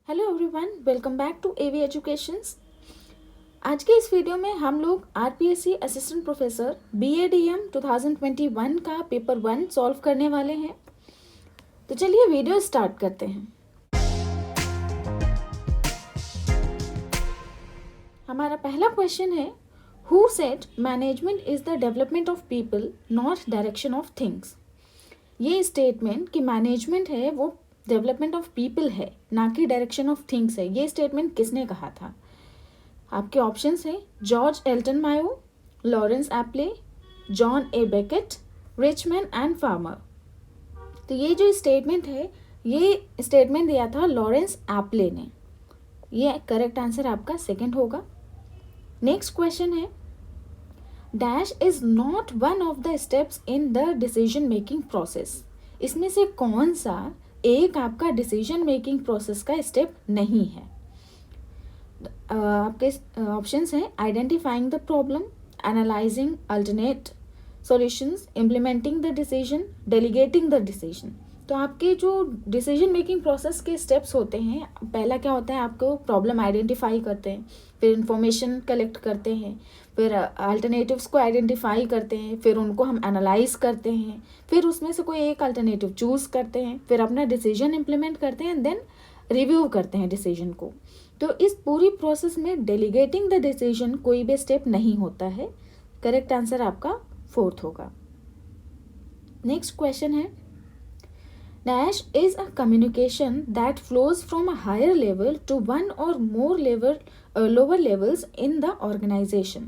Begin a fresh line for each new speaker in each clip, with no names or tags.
Hello everyone, welcome back to AV educations. आज के इस वीडियो में हम लोग आरपीएससी असिस्टेंट प्रोफेसर बीएडीएम 2021 का पेपर 1 सॉल्व करने वाले हैं। तो चलिए वीडियो स्टार्ट करते हैं। हमारा पहला क्वेश्चन है, who said management is the development of people not direction of things. ये स्टेटमेंट कि मैनेजमेंट है वो डेवलपमेंट ऑफ पीपल है, ना कि डायरेक्शन ऑफ थिंग्स है, ये स्टेटमेंट किसने कहा था? आपके ऑप्शंस हैं George Elton Mayo, Lawrence Appley, John A Beckett, Richman and Farmer. तो ये जो स्टेटमेंट है, ये स्टेटमेंट दिया था लॉरेंस एप्ले ने। ये करेक्ट आंसर आपका सेकंड होगा। नेक्स्ट क्वेश्चन है, dash is not one of the steps in the decision making process. इसमें से कौन सा एक आपका डिसीजन मेकिंग प्रोसेस का स्टेप नहीं है? आपके ऑप्शंस हैं identifying the problem, analysing alternate solutions, implementing the decision, delegating the decision. तो आपके जो डिसीजन मेकिंग प्रोसेस के स्टेप्स होते हैं, पहला क्या होता है, आपको प्रॉब्लम आइडेंटिफाई करते हैं, फिर इंफॉर्मेशन कलेक्ट करते हैं, फिर अल्टरनेटिव्स को आइडेंटिफाई करते हैं, फिर उनको हम एनालाइज करते हैं, फिर उसमें से कोई एक अल्टरनेटिव चूज करते हैं, फिर अपना डिसीजन इम्प्लीमेंट करते हैं, देन रिव्यू करते हैं डिसीजन को। तो इस पूरी प्रोसेस में डेलीगेटिंग द डिसीजन कोई भी स्टेप नहीं होता है। करेक्ट आंसर आपका फोर्थ होगा। नेक्स्ट क्वेश्चन है, Dash is a communication that flows from a higher level to one or more lower levels in the organization.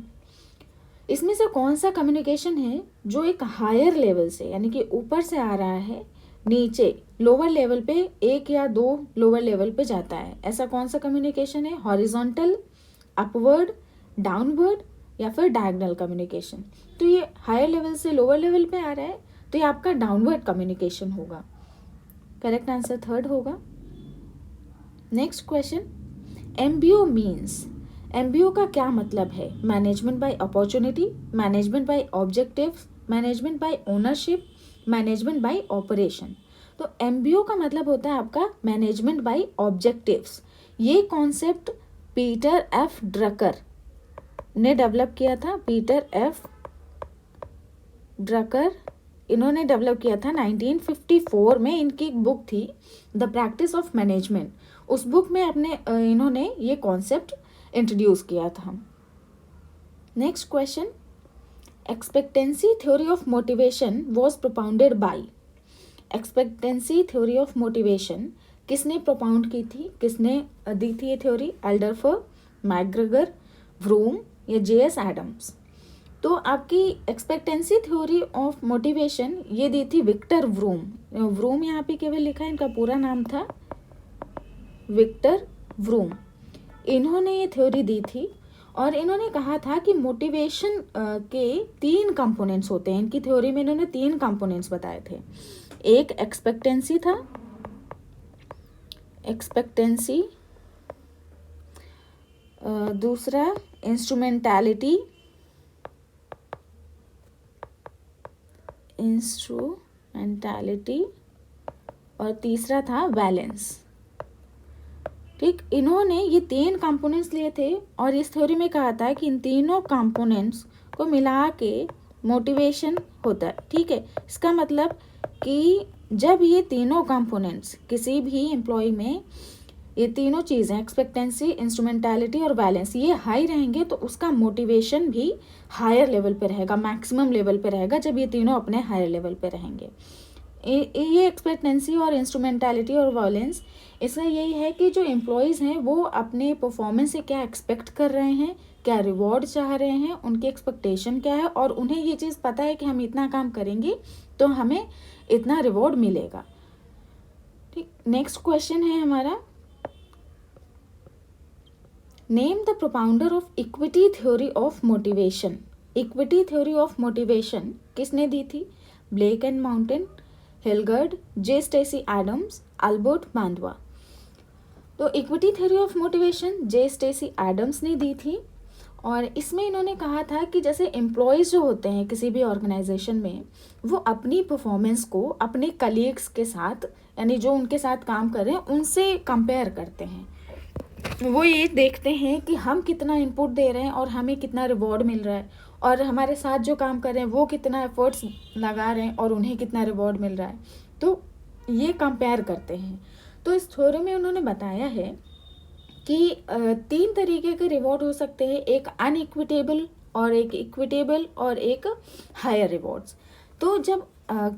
इसमें से कौन सा कम्युनिकेशन है जो एक हायर लेवल से, यानी कि ऊपर से आ रहा है नीचे लोअर लेवल पे, एक या दो लोअर लेवल पे जाता है? ऐसा कौन सा कम्युनिकेशन है? हॉरिजॉन्टल, अपवर्ड, डाउनवर्ड या फिर डायगोनल कम्युनिकेशन? तो ये हायर लेवल से लोअर लेवल पे आ रहा है, तो ये आपका डाउनवर्ड कम्युनिकेशन होगा। करेक्ट आंसर थर्ड होगा। Next question, MBO means, MBO का क्या मतलब है? Management by opportunity, management by objectives, management by ownership, management by operation. तो एमबीओ का मतलब होता है आपका मैनेजमेंट बाय ऑब्जेक्टिव्स। ये कॉन्सेप्ट पीटर एफ ड्रकर ने डेवलप किया था। पीटर एफ ड्रकर इन्होंने डेवलप किया था 1954 में। इनकी एक बुक थी द प्रैक्टिस ऑफ मैनेजमेंट, उस बुक में इन्होंने ये कॉन्सेप्ट इंट्रोड्यूस किया था। Next question, expectancy theory of motivation was propounded bye. Expectancy theory of motivation किसने प्रोपाउंड की थी, किसने दी थी ये थ्योरी? एल्डरफर, मैकग्रेगर, व्रूम या जेएस एडम्स? तो आपकी एक्सपेक्टेंसी थ्योरी ऑफ मोटिवेशन ये दी थी विक्टर व्रूम। व्रूम यहाँ पे केवल लिखा है, इनका पूरा नाम था विक्टर व्रूम। इन्होंने ये थ्योरी दी थी और इन्होंने कहा था कि मोटिवेशन के 3 कंपोनेंट्स होते हैं। इनकी थ्योरी में इन्होंने 3 कंपोनेंट्स बताए थे। एक एक्सपेक्टेंसी था, एक्सपेक्टेंसी, दूसरा इंस्ट्रूमेंटैलिटी, इंस्ट्रूमेंटैलिटी, और तीसरा था बैलेंस। ठीक, इन्होंने ये 3 कंपोनेंट्स लिए थे और इस थ्योरी में कहा था कि इन तीनों कंपोनेंट्स को मिला के मोटिवेशन होता है। ठीक है, इसका मतलब कि जब ये तीनों कंपोनेंट्स किसी भी एम्प्लॉय में, ये तीनों चीज़ें एक्सपेक्टेंसी, इंस्ट्रूमेंटैलिटी और बैलेंस, ये हाई रहेंगे तो उसका मोटिवेशन भी हायर लेवल पे रहेगा, मैक्सिमम लेवल पे रहेगा जब ये तीनों अपने हायर लेवल पे रहेंगे। ये एक्सपेक्टेंसी और इंस्ट्रूमेंटैलिटी और बैलेंस, इसका यही है कि जो एम्प्लॉयज़ हैं वो अपने परफॉर्मेंस से क्या एक्सपेक्ट कर रहे हैं, क्या रिवॉर्ड चाह रहे हैं, उनकी एक्सपेक्टेशन क्या है, और उन्हें ये चीज़ पता है कि हम इतना काम करेंगे तो हमें इतना रिवॉर्ड मिलेगा। ठीक, नेक्स्ट क्वेश्चन है हमारा, name the propounder of equity theory of motivation. Equity theory of motivation किसने दी थी? Blake and Mouton, Hilgard, J Stacy Adams, Albert Bandura. तो equity theory of motivation J Stacy Adams ने दी थी और इसमें इन्होंने कहा था कि जैसे एम्प्लॉयज़ जो होते हैं किसी भी ऑर्गेनाइजेशन में, वो अपनी परफॉर्मेंस को अपने कलीग्स के साथ, यानी जो उनके साथ काम कर रहे हैं उनसे कंपेयर करते हैं। वो ये देखते हैं कि हम कितना इनपुट दे रहे हैं और हमें कितना रिवॉर्ड मिल रहा है, और हमारे साथ जो काम कर रहे हैं वो कितना एफर्ट्स लगा रहे हैं और उन्हें कितना रिवॉर्ड मिल रहा है। तो ये कंपेयर करते हैं। तो इस थ्योरी में उन्होंने बताया है कि 3 तरीके के रिवॉर्ड हो सकते हैं, एक अनइक्विटेबल और एक इक्विटेबल और एक हायर रिवॉर्ड्स। तो जब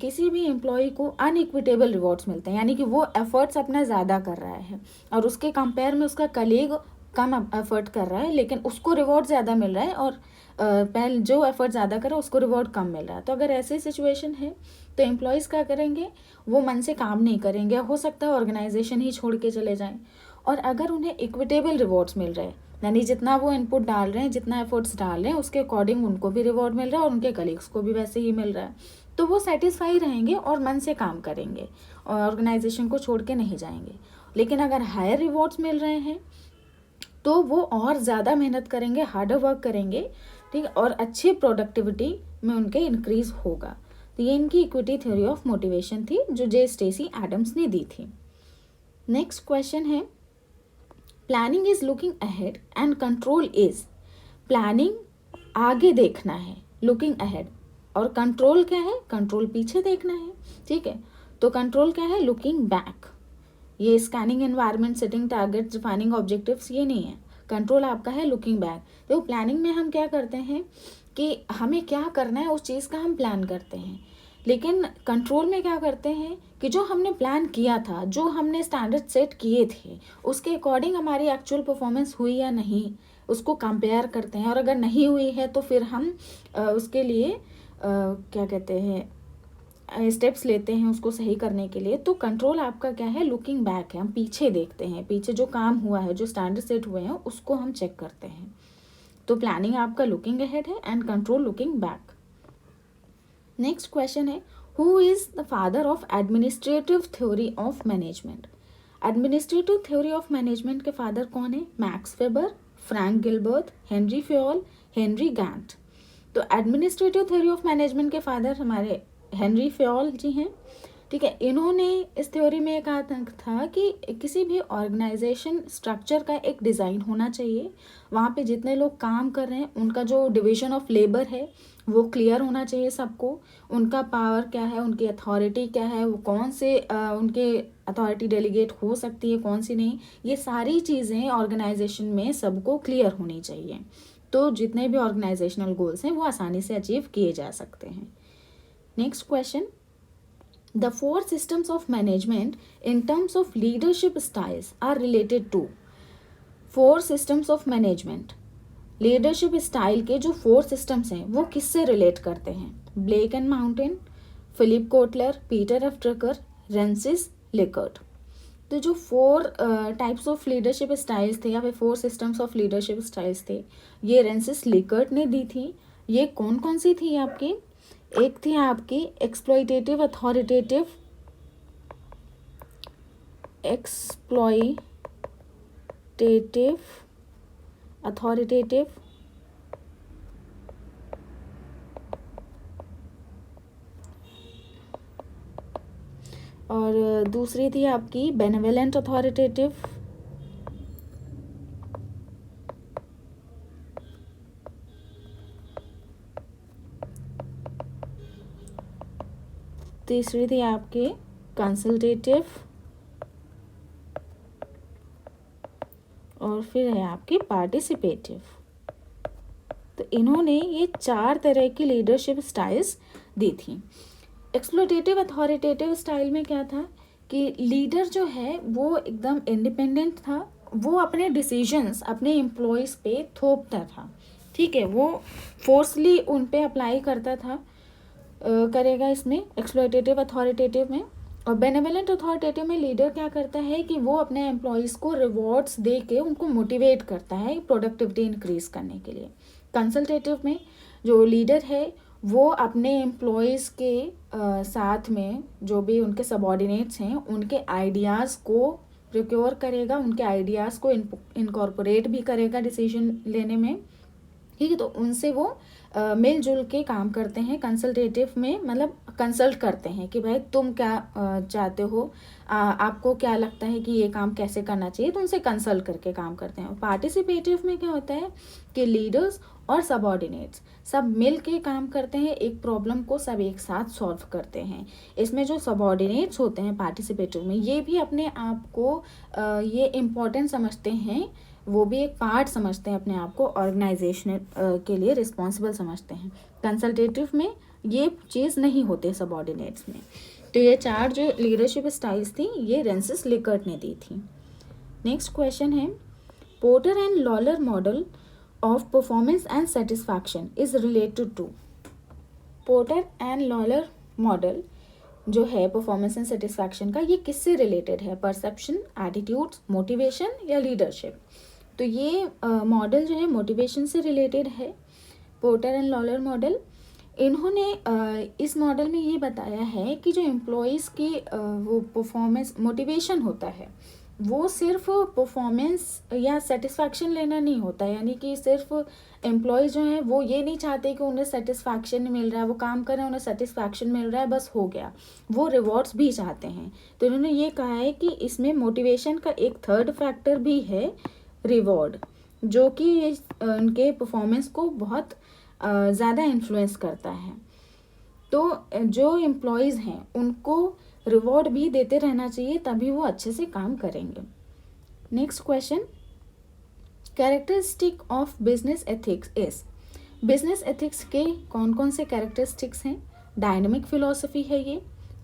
किसी भी एम्प्लॉय को अनइक्विटेबल रिवॉर्ड्स मिलते हैं, यानी कि वो एफर्ट्स अपना ज़्यादा कर रहा है और उसके कंपेयर में उसका कलीग कम एफर्ट कर रहा है, लेकिन उसको रिवॉर्ड ज़्यादा मिल रहा है, और पहले जो एफर्ट ज़्यादा कर रहा है उसको रिवॉर्ड कम मिल रहा है। तो अगर ऐसी सिचुएशन है तो एम्प्लॉयज़ क्या करेंगे, वो मन से काम नहीं करेंगे, हो सकता है ऑर्गेनाइजेशन ही छोड़ के चले जाएं। और अगर उन्हें इक्विटेबल रिवॉर्ड्स मिल रहे हैं, यानी जितना वो इनपुट डाल रहे हैं, जितना एफर्ट्स डाल रहे हैं, उसके अकॉर्डिंग उनको भी रिवॉर्ड मिल रहा है और उनके कलीग्स को भी वैसे ही मिल रहा है, तो वो सेटिस्फाई रहेंगे और मन से काम करेंगे और ऑर्गेनाइजेशन को छोड़ के नहीं जाएंगे। लेकिन अगर हायर रिवॉर्ड्स मिल रहे हैं तो वो और ज़्यादा मेहनत करेंगे, हार्डर वर्क करेंगे, ठीक है, और अच्छी प्रोडक्टिविटी में उनके इंक्रीज होगा। तो ये इनकी इक्विटी थ्योरी ऑफ मोटिवेशन थी जो जे स्टेसी एडम्स ने दी थी। नेक्स्ट क्वेश्चन है, planning is looking ahead and control is, planning आगे देखना है, लुकिंग अहेड, और कंट्रोल क्या है, कंट्रोल पीछे देखना है, ठीक है। तो कंट्रोल क्या है, लुकिंग बैक। ये scanning environment, setting targets, defining objectives, ये नहीं है। कंट्रोल आपका है लुकिंग बैक। तो प्लानिंग में हम क्या करते हैं कि हमें क्या करना है उस चीज़ का हम प्लान करते हैं, लेकिन कंट्रोल में क्या करते हैं कि जो हमने प्लान किया था, जो हमने स्टैंडर्ड सेट किए थे, उसके अकॉर्डिंग हमारी एक्चुअल परफॉर्मेंस हुई या नहीं, उसको कंपेयर करते हैं, और अगर नहीं हुई है तो फिर हम उसके लिए क्या कहते हैं, स्टेप्स लेते हैं उसको सही करने के लिए। तो कंट्रोल आपका क्या है, लुकिंग बैक है, हम पीछे देखते हैं, पीछे जो काम हुआ है, जो स्टैंडर्ड सेट हुए हैं उसको हम चेक करते हैं। तो प्लानिंग आपका लुकिंग अहेड है and control looking back. Next question है, who is the father of administrative theory of management. Administrative theory of management के फादर कौन है, Max Weber, Frank Gilbreth, Henri Fayol, Henry Gantt. तो administrative theory of management के father हमारे Henri Fayol ji हैं, ठीक है। इन्होंने इस थ्योरी में कहा था कि किसी भी ऑर्गेनाइजेशन स्ट्रक्चर का एक डिज़ाइन होना चाहिए, वहाँ पे जितने लोग काम कर रहे हैं उनका जो डिवीजन ऑफ लेबर है वो क्लियर होना चाहिए सबको, उनका पावर क्या है, उनकी अथॉरिटी क्या है, वो कौन से उनके अथॉरिटी डेलीगेट हो सकती है, कौन सी नहीं, ये सारी चीज़ें ऑर्गेनाइजेशन में सबको क्लियर होनी चाहिए। तो जितने भी ऑर्गेनाइजेशनल गोल्स हैं वो आसानी से अचीव किए जा सकते हैं। Next question, the 4 systems of management in terms of leadership styles are related to। 4 systems of management, leadership style के जो 4 सिस्टम्स हैं वो किससे रिलेट करते हैं, Blake and Mouton, Philip Kotler, Peter F Drucker, Rensis Likert. तो जो 4 types of leadership styles थे या फिर 4 सिस्टम्स ऑफ लीडरशिप स्टाइल्स थे, ये रेंसिस लिकर्ट ने दी थी। ये कौन कौन सी थी आपकी, एक थी आपकी एक्सप्लॉयटेटिव अथॉरिटेटिव, अथॉरिटेटिव, और दूसरी थी आपकी बेनेवोलेंट अथॉरिटेटिव, तीसरी थी आपकी कंसल्टेटिव, और फिर है आपकी पार्टिसिपेटिव। तो इन्होंने ये 4 तरह की लीडरशिप स्टाइल्स दी थी। एक्सप्लोटेटिव अथॉरिटेटिव स्टाइल में क्या था कि लीडर जो है वो एकदम इंडिपेंडेंट था, वो अपने डिसीजंस अपने एम्प्लॉयज़ पे थोपता था, ठीक है, वो फोर्सली उन पे अप्लाई करता था, करेगा इसमें एक्सप्लॉयटेटिव अथॉरिटेटिव में। और बेनेवोलेंट अथॉरिटेटिव में लीडर क्या करता है कि वो अपने एम्प्लॉयज़ को रिवॉर्ड्स दे के उनको मोटिवेट करता है प्रोडक्टिविटी इंक्रीज करने के लिए। कंसल्टेटिव में जो लीडर है वो अपने एम्प्लॉयज़ के साथ में जो भी उनके सबॉर्डिनेट्स हैं उनके आइडियाज़ को प्रोक्योर करेगा, उनके आइडियाज़ को इनकॉर्पोरेट भी करेगा डिसीजन लेने में, ठीक है। तो उनसे वो मिलजुल के काम करते हैं, कंसल्टेटिव में मतलब कंसल्ट करते हैं कि भाई तुम क्या चाहते हो, आपको क्या लगता है कि ये काम कैसे करना चाहिए, तो उनसे कंसल्ट करके काम करते हैं। पार्टिसिपेटिव में क्या होता है कि लीडर्स और सबऑर्डिनेट्स सब मिल के काम करते हैं, एक प्रॉब्लम को सब एक साथ सॉल्व करते हैं। इसमें जो सबऑर्डिनेट्स होते हैं पार्टिसिपेटिव में, ये भी अपने आप को ये इम्पोर्टेंट समझते हैं, वो भी एक पार्ट समझते हैं अपने आप को, ऑर्गेनाइजेशन के लिए रिस्पॉन्सिबल समझते हैं। कंसल्टेटिव में ये चीज़ नहीं होते सबऑर्डिनेट्स में। तो ये 4 जो लीडरशिप स्टाइल्स थी ये रेंसिस लिकर्ट ने दी थी। नेक्स्ट क्वेश्चन है, Porter and Lawler model of performance and satisfaction is related to. Porter and Lawler model जो है परफॉर्मेंस एंड सेटिस्फैक्शन का, ये किससे रिलेटेड है? परसेप्शन, एटीट्यूड्स, मोटिवेशन या लीडरशिप? तो ये मॉडल जो है मोटिवेशन से रिलेटेड है, पोर्टर एंड लॉलर मॉडल। इन्होंने इस मॉडल में ये बताया है कि जो एम्प्लॉयज़ की वो परफॉर्मेंस मोटिवेशन होता है वो सिर्फ परफॉर्मेंस या सेटिस्फैक्शन लेना नहीं होता है, यानी कि सिर्फ एम्प्लॉयज़ जो हैं वो ये नहीं चाहते कि उन्हें सेटिस्फैक्शन मिल रहा है, वो काम कर रहे हैं उन्हें सेटिस्फैक्शन मिल रहा है बस हो गया, वो रिवॉर्ड्स भी चाहते हैं। तो इन्होंने ये कहा है कि इसमें मोटिवेशन का एक थर्ड फैक्टर भी है, रिवॉर्ड, जो कि उनके परफॉर्मेंस को बहुत ज़्यादा इन्फ्लुएंस करता है। तो जो एम्प्लॉयज़ हैं उनको रिवॉर्ड भी देते रहना चाहिए, तभी वो अच्छे से काम करेंगे। Next question, characteristic of business ethics is. Business ethics के कौन कौन से कैरेक्टरिस्टिक्स हैं? डायनेमिक फिलॉसफी है ये,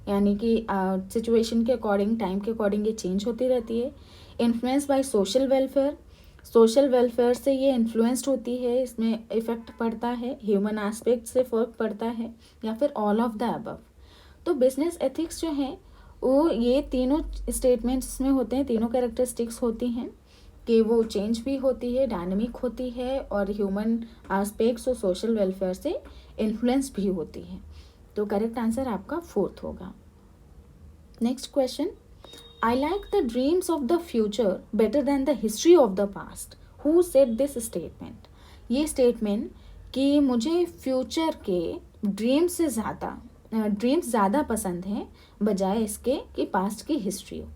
यानी कि सिचुएशन के अकॉर्डिंग, टाइम के अकॉर्डिंग ये चेंज होती रहती है। Influence by social welfare, social welfare से ये इन्फ्लुएंस्ड होती है, इसमें इफेक्ट पड़ता है, ह्यूमन एस्पेक्ट से फ़र्क पड़ता है, या फिर ऑल ऑफ द अबव। तो बिजनेस एथिक्स जो हैं वो ये तीनों स्टेटमेंट्स में होते हैं, तीनों कैरेक्टरिस्टिक्स होती हैं कि वो चेंज भी होती है, डायनेमिक होती है और ह्यूमन एस्पेक्ट्स और सोशल वेलफेयर से इन्फ्लुएंस भी होती है। तो करेक्ट आंसर आपका 4th होगा। Next question, I like the dreams of the future better than the history of the past. Who said this statement? ये स्टेटमेंट कि मुझे फ्यूचर के ड्रीम्स से ज़्यादा पसंद हैं बजाय इसके कि पास्ट की हिस्ट्री हो,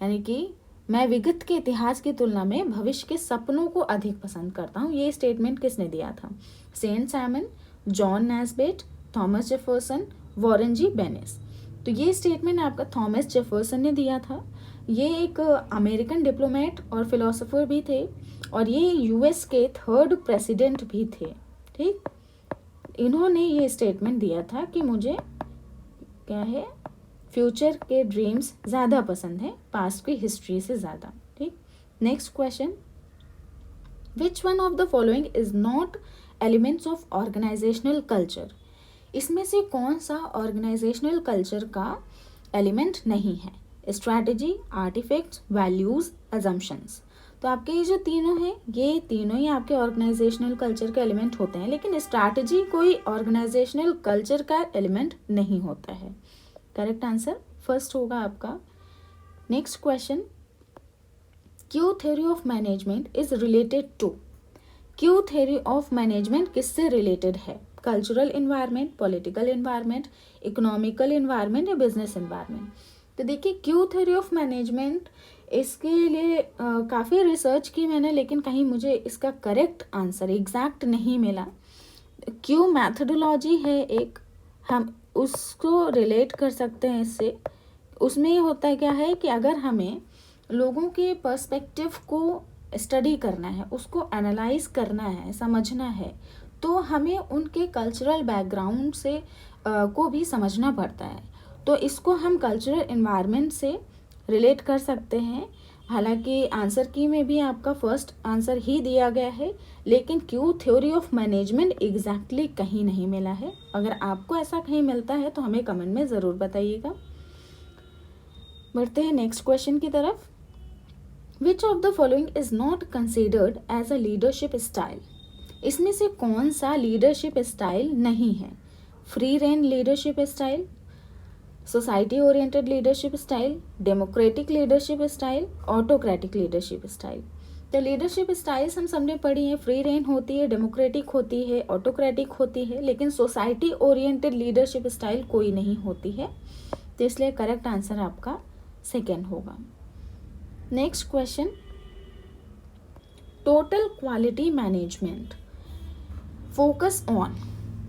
यानी कि मैं विगत के इतिहास की तुलना में भविष्य के सपनों को अधिक पसंद करता हूँ। ये स्टेटमेंट किसने दिया था? Saint Simon, John Naisbitt, Thomas Jefferson, Warren G Bennis. तो ये स्टेटमेंट आपका थॉमस जेफरसन ने दिया था। ये एक अमेरिकन डिप्लोमेट और फिलोसोफर भी थे और ये यूएस के 3rd प्रेसिडेंट भी थे। ठीक, इन्होंने ये स्टेटमेंट दिया था कि मुझे क्या है, फ्यूचर के ड्रीम्स ज़्यादा पसंद है पास्ट की हिस्ट्री से ज़्यादा। ठीक, next question, which one of the following is not elements of organisational culture? इसमें से कौन सा ऑर्गेनाइजेशनल कल्चर का एलिमेंट नहीं है? Strategy, artefacts, values, assumptions. तो आपके ये जो तीनों हैं ये तीनों ही आपके ऑर्गेनाइजेशनल कल्चर के एलिमेंट होते हैं, लेकिन स्ट्रैटेजी कोई ऑर्गेनाइजेशनल कल्चर का एलिमेंट नहीं होता है। करेक्ट आंसर 1st होगा आपका। Next question, Q theory of management is related to. Q theory of management किससे रिलेटेड है? Cultural environment, political environment, economical environment या बिजनेस इन्वायरमेंट? तो देखिए, क्यू थ्योरी ऑफ मैनेजमेंट, इसके लिए काफ़ी रिसर्च की मैंने, लेकिन कहीं मुझे इसका करेक्ट आंसर एग्जैक्ट नहीं मिला। क्यू मैथडोलॉजी है एक, हम उसको रिलेट कर सकते हैं इससे। उसमें ये होता है क्या है कि अगर हमें लोगों के पर्सपेक्टिव को स्टडी करना है, उसको एनालाइज करना है, समझना है, तो हमें उनके कल्चरल बैकग्राउंड से को भी समझना पड़ता है। तो इसको हम कल्चरल इन्वायरमेंट से रिलेट कर सकते हैं। हालांकि आंसर की में भी आपका 1st आंसर ही दिया गया है, लेकिन Q theory of management exactly कहीं नहीं मिला है। अगर आपको ऐसा कहीं मिलता है तो हमें कमेंट में ज़रूर बताइएगा। बढ़ते हैं नेक्स्ट क्वेश्चन की तरफ। Which of the following is not considered as a leadership style? इसमें से कौन सा लीडरशिप स्टाइल नहीं है? Free rein leadership style, society oriented leadership style, democratic leadership style, autocratic leadership style? तो लीडरशिप स्टाइल्स हम सबने पढ़ी है, फ्री रेन होती है, डेमोक्रेटिक होती है, ऑटोक्रेटिक होती है, लेकिन सोसाइटी ओरिएंटेड लीडरशिप स्टाइल कोई नहीं होती है। तो इसलिए करेक्ट आंसर आपका सेकेंड होगा। Next question, total quality management focus on.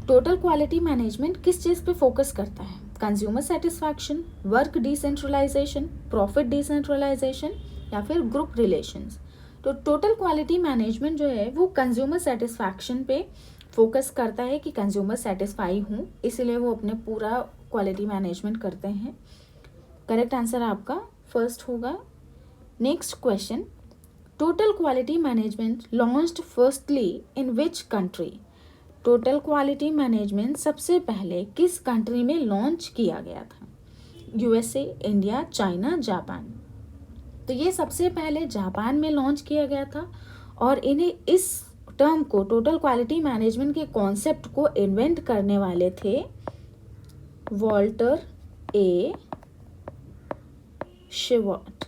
Total quality management किस चीज़ पे फोकस करता है? Consumer satisfaction, work decentralisation, profit decentralisation या फिर ग्रुप रिलेशंस। तो टोटल क्वालिटी मैनेजमेंट जो है वो कंज्यूमर सेटिस्फैक्शन पे फोकस करता है कि कंज्यूमर सेटिस्फाई हूँ, इसलिए वो अपने पूरा क्वालिटी मैनेजमेंट करते हैं। करेक्ट आंसर आपका फर्स्ट होगा। Next question, total quality management launched firstly in which country? Total quality management सबसे पहले किस कंट्री में लॉन्च किया गया था? USA, India, China, Japan. तो ये सबसे पहले जापान में लॉन्च किया गया था और इन्हें इस टर्म को, टोटल क्वालिटी मैनेजमेंट के कॉन्सेप्ट को इन्वेंट करने वाले थे वॉल्टर ए शिवर्ट।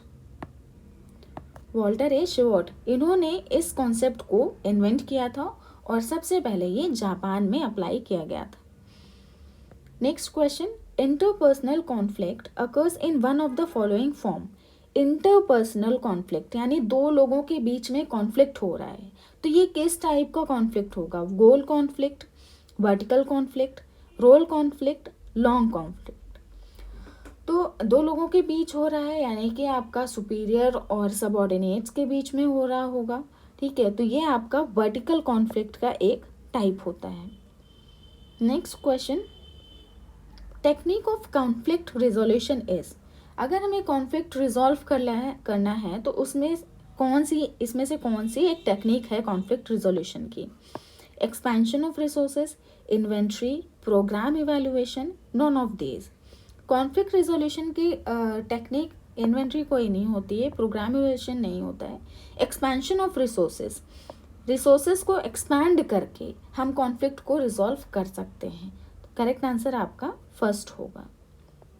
वॉल्टर ए शिवर्ट, इन्होंने इस कॉन्सेप्ट को इन्वेंट किया था और सबसे पहले ये जापान में अप्लाई किया गया था। Next question, interpersonal conflict occurs in one of the following form. Interpersonal conflict यानी दो लोगों के बीच में कॉन्फ्लिक्ट हो रहा है, तो ये किस टाइप का कॉन्फ्लिक्ट होगा? Goal conflict, vertical conflict, role conflict, long conflict. तो दो लोगों के बीच हो रहा है यानी कि आपका सुपीरियर और सबऑर्डिनेट्स के बीच में हो रहा होगा, ठीक है, तो ये आपका वर्टिकल कॉन्फ्लिक्ट का एक टाइप होता है। Next question, technique of conflict resolution is. अगर हमें कॉन्फ्लिक्ट रिजॉल्व करना है तो इसमें से कौन सी एक टेक्निक है कॉन्फ्लिक्ट रिजोल्यूशन की? Expansion of resources, inventory, programme evaluation, none of these. Conflict resolution की टेक्निक इन्वेंट्री कोई नहीं होती है, प्रोग्राम इवैल्यूएशन नहीं होता है। एक्सपेंशन ऑफ रिसोर्सेज को एक्सपैंड करके हम कॉन्फ्लिक्ट को रिजॉल्व कर सकते हैं। करेक्ट आंसर आपका फर्स्ट होगा।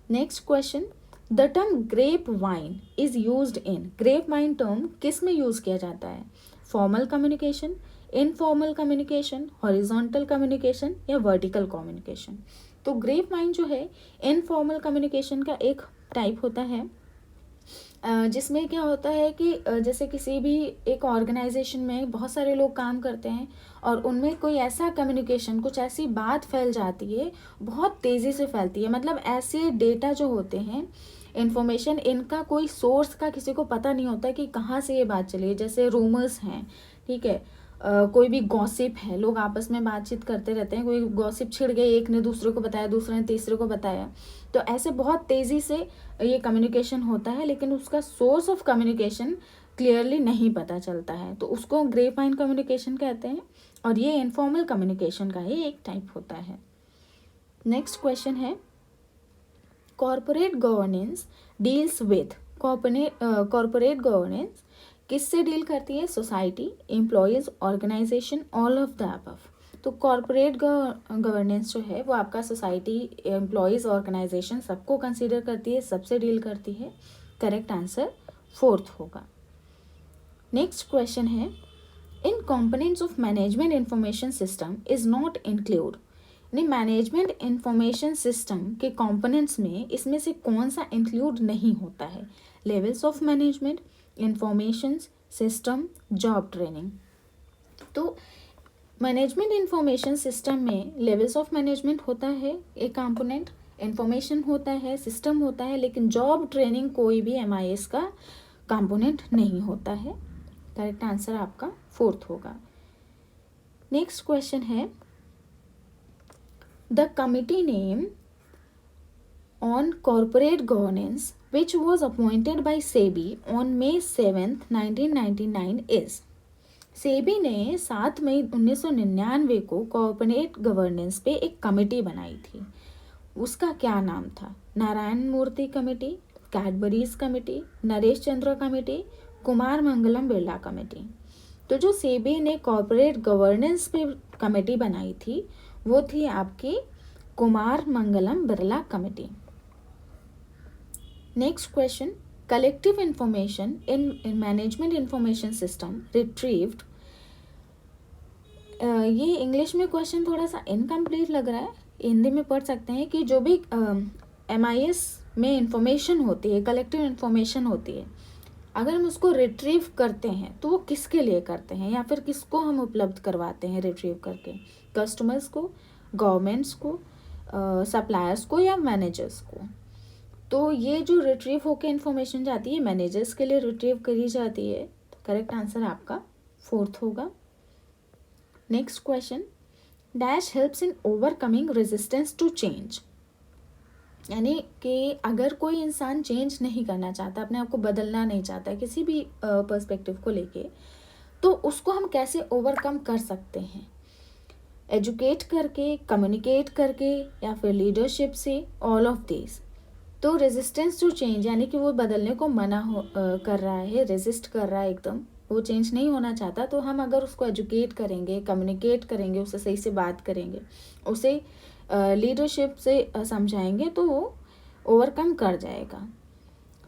Next question, the term grapevine is used in. Grapevine term किस में यूज किया जाता है? Formal communication, informal communication, horizontal communication या वर्टिकल कम्युनिकेशन। तो ग्रेप वाइन जो है इनफॉर्मल कम्युनिकेशन का एक टाइप होता है, जिसमें क्या होता है कि जैसे किसी भी एक ऑर्गेनाइजेशन में बहुत सारे लोग काम करते हैं और उनमें कोई ऐसा कम्युनिकेशन, कुछ ऐसी बात फैल जाती है, बहुत तेज़ी से फैलती है। मतलब ऐसे डेटा जो होते हैं, इन्फॉर्मेशन, इनका कोई सोर्स का किसी को पता नहीं होता कि कहाँ से ये बात चली है। जैसे रूमर्स हैं, ठीक है, कोई भी गॉसिप है, लोग आपस में बातचीत करते रहते हैं, कोई गॉसिप छिड़ गई, एक ने दूसरे को बताया, दूसरे ने तीसरे को बताया, तो ऐसे बहुत तेज़ी से ये कम्युनिकेशन होता है, लेकिन उसका सोर्स ऑफ कम्युनिकेशन क्लियरली नहीं पता चलता है, तो उसको ग्रेप वाइन कम्युनिकेशन कहते हैं और ये इनफॉर्मल कम्युनिकेशन का ही एक टाइप होता है। नेक्स्ट क्वेश्चन है, corporate governance deals with. Corporate governance किससे डील करती है? Society, employees, organisation, all of the above. तो कॉर्पोरेट गवर्नेंस जो है वो आपका सोसाइटी, एम्प्लॉयज़, ऑर्गेनाइजेशन सबको कंसीडर करती है, सबसे डील करती है। करेक्ट आंसर फोर्थ होगा। नेक्स्ट क्वेश्चन है, in components of management information system is not include. यानी मैनेजमेंट इंफॉर्मेशन सिस्टम के कंपोनेंट्स में इसमें से कौन सा इंक्लूड नहीं होता है? Levels of management, information system, job training. तो मैनेजमेंट इंफॉर्मेशन सिस्टम में लेवल्स ऑफ मैनेजमेंट होता है एक कंपोनेंट, इंफॉर्मेशन होता है, सिस्टम होता है, लेकिन जॉब ट्रेनिंग कोई भी MIS का कंपोनेंट नहीं होता है। करेक्ट आंसर आपका फोर्थ होगा। नेक्स्ट क्वेश्चन है, the committee name on corporate governance which was appointed by SEBI on May 7th, 1999 is। SEBI ने 7 मई 1999 को कॉर्पोरेट गवर्नेंस पे एक कमेटी बनाई थी, उसका क्या नाम था? नारायण मूर्ति कमेटी, कैडबरीज कमेटी, नरेश चंद्र कमेटी, कुमार मंगलम बिरला कमेटी। तो जो सेबी ने कॉर्पोरेट गवर्नेंस पे कमेटी बनाई थी वो थी आपकी Kumar Mangalam Birla committee. Next question, collective information in management information system retrieved. ये इंग्लिश में क्वेश्चन थोड़ा सा इनकम्प्लीट लग रहा है, हिंदी में पढ़ सकते हैं कि जो भी MIS में इंफॉर्मेशन होती है, कलेक्टिव इंफॉर्मेशन होती है, अगर हम उसको रिट्रीव करते हैं तो वो किसके लिए करते हैं या फिर किसको हम उपलब्ध करवाते हैं रिट्रीव करके? कस्टमर्स को, गवर्नमेंट्स को, सप्लायर्स को या मैनेजर्स को? तो ये जो रिट्रीव होके इन्फॉर्मेशन जाती है मैनेजर्स के लिए रिट्रीव करी जाती है, तो करेक्ट आंसर आपका 4th होगा. Next question, dash helps in overcoming resistance to change. यानी कि अगर कोई इंसान चेंज नहीं करना चाहता, अपने आप को बदलना नहीं चाहता किसी भी पर्सपेक्टिव को लेके, तो उसको हम कैसे ओवरकम कर सकते हैं? एजुकेट करके, कम्युनिकेट करके या फिर लीडरशिप से, ऑल ऑफ दिस. तो रेजिस्टेंस टू चेंज यानी कि वो बदलने को मना कर रहा है, रेजिस्ट कर रहा है, एकदम वो चेंज नहीं होना चाहता, तो हम अगर उसको एजुकेट करेंगे, कम्युनिकेट करेंगे, उससे सही से बात करेंगे, उसे लीडरशिप से समझाएंगे, तो वो ओवरकम कर जाएगा,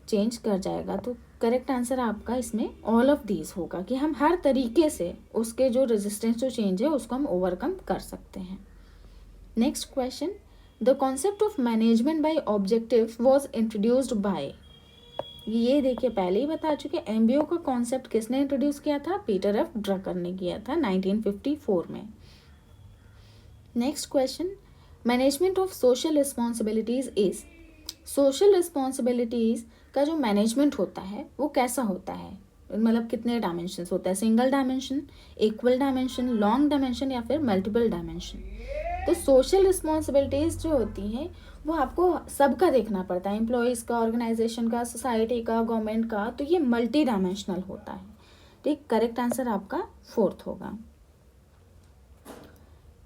चेंज कर जाएगा. तो करेक्ट आंसर आपका इसमें ऑल ऑफ दीज होगा कि हम हर तरीके से उसके जो रेजिस्टेंस टू चेंज है उसको हम ओवरकम कर सकते हैं. Next question, the concept of management by objective was introduced by. ये देखिए पहले ही बता चुके, MBO का कॉन्सेप्ट किसने इंट्रोड्यूस किया था? पीटर एफ ड्रकर ने किया था 1954 में. Next question, management of social responsibilities is. Social responsibilities का जो मैनेजमेंट होता है वो कैसा होता है? मतलब कितने डायमेंशंस होता है? Single dimension, equal dimension, long dimension या फिर मल्टीपल डायमेंशन? तो सोशल रिस्पॉन्सिबिलिटीज जो होती हैं वो आपको सबका देखना पड़ता है, एम्प्लॉयज़ का, ऑर्गेनाइजेशन का, सोसाइटी का, गवर्नमेंट का. तो ये मल्टी डायमेंशनल होता है. ठीक, करेक्ट आंसर आपका 4th होगा.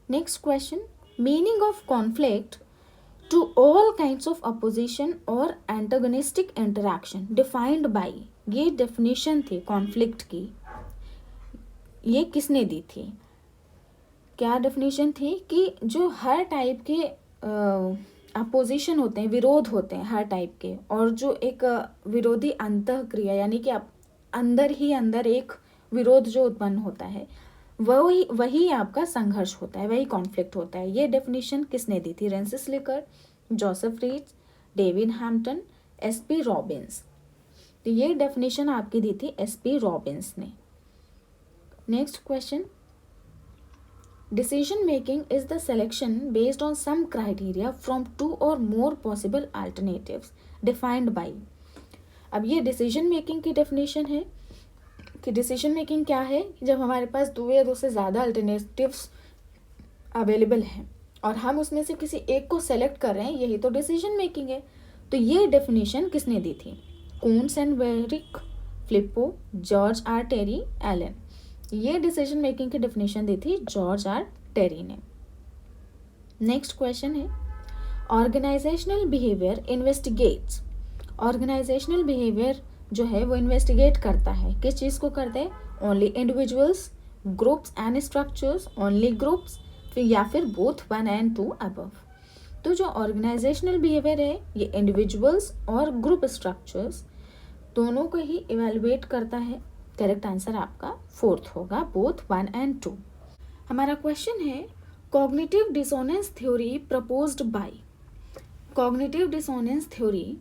Next question, meaning of conflict to all kinds of opposition और एंटागोनिस्टिक इंटरैक्शन डिफाइंड बाय. ये डेफिनेशन थी कॉन्फ्लिक्ट की, ये किसने दी थी? क्या डेफिनेशन थी कि जो हर टाइप के अपोजिशन होते हैं, विरोध होते हैं हर टाइप के, और जो एक विरोधी अंतः क्रिया यानी कि अंदर ही अंदर एक विरोध जो उत्पन्न होता है, वही आपका संघर्ष होता है, वही कॉन्फ्लिक्ट होता है. ये डेफिनेशन किसने दी थी? Francis liquor, Joseph reads, David Hampton, SP Robins. तो ये डेफिनेशन आपकी दी थी SP रॉबिन्स ने. Next question, decision making is the selection based on some criteria from 2 or more possible alternatives defined by. अब ये decision making की definition है कि decision making क्या है? जब हमारे पास 2 या 2 से ज़्यादा alternatives अवेलेबल हैं और हम उसमें से किसी एक को सेलेक्ट कर रहे हैं, यही तो decision making है. तो ये definition किसने दी थी? Koontz and Weihrich, Flippo, George R. Terry, Allen. ये डिसीजन मेकिंग की डेफिनेशन दी थी जॉर्ज R. टेरी ने. नेक्स्ट क्वेश्चन है, organisational behaviour investigates. Organisational behaviour जो है वो इन्वेस्टिगेट करता है, किस चीज़ को करते हैं? Only individuals, groups and structures, only groups, या फिर बोथ 1 and 2 अबव. तो जो ऑर्गेनाइजेशनल बिहेवियर है ये इंडिविजुअल्स और ग्रुप स्ट्रक्चर्स दोनों को ही इवेलुएट करता है. करेक्ट आंसर आपका 4th होगा, बोथ 1 and 2. हमारा क्वेश्चन है, cognitive dissonance theory proposed by. Cognitive dissonance theory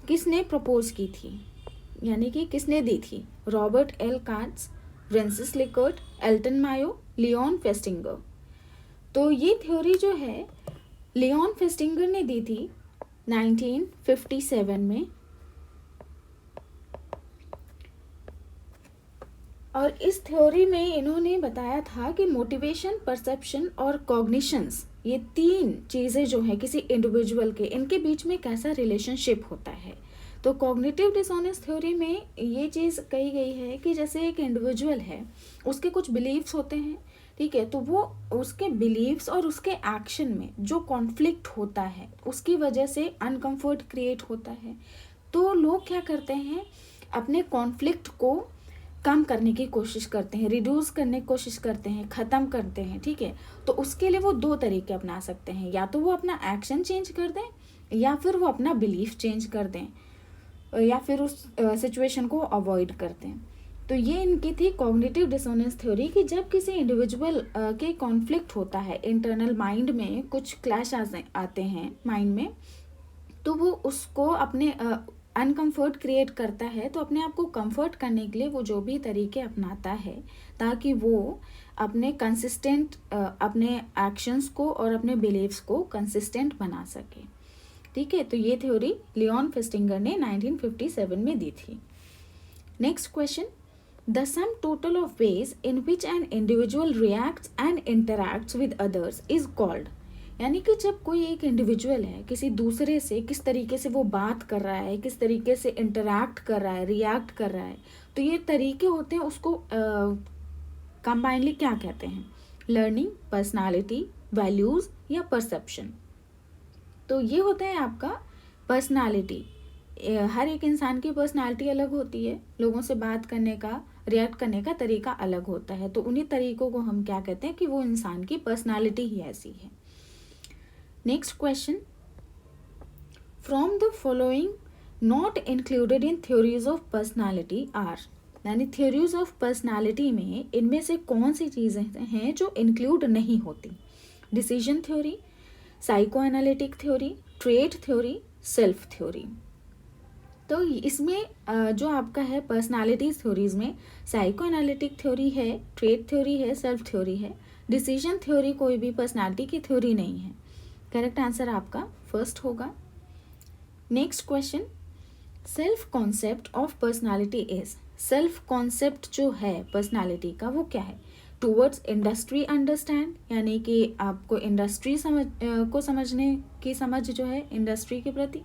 किसने प्रपोज की थी, यानी कि किसने दी थी? Robert L. Katz, Francis Likert, Elton Mayo, Leon Festinger. तो ये थ्योरी जो है लियोन फेस्टिंगर ने दी थी 1957 में. और इस थ्योरी में इन्होंने बताया था कि मोटिवेशन, परसेप्शन और कॉग्निशंस, ये 3 चीज़ें जो हैं किसी इंडिविजुअल के, इनके बीच में कैसा रिलेशनशिप होता है. तो कॉग्निटिव डिसोनेंस थ्योरी में ये चीज़ कही गई है कि जैसे एक इंडिविजुअल है, उसके कुछ बिलीव्स होते हैं, ठीक है, तो वो उसके बिलीव्स और उसके एक्शन में जो कॉन्फ्लिक्ट होता है उसकी वजह से अनकम्फर्ट क्रिएट होता है. तो लोग क्या करते हैं, अपने कॉन्फ्लिक्ट को कम करने की कोशिश करते हैं, रिड्यूस करने की कोशिश करते हैं, ख़त्म करते हैं. ठीक है, तो उसके लिए वो 2 तरीके अपना सकते हैं, या तो वो अपना एक्शन चेंज कर दें या फिर वो अपना बिलीफ चेंज कर दें. या फिर उस सिचुएशन को अवॉइड करते हैं। तो ये इनकी थी कॉग्निटिव डिसोनेंस थ्योरी कि जब किसी इंडिविजुअल के कॉन्फ्लिक्ट होता है, इंटरनल माइंड में कुछ क्लैश आते हैं माइंड में, तो वो उसको अपने अनकम्फर्ट क्रिएट करता है। तो अपने आप को कंफर्ट करने के लिए वो जो भी तरीके अपनाता है ताकि वो अपने कंसिस्टेंट अपने एक्शंस को और अपने बिलीव्स को कंसिस्टेंट बना सके। ठीक है, तो ये थ्योरी लियोन फेस्टिंगर ने 1957 में दी थी। Next question, the sum total of ways in which an individual reacts and interacts with others is called. यानी कि जब कोई एक इंडिविजुअल है किसी दूसरे से किस तरीके से वो बात कर रहा है, किस तरीके से इंटरैक्ट कर रहा है, रिएक्ट कर रहा है, तो ये तरीके होते हैं, उसको कंबाइनली क्या कहते हैं? लर्निंग, पर्सनालिटी, वैल्यूज या परसेप्शन। तो ये होता है आपका पर्सनालिटी। हर एक इंसान की पर्सनालिटी अलग होती है, लोगों से बात करने का, रिएक्ट करने का तरीका अलग होता है। तो उन्हीं तरीकों को हम क्या कहते हैं कि वो इंसान की पर्सनालिटी ही ऐसी है। Next question, from the following not included in theories of personality are. यानी थ्योरीज ऑफ पर्सनालिटी में इनमें से कौन सी चीज़ें हैं जो इंक्लूड नहीं होती? Decision theory, psycho analytic theory, trait theory, self theory. तो इसमें जो आपका है पर्सनालिटी थ्योरीज में साइको एनालिटिक थ्योरी है, ट्रेट थ्योरी है, सेल्फ थ्योरी है। डिसीजन थ्योरी कोई भी पर्सनालिटी की थ्योरी नहीं है। करेक्ट आंसर आपका फर्स्ट होगा। Next question, self concept of personality is. Self concept जो है पर्सनालिटी का वो क्या है? टूवर्ड्स इंडस्ट्री अंडरस्टैंड, यानी कि आपको इंडस्ट्री को समझने की समझ जो है इंडस्ट्री के प्रति।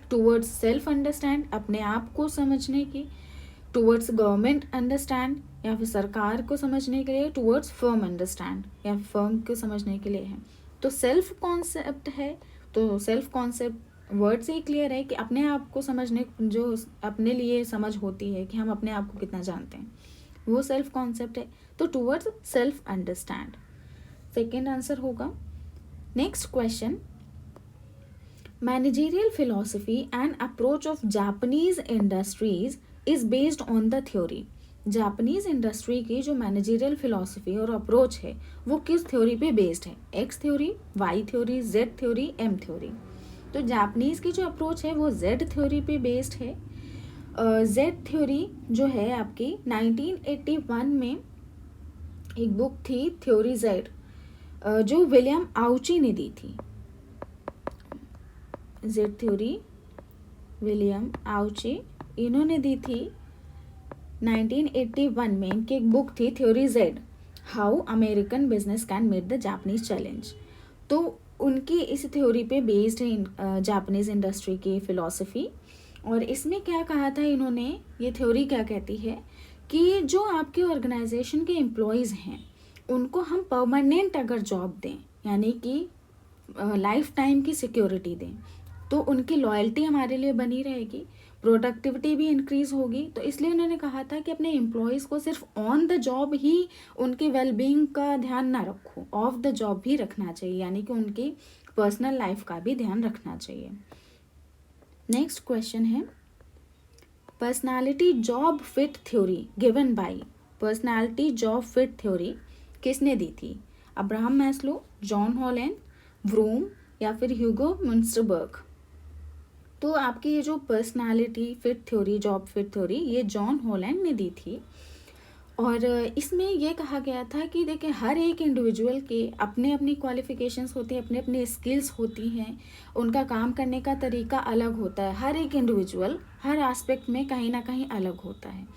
टूवर्ड्स सेल्फ अंडरस्टैंड, अपने आप को समझने की। टूवर्ड्स गवर्नमेंट अंडरस्टैंड, या फिर सरकार को समझने के लिए। टूवर्ड्स फर्म अंडरस्टैंड, या फिर फर्म को समझने के लिए है। तो सेल्फ कॉन्सेप्ट है, तो सेल्फ कॉन्सेप्ट वर्ड से ही क्लियर है कि अपने आप को समझने, जो अपने लिए समझ होती है कि हम अपने आप को कितना जानते हैं, वो सेल्फ कॉन्सेप्ट है। तो towards self understand second answer होगा। Next question, managerial philosophy and approach of Japanese industries is based on the theory. Japanese industry की जो मैनेजरियल फिलॉसफी और अप्रोच है वो किस थ्योरी पे बेस्ड है? X theory, Y theory, Z theory, M theory. तो जापानीज की जो अप्रोच है वो जेड थ्योरी पे बेस्ड है। जेड थ्योरी जो है आपकी 1981 में एक बुक थी थ्योरी जेड, जो विलियम आउची ने दी थी। जेड थ्योरी विलियम आउची इन्होंने दी थी 1981 में। इनकी एक बुक थी theory Z, how American business can meet the Japanese challenge. तो उनकी इस थ्योरी पे बेस्ड है जापानीज इंडस्ट्री की फिलॉसफी। और इसमें क्या कहा था इन्होंने, ये थ्योरी क्या कहती है कि जो आपके ऑर्गेनाइजेशन के एम्प्लॉयज़ हैं उनको हम परमानेंट अगर जॉब दें, यानी कि लाइफ टाइम की सिक्योरिटी दें, तो उनकी लॉयल्टी हमारे लिए बनी रहेगी, प्रोडक्टिविटी भी इंक्रीज होगी। तो इसलिए उन्होंने कहा था कि अपने एम्प्लॉयज़ को सिर्फ ऑन द जॉब ही उनके वेलबींग का ध्यान ना रखो, ऑफ द जॉब भी रखना चाहिए, यानी कि उनकी पर्सनल लाइफ का भी ध्यान रखना चाहिए। नेक्स्ट क्वेश्चन है, personality job fit theory given bye. Personality job fit theory किसने दी थी? Abraham Maslow, John Holland, vroom या फिर ह्यूगो मुंस्टरबर्ग। तो आपकी ये जो personality fit theory, job fit theory, ये जॉन हॉलैंड ने दी थी। और इसमें यह कहा गया था कि देखिए हर एक इंडिविजुअल के अपने अपनी क्वालिफिकेशंस होती हैं, अपने अपने स्किल्स होती हैं, उनका काम करने का तरीका अलग होता है। हर एक इंडिविजुअल हर एस्पेक्ट में कहीं ना कहीं अलग होता है।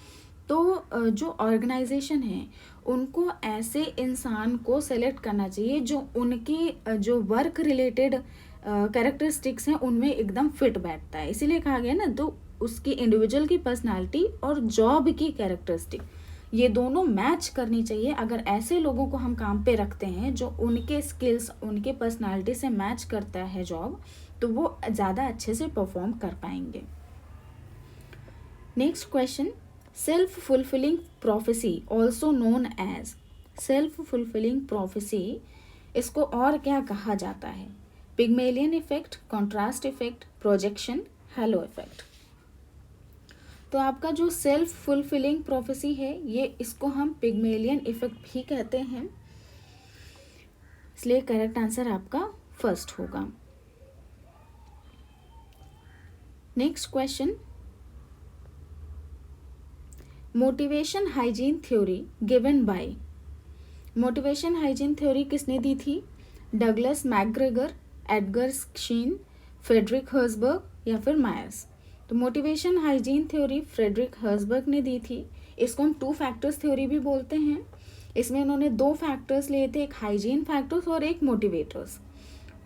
तो जो ऑर्गेनाइजेशन है उनको ऐसे इंसान को सेलेक्ट करना चाहिए जो उनके जो वर्क रिलेटेड कैरेक्टरिस्टिक्स हैं उनमें एकदम फिट बैठता है। इसीलिए कहा गया ना, तो उसकी इंडिविजुअल की पर्सनालिटी और जॉब की कैरेक्टरिस्टिक ये दोनों मैच करनी चाहिए। अगर ऐसे लोगों को हम काम पे रखते हैं जो उनके स्किल्स, उनके पर्सनालिटी से मैच करता है जॉब, तो वो ज़्यादा अच्छे से परफॉर्म कर पाएंगे। Next question, self fulfilling prophecy also known as. Self fulfilling prophecy, इसको और क्या कहा जाता है? Pygmalion effect, contrast effect, projection, halo effect. तो आपका जो सेल्फ फुलफिलिंग प्रोफेसी है, ये इसको हम पिग्मेलियन इफेक्ट भी कहते हैं, इसलिए करेक्ट आंसर आपका फर्स्ट होगा। Next question, motivation hygiene theory given by. Motivation hygiene theory किसने दी थी? Douglas McGregor, Edgar Schein, Frederick Herzberg या फिर मायर्स। तो motivation hygiene theory Frederick Herzberg ने दी थी। इसको हम 2 फैक्टर्स थ्योरी भी बोलते हैं। इसमें इन्होंने 2 फैक्टर्स लिए थे, एक हाइजीन फैक्टर्स और एक मोटिवेटर्स।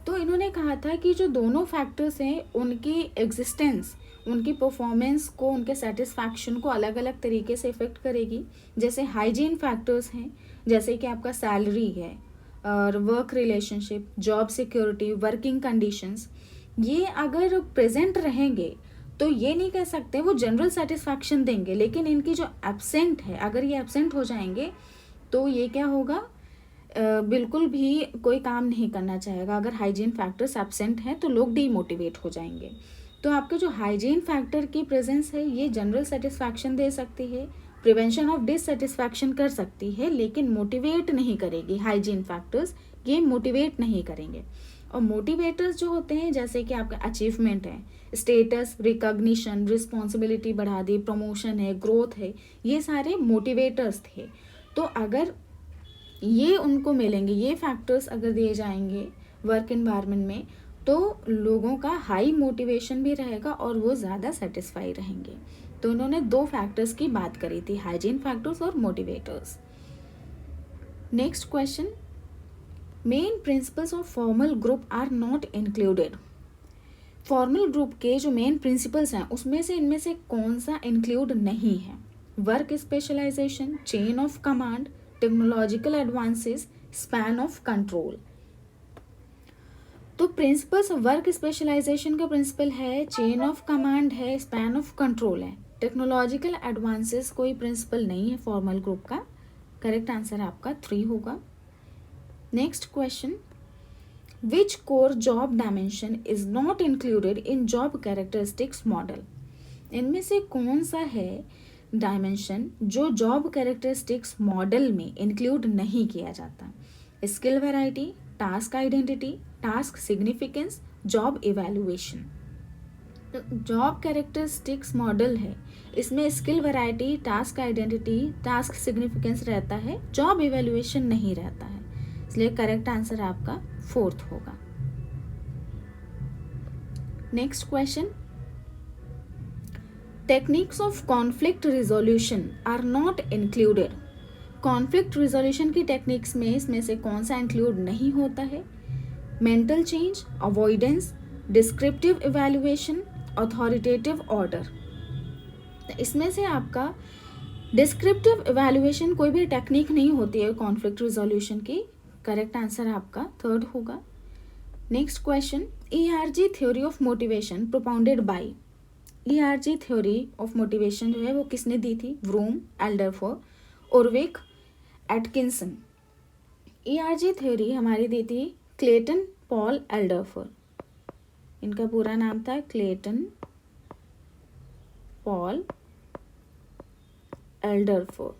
तो इन्होंने कहा था कि जो दोनों फैक्टर्स हैं उनकी एग्जिस्टेंस उनकी परफॉर्मेंस को, उनके सेटिस्फैक्शन को अलग अलग तरीके से इफेक्ट करेगी। जैसे हाइजीन फैक्टर्स हैं, जैसे कि आपका सैलरी है और work relationship, job security, working conditions, ये अगर प्रेजेंट रहेंगे तो ये नहीं कह सकते वो जनरल सेटिस्फैक्शन देंगे, लेकिन इनकी जो एब्सेंट है, अगर ये एब्सेंट हो जाएंगे तो ये क्या होगा, बिल्कुल भी कोई काम नहीं करना चाहेगा। अगर हाइजीन फैक्टर्स एब्सेंट हैं तो लोग डीमोटिवेट हो जाएंगे। तो आपका जो हाइजीन फैक्टर की प्रेजेंस है ये जनरल सेटिस्फैक्शन दे सकती है, प्रिवेंशन ऑफ डिससेटिस्फैक्शन कर सकती है, लेकिन मोटिवेट नहीं करेगी। हाइजीन फैक्टर्स ये मोटिवेट नहीं करेंगे। और मोटिवेटर्स जो होते हैं, जैसे कि आपका अचीवमेंट है, स्टेटस, रिकॉग्निशन, रिस्पॉन्सिबिलिटी बढ़ा दी, प्रमोशन है, ग्रोथ है, ये सारे मोटिवेटर्स थे। तो अगर ये उनको मिलेंगे, ये फैक्टर्स अगर दिए जाएंगे वर्क एनवायरनमेंट में, तो लोगों का हाई मोटिवेशन भी रहेगा और वो ज़्यादा सेटिस्फाई रहेंगे। तो उन्होंने 2 फैक्टर्स की बात करी थी, हाइजीन फैक्टर्स और motivators. Next question, main principles of formal group are not included. Formal group के जो मेन प्रिंसिपल्स हैं उसमें से इनमें से कौन सा इंक्लूड नहीं है? Work specialisation, chain of command, technological advances, span of control. तो प्रिंसिपल्स वर्क स्पेशलाइजेशन का प्रिंसिपल है, चेन ऑफ कमांड है, स्पैन ऑफ कंट्रोल है। टेक्नोलॉजिकल एडवांसेस कोई प्रिंसिपल नहीं है फॉर्मल ग्रुप का। करेक्ट आंसर आपका 3 होगा। Next question, which core job dimension is not included in job characteristics model. इनमें से कौन सा है डायमेंशन जो जॉब कैरेक्टरिस्टिक्स मॉडल में इंक्लूड नहीं किया जाता? Skill variety, task identity, task significance, job evaluation. तो जॉब कैरेक्टरिस्टिक्स मॉडल है, इसमें skill variety, task identity, task significance रहता है, जॉब इवैल्यूएशन नहीं रहता है, इसलिए करेक्ट आंसर आपका 4th होगा। Next question, techniques of conflict resolution are not included. Conflict resolution की टेक्निक्स में इसमें से कौन सा इंक्लूड नहीं होता है? Mental change, avoidance, descriptive evaluation, authoritative order. इसमें से आपका डिस्क्रिप्टिव इवैल्यूएशन कोई भी टेक्निक नहीं होती है कॉन्फ्लिक्ट रिजोल्यूशन की। करेक्ट आंसर आपका 3rd होगा। Next question, ERG theory of motivation propounded by. ERG theory of motivation जो है वो किसने दी थी? Vroom, Alderfer, Urwick, Atkinson. ERG theory हमारी दी थी क्लेटन पॉल एल्डरफोर। इनका पूरा नाम था क्लेटन पॉल एल्डरफोर।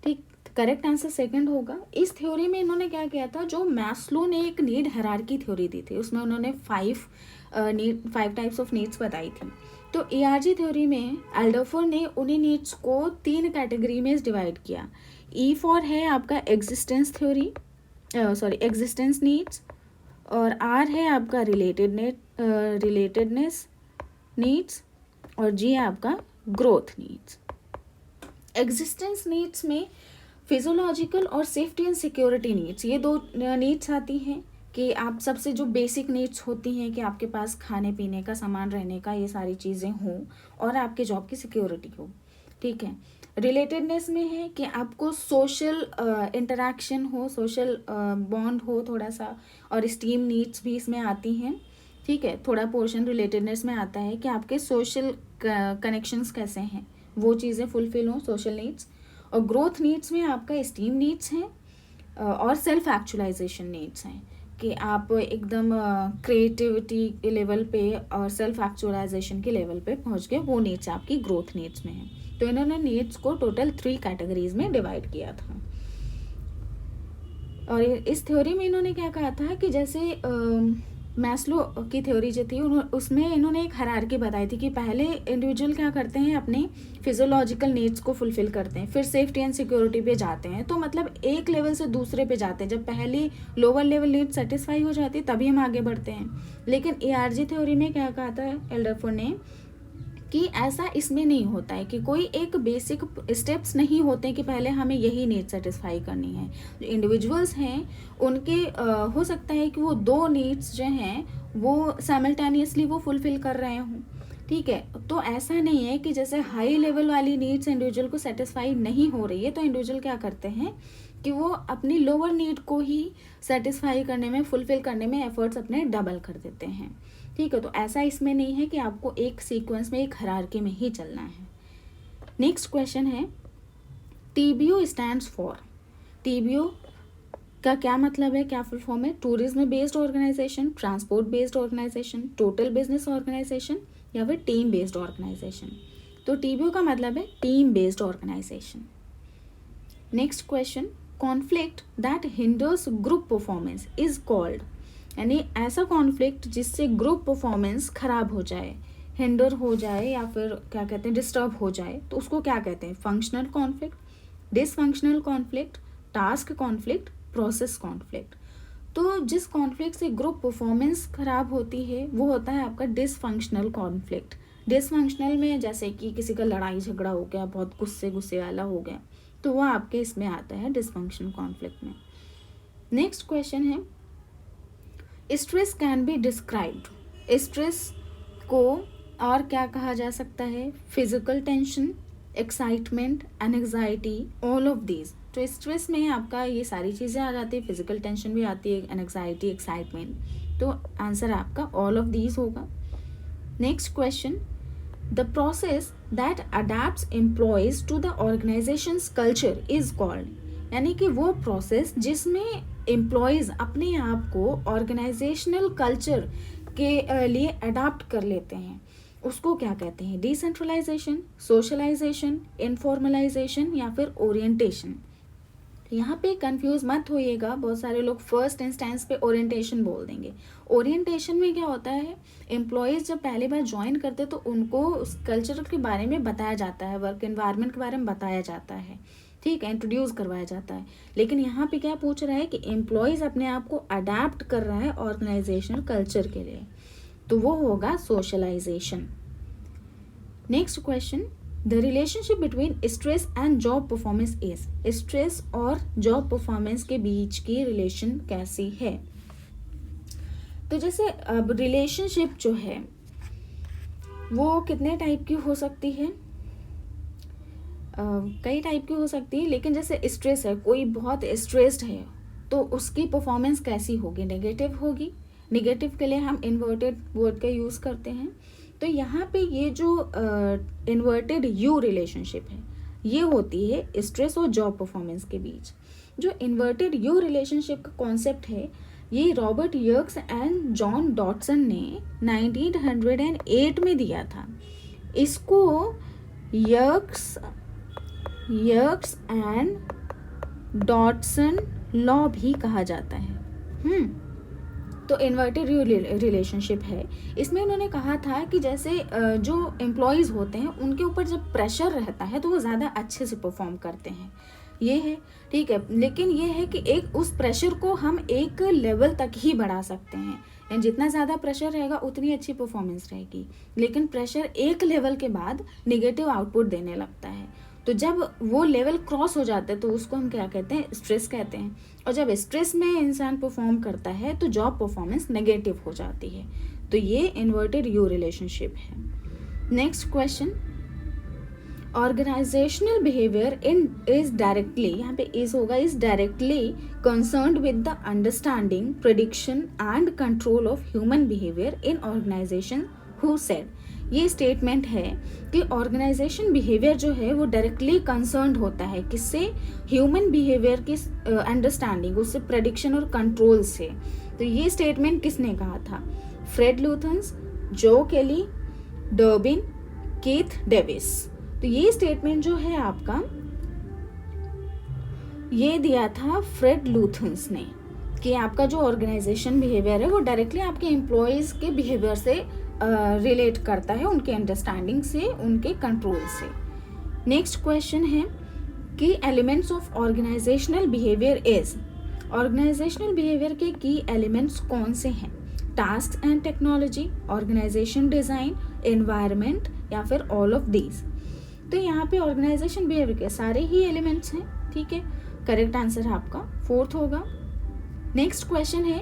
ठीक, करेक्ट आंसर 2nd होगा। इस थ्योरी में इन्होंने क्या किया था, जो मैस्लो ने एक नीड हायरार्की थ्योरी दी थी, उसमें उन्होंने 5 टाइप्स ऑफ नीड्स बताई थी। तो ERG थ्योरी में एल्डरफोर ने उन्हीं नीड्स को 3 कैटेगरी में डिवाइड किया। E फॉर है आपका एग्जिस्टेंस थ्योरी, एग्जिस्टेंस नीड्स, और R है आपका रिलेटेडनेस नीड्स, और G है आपका ग्रोथ नीड्स। एग्जिस्टेंस नीड्स में फिजियोलॉजिकल और सेफ्टी एंड सिक्योरिटी नीड्स, ये 2 नीड्स आती हैं कि आप सबसे जो बेसिक नीड्स होती हैं कि आपके पास खाने पीने का सामान, रहने का, ये सारी चीज़ें हों और आपके जॉब की सिक्योरिटी हो। ठीक है। रिलेटेडनेस में है कि आपको सोशल इंटरेक्शन हो, सोशल बॉन्ड हो थोड़ा सा, और स्टीम नीड्स भी इसमें आती हैं। ठीक है, थोड़ा पोर्शन रिलेटेडनेस में आता है कि आपके सोशल कनेक्शंस कैसे हैं, वो चीज़ें फुलफिल हों, सोशल नीड्स। और ग्रोथ नीड्स में आपका स्टीम नीड्स हैं और सेल्फ एक्चुअलाइजेशन नीड्स हैं कि आप एकदम क्रिएटिविटी लेवल पे और सेल्फ एक्चुअलाइजेशन के लेवल पे पहुंच गए, वो नीड्स आपकी ग्रोथ नीड्स में है। तो इन्होंने नीड्स को टोटल 3 कैटेगरीज में डिवाइड किया था। और इस थ्योरी में इन्होंने क्या कहा था कि जैसे मैस्लो की थ्योरी जो थी उसमें इन्होंने एक हायरार्की बताई थी कि पहले इंडिविजुअल क्या करते हैं, अपने फिजियोलॉजिकल नीड्स को फुलफिल करते हैं, फिर सेफ्टी एंड सिक्योरिटी पे जाते हैं। तो मतलब एक लेवल से दूसरे पे जाते हैं, जब पहले लोअर लेवल नीड सेटिस्फाई हो जाती है तभी हम आगे बढ़ते हैं। लेकिन ARG थ्योरी में क्या कहा था एल्डरफोर्ड ने कि ऐसा इसमें नहीं होता है, कि कोई एक बेसिक स्टेप्स नहीं होते कि पहले हमें यही नीड सेटिस्फाई करनी है। जो इंडिविजुअल्स हैं उनके हो सकता है कि वो 2 नीड्स जो हैं वो साइमल्टेनियसली वो फुलफिल कर रहे हों, ठीक है। तो ऐसा नहीं है कि जैसे हाई लेवल वाली नीड्स इंडिविजुअल को सेटिस्फाई नहीं हो रही है तो इंडिविजुअल क्या करते हैं कि वो अपनी लोअर नीड को ही सेटिस्फाई करने में, फुलफिल करने में एफर्ट्स अपने डबल कर देते हैं, ठीक है। तो ऐसा इसमें नहीं है कि आपको एक सीक्वेंस में, एक हायरार्की में ही चलना है। नेक्स्ट क्वेश्चन है, TBO स्टैंड्स फॉर। TBO का क्या मतलब है, क्या फुल फॉर्म है? Tourism based organisation, transport based organisation, total business organisation या फिर टीम बेस्ड ऑर्गेनाइजेशन। तो TBO का मतलब है team based organisation. Next question, conflict that hinders group performance is called. यानी ऐसा कॉन्फ्लिक्ट जिससे ग्रुप परफॉर्मेंस खराब हो जाए, हिंडर हो जाए या फिर क्या कहते हैं डिस्टर्ब हो जाए, तो उसको क्या कहते हैं? Functional conflict, dysfunctional conflict, task conflict, process conflict. तो जिस कॉन्फ्लिक्ट से ग्रुप परफॉर्मेंस खराब होती है वो होता है आपका डिसफंक्शनल कॉन्फ्लिक्ट। डिसफंक्शनल में जैसे कि किसी का लड़ाई झगड़ा हो गया, बहुत गुस्से वाला हो गया, तो वो आपके इसमें आता है डिसफंक्शनल कॉन्फ्लिक्ट में। नेक्स्ट क्वेश्चन है, stress can be described. Stress को और क्या कहा जा सकता है? Physical tension, excitement, anxiety, all of these. तो स्ट्रेस में आपका ये सारी चीज़ें आ जाती है, फिजिकल टेंशन भी आती है, एंग्जाइटी, एक्साइटमेंट। तो आंसर आपका ऑल ऑफ दीज होगा। Next question, the process that adapts employees to the organisation's culture is called. यानी कि वो प्रोसेस जिसमें एम्प्लॉयज़ अपने आप को ऑर्गेनाइजेशनल कल्चर के लिए अडाप्ट कर लेते हैं, उसको क्या कहते हैं? डिसेंट्रलाइजेशन, सोशलाइजेशन, इनफॉर्मलाइजेशन या फिर ओरिएंटेशन। यहाँ पे कंफ्यूज मत होइएगा, बहुत सारे लोग फर्स्ट इंस्टेंस पे ओरिएंटेशन बोल देंगे। ओरिएंटेशन में क्या होता है, एम्प्लॉयज़ जब पहली बार ज्वाइन करते तो उनको उस कल्चर के बारे में बताया जाता है, वर्क एनवायरनमेंट के बारे में बताया जाता है, ठीक है, इंट्रोड्यूस करवाया जाता है। लेकिन यहाँ पे क्या पूछ रहा है कि एम्प्लॉयज़ अपने आप को अडेप्ट कर रहा है ऑर्गेनाइजेशनल कल्चर के लिए, तो वो होगा socialisation. Next question, the relationship between stress and job performance is. Stress और जॉब परफॉर्मेंस के बीच की रिलेशन कैसी है? तो जैसे अब रिलेशनशिप जो है वो कितने टाइप की हो सकती है? कई टाइप की हो सकती है, लेकिन जैसे स्ट्रेस है, कोई बहुत स्ट्रेस्ड है तो उसकी परफॉर्मेंस कैसी होगी? नेगेटिव होगी। नेगेटिव के लिए हम इन्वर्टेड वर्ड का यूज़ करते हैं। तो यहाँ पे ये जो इन्वर्टेड यू रिलेशनशिप है ये होती है स्ट्रेस और जॉब परफॉर्मेंस के बीच। जो इन्वर्टेड यू रिलेशनशिप का कॉन्सेप्ट है ये रॉबर्ट यर्क्स एंड जॉन डॉटसन ने 1908 में दिया था। इसको यर्क्स एंड डॉटसन लॉ भी कहा जाता है। तो इन्वर्टेड रिलेशनशिप है, इसमें उन्होंने कहा था कि जैसे जो एम्प्लॉयज़ होते हैं उनके ऊपर जब प्रेशर रहता है तो वो ज़्यादा अच्छे से परफॉर्म करते हैं, ये है, ठीक है। लेकिन ये है कि एक उस प्रेशर को हम एक लेवल तक ही बढ़ा सकते हैं, यानी जितना ज़्यादा प्रेशर रहेगा उतनी अच्छी परफॉर्मेंस रहेगी। लेकिन प्रेशर एक लेवल के बाद निगेटिव आउटपुट देने लगता है, तो जब वो लेवल क्रॉस हो जाता है तो उसको हम क्या कहते हैं? स्ट्रेस कहते हैं। और जब स्ट्रेस में इंसान परफॉर्म करता है तो जॉब परफॉर्मेंस नेगेटिव हो जाती है। तो ये इन्वर्टेड यू रिलेशनशिप है। Next question, organisational behaviour is directly, यहाँ पे इज होगा, is directly concerned with the understanding, prediction and control of human behaviour in organisation who said. ये स्टेटमेंट है कि ऑर्गेनाइजेशन बिहेवियर जो है वो डायरेक्टली कंसर्न्ड होता है किससे, ह्यूमन बिहेवियर की अंडरस्टैंडिंग, उससे प्रेडिक्शन और कंट्रोल से। तो ये स्टेटमेंट किसने कहा था? फ्रेड लूथेंस, जो केली, डर्बिन, कीथ डेविस। तो ये स्टेटमेंट जो है आपका ये दिया था फ्रेड लूथेंस ने कि आपका जो ऑर्गेनाइजेशन बिहेवियर है वो डायरेक्टली आपके एम्प्लॉयज़ के बिहेवियर से रिलेट करता है, उनके अंडरस्टैंडिंग से, उनके कंट्रोल से। नेक्स्ट क्वेश्चन है कि elements of organisational behaviour is, organisational behaviour के की एलिमेंट्स कौन से हैं? Task and technology, organisation design, environment या फिर ऑल ऑफ दीज। तो यहाँ पे ऑर्गेनाइजेशन बिहेवियर के सारे ही एलिमेंट्स हैं, ठीक है। करेक्ट आंसर आपका 4th होगा। नेक्स्ट क्वेश्चन है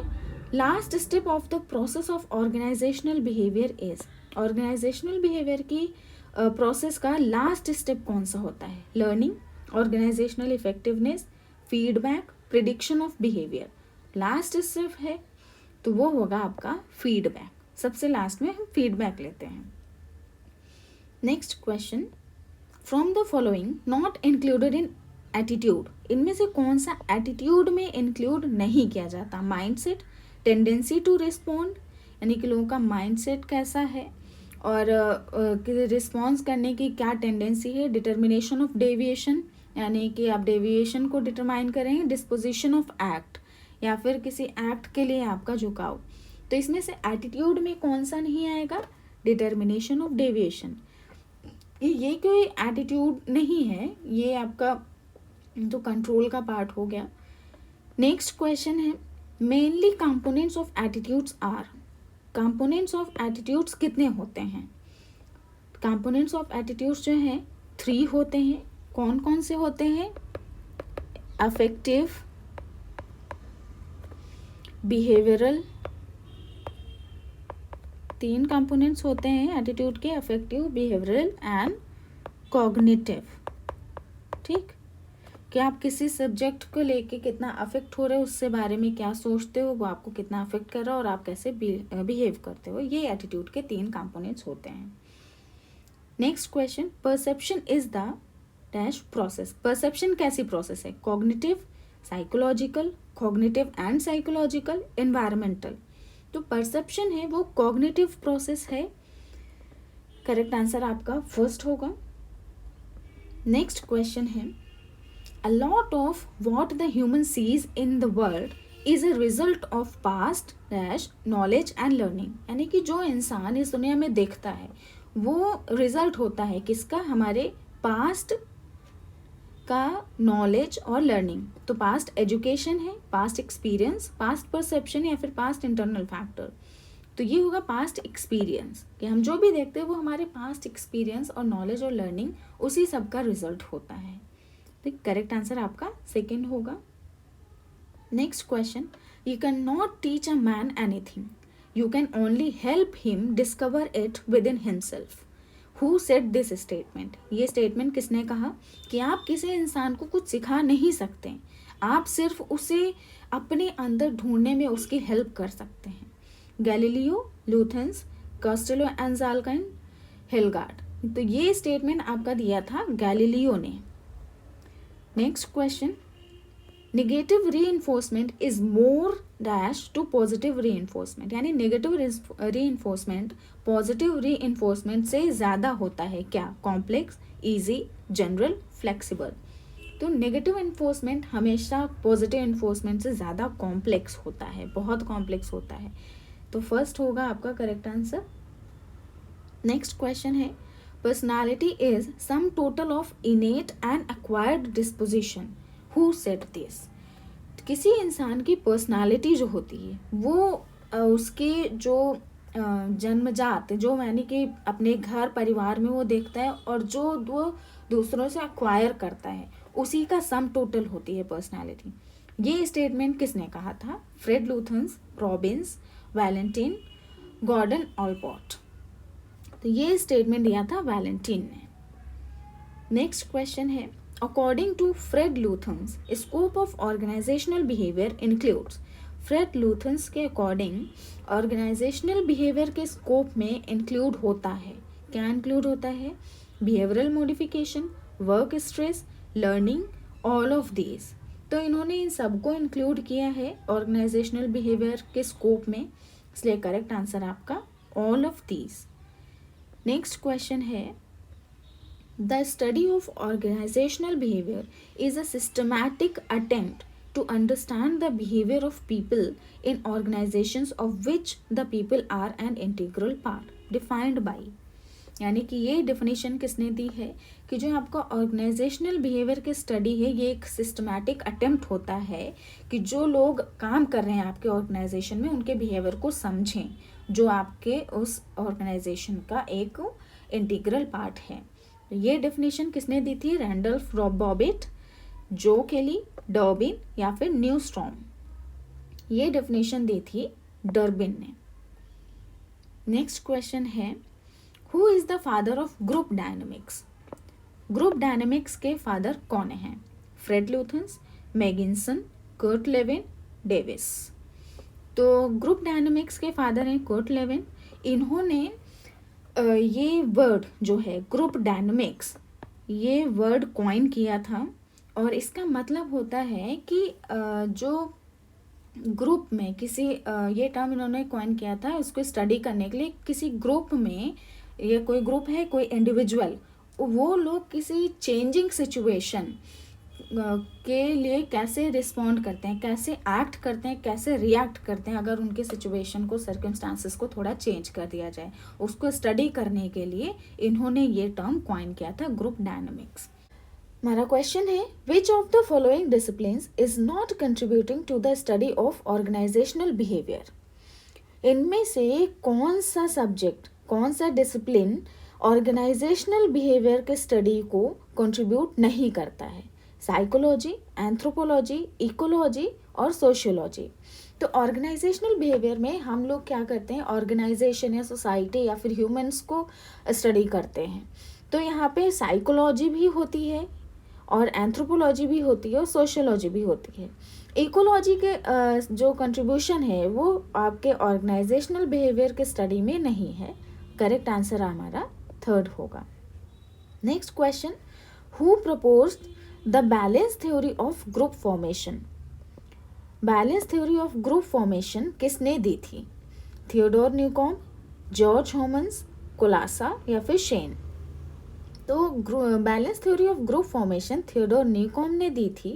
last step of the process of organisational behaviour is, organisational behaviour की प्रोसेस का लास्ट स्टेप कौन सा होता है? Learning, organisational effectiveness, feedback, prediction of behaviour. Last step है तो वो होगा आपका फीडबैक। सबसे लास्ट में हम फीडबैक लेते हैं। Next question, from the following not included in attitude, इनमें से कौन सा एटीट्यूड में इंक्लूड नहीं किया जाता? माइंडसेट, टेंडेंसी टू रिस्पॉन्ड, यानी कि लोगों का माइंडसेट कैसा है और रिस्पॉन्स करने की क्या टेंडेंसी है, डिटर्मिनेशन ऑफ डेविएशन, यानी कि आप डेविएशन को डिटरमाइन करेंगे, डिस्पोजिशन ऑफ एक्ट या फिर किसी एक्ट के लिए आपका झुकाव। तो इसमें से एटीट्यूड में कौन सा नहीं आएगा? Determination of deviation. ये कोई एटीट्यूड नहीं है, ये आपका तो कंट्रोल का पार्ट हो गया। नेक्स्ट क्वेश्चन है mainly components of attitudes are, components of attitudes कितने होते हैं? कंपोनेंट्स ऑफ एटीट्यूड्स जो हैं 3 होते हैं। कौन कौन से होते हैं? अफेक्टिव, बिहेवियरल, 3 कंपोनेंट्स होते हैं एटीट्यूड के, अफेक्टिव, बिहेवियरल एंड कॉग्निटिव। ठीक, कि आप किसी सब्जेक्ट को लेके कितना अफेक्ट हो रहे हो, उससे बारे में क्या सोचते हो, वो आपको कितना अफेक्ट कर रहा है और आप कैसे बिहेव करते हो, ये एटीट्यूड के 3 कंपोनेंट्स होते हैं। Next question, perception is the dash process, perception कैसी प्रोसेस है? Cognitive, psychological, cognitive and psychological, environmental. तो परसेप्शन है वो कॉग्निटिव प्रोसेस है। करेक्ट आंसर आपका 1st होगा। नेक्स्ट क्वेश्चन है A lot of what the human sees in the world is a result of past dash knowledge and learning, यानी कि जो इंसान इस दुनिया में देखता है वो रिजल्ट होता है किसका? हमारे पास्ट का नॉलेज और लर्निंग। तो पास्ट एजुकेशन है, पास्ट एक्सपीरियंस, पास्ट परसेप्शन या फिर पास्ट इंटरनल फैक्टर। तो ये होगा पास्ट एक्सपीरियंस, कि हम जो भी देखते हैं वो हमारे पास्ट एक्सपीरियंस और नॉलेज और लर्निंग उसी सब का रिजल्ट होता है। तो करेक्ट आंसर आपका 2nd होगा। Next question, you can not teach a man anything, you can only help him discover it with in himself. Who said this statement, ये स्टेटमेंट किसने कहा कि आप किसी इंसान को कुछ सिखा नहीं सकते, आप सिर्फ उसे अपने अंदर ढूंढने में उसकी हेल्प कर सकते हैं? Galileo, Luthans, Costello and Zalkind, Hilgard. तो ये स्टेटमेंट आपका दिया था गैलीलियो ने। Next question, negative reinforcement is more dash to positive reinforcement, यानी नेगेटिव रीइंफोर्समेंट पॉजिटिव रीइंफोर्समेंट से ज़्यादा होता है क्या? Complex, easy, general, flexible. तो नेगेटिव इन्फोर्समेंट हमेशा पॉजिटिव इन्फोर्समेंट से ज़्यादा कॉम्प्लेक्स होता है, बहुत कॉम्प्लेक्स होता है। तो 1st होगा आपका करेक्ट आंसर। नेक्स्ट क्वेश्चन है personality is sum total of इनेट and acquired disposition, who said this. किसी इंसान की पर्सनालिटी जो होती है वो उसके जो जन्मजात, जो यानी कि अपने घर परिवार में वो देखता है और जो वो दूसरों से एक्वायर करता है उसी का सम टोटल होती है पर्सनालिटी। ये स्टेटमेंट किसने कहा था? Fred Luthans, Robbins, Valentine, Gordon Allport. तो ये स्टेटमेंट दिया था वैलेंटाइन ने। नेक्स्ट क्वेश्चन है according to Fred Luthans scope of organisational behaviour includes. Fred Luthans के अकॉर्डिंग ऑर्गेनाइजेशनल बिहेवियर के स्कोप में इंक्लूड होता है क्या इंक्लूड होता है? Behavioural modification, work stress, learning, all of these. तो इन्होंने इन सबको इंक्लूड किया है ऑर्गेनाइजेशनल बिहेवियर के स्कोप में, इसलिए करेक्ट आंसर आपका all of these. Next question है, the study of organisational behaviour is a systematic attempt to understand the behavior of people in organizations of which the people are an integral part, defined by। यानी कि ये definition किसने दी है कि जो आपका organisational behaviour की स्टडी है, ये एक सिस्टमैटिक अटेम्प्ट होता है कि जो लोग काम कर रहे हैं आपके ऑर्गेनाइजेशन में उनके बिहेवियर को समझें, जो आपके उस ऑर्गेनाइजेशन का एक इंटीग्रल पार्ट है। ये डेफिनेशन किसने दी थी? रैंडल्फ बॉबिट, जो केली, डर्बिन या फिर न्यूस्ट्रॉम। ये डेफिनेशन दी थी डर्बिन ने। नेक्स्ट क्वेश्चन है, who is the father of group dynamics? Group dynamics के फादर कौन हैं? Fred Luthans, Megginson, Kurt Lewin, Davis. तो ग्रुप डायनेमिक्स के फादर हैं कर्ट लेविन। इन्होंने ये वर्ड जो है ग्रुप डायनेमिक्स, ये वर्ड कॉइन किया था और इसका मतलब होता है कि जो ग्रुप में किसी ये टर्म इन्होंने कॉइन किया था उसको स्टडी करने के लिए, किसी ग्रुप में, ये कोई ग्रुप है, कोई इंडिविजुअल, वो लोग किसी चेंजिंग सिचुएशन के लिए कैसे रिस्पॉन्ड करते हैं, कैसे एक्ट करते हैं, कैसे रिएक्ट करते हैं अगर उनके सिचुएशन को, सर्कमस्टांसेस को थोड़ा चेंज कर दिया जाए, उसको स्टडी करने के लिए इन्होंने ये टर्म कॉइन किया था, ग्रुप डायनेमिक्स। हमारा क्वेश्चन है, which of the following disciplines is not contributing to the study of organisational behaviour? इनमें से कौन सा सब्जेक्ट, कौन सा डिसिप्लिन ऑर्गेनाइजेशनल बिहेवियर के स्टडी को कंट्रीब्यूट नहीं करता है? साइकोलॉजी, एंथ्रोपोलॉजी, इकोलॉजी और सोशियोलॉजी। तो ऑर्गेनाइजेशनल बिहेवियर में हम लोग क्या करते हैं, ऑर्गेनाइजेशन या सोसाइटी या फिर ह्यूमंस को स्टडी करते हैं। तो यहाँ पे साइकोलॉजी भी होती है और एंथ्रोपोलॉजी भी होती है और सोशियोलॉजी भी होती है। इकोलॉजी के जो कंट्रीब्यूशन है वो आपके ऑर्गेनाइजेशनल बिहेवियर के स्टडी में नहीं है। करेक्ट आंसर हमारा थर्ड होगा। Next question, who proposed the balance theory of group formation? Balance theory of group formation किसने दी थी? Theodore Newcomb, George Homans, Kolasa या फिर शेन? तो balance theory of group formation Theodore Newcomb ने दी थी।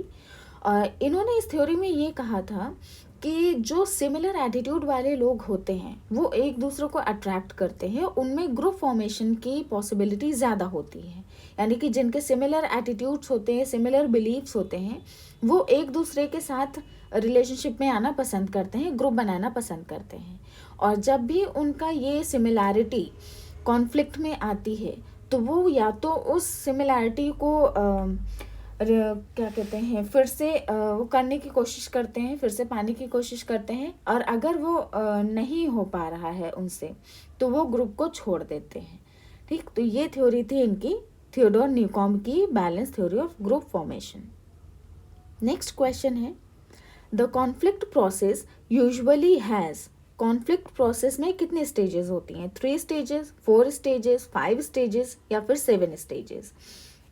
इन्होंने इस थ्योरी में ये कहा था कि जो सिमिलर एटीट्यूड वाले लोग होते हैं वो एक दूसरे को अट्रैक्ट करते हैं, उनमें ग्रुप फॉर्मेशन की पॉसिबिलिटी ज़्यादा होती है। यानी कि जिनके सिमिलर एटीट्यूड्स होते हैं, सिमिलर बिलीव्स होते हैं, वो एक दूसरे के साथ रिलेशनशिप में आना पसंद करते हैं, ग्रुप बनाना पसंद करते हैं। और जब भी उनका ये सिमिलैरिटी कॉन्फ्लिक्ट में आती है तो वो या तो उस सिमिलैरिटी को क्या कहते हैं, फिर से वो करने की कोशिश करते हैं, फिर से पाने की कोशिश करते हैं, और अगर वो नहीं हो पा रहा है उनसे तो वो ग्रुप को छोड़ देते हैं। ठीक, तो ये थ्योरी थी इनकी, थियोडोर न्यूकॉम्ब की balance theory of group formation. Next question है, the conflict process usually has, conflict process में कितने स्टेजेस होती हैं? 3 स्टेजेस, 4 स्टेजेस, 5 स्टेजेस या फिर 7 स्टेजेस?